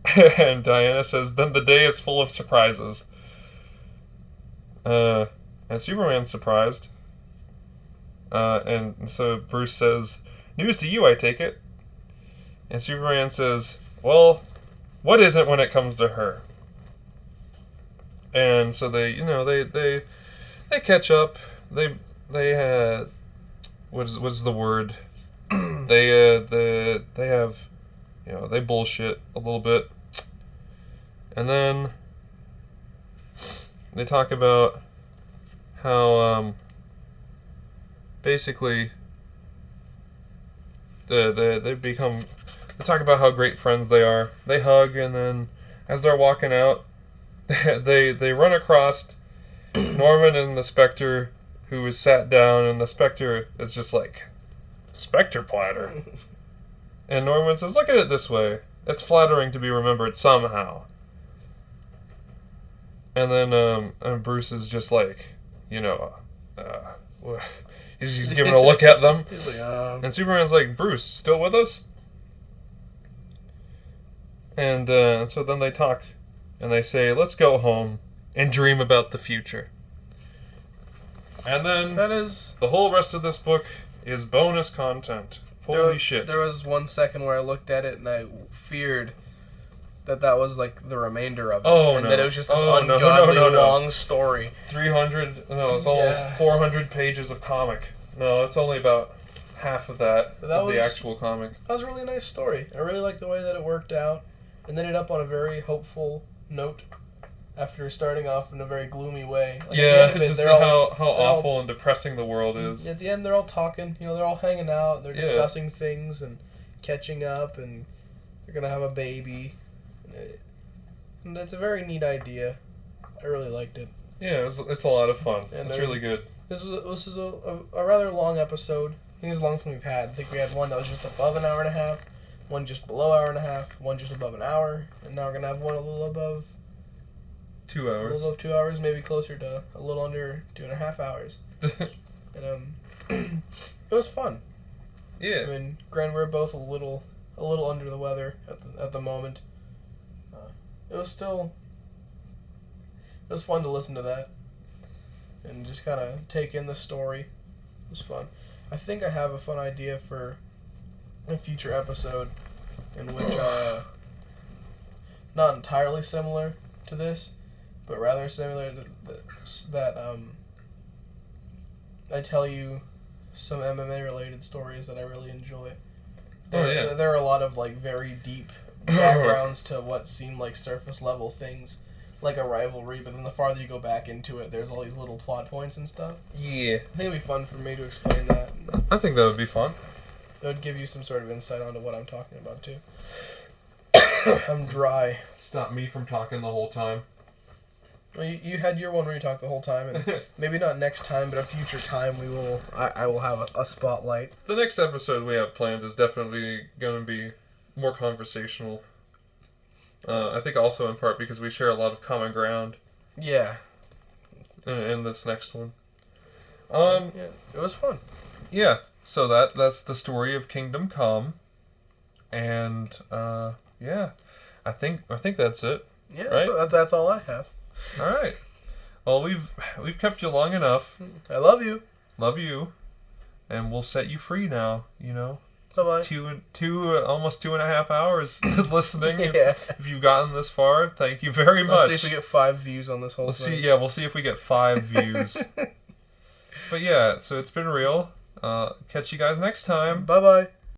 And Diana says, "Then the day is full of surprises." And Superman's surprised. And so Bruce says, "News to you, I take it." And Superman says, "Well, what isn't when it comes to her?" And so they catch up. They what's the word? they have, they bullshit a little bit. And then they talk about how basically they talk about how great friends they are. They hug, and then as they're walking out, they run across Norman and the Spectre, who is sat down, and the Spectre is just like, "Spectre platter." And Norman says, "Look at it this way. It's flattering to be remembered somehow." And then and Bruce is just like, he's giving a look at them. He's like, And Superman's like, "Bruce, still with us?" And so then they talk, and they say, "Let's go home and dream about the future." And then the whole rest of this book is bonus content. Holy shit. There was 1 second where I looked at it and I feared that was like the remainder of it. And that it was just this ungodly long story. 300, no, it's almost 400 pages of comic. No, it's only about half of that is the actual comic. That was a really nice story. I really liked the way that it worked out. And ended up on a very hopeful note after starting off in a very gloomy way. Like just how awful and depressing the world is. At the end, they're all talking. They're all hanging out. They're discussing things, and catching up, and they're gonna have a baby. And it's a very neat idea. I really liked it. Yeah, it's a lot of fun. And it's really good. This was a rather long episode. I think it's the longest one we've had. I think we had one that was just above an hour and a half, one just below hour and a half, one just above an hour, and now we're gonna have one a little above 2 hours. A little above 2 hours, maybe closer to a little under 2.5 hours. And it was fun. Yeah. I mean, granted, we're both a little under the weather at the moment. It was fun to listen to that and just kind of take in the story. It was fun. I think I have a fun idea for a future episode in which not entirely similar to this, but rather similar to this, that I tell you some MMA related stories that I really enjoy. There are a lot of like very deep backgrounds to what seem like surface level things, like a rivalry, but then the farther you go back into it, there's all these little plot points and stuff. Yeah. I think it'd be fun for me to explain that. I think that would be fun. It would give you some sort of insight onto what I'm talking about, too. I'm dry. Stop me from talking the whole time. Well, you had your one where you talked the whole time, and maybe not next time, but a future time I will have a spotlight. The next episode we have planned is definitely going to be more conversational. I think also in part because we share a lot of common ground. Yeah. In this next one. Yeah, it was fun. Yeah, so that's the story of Kingdom Come, and yeah, I think that's it. Yeah, right? That's all I have. All right. Well, we've kept you long enough. I love you. Love you, and we'll set you free now. You know. Bye-bye. Almost 2.5 hours listening. Yeah. If you've gotten this far, thank you very much. Let's see if we get 5 views on this whole thing. We'll see if we get 5 views. But yeah, so it's been real. Catch you guys next time. Bye-bye.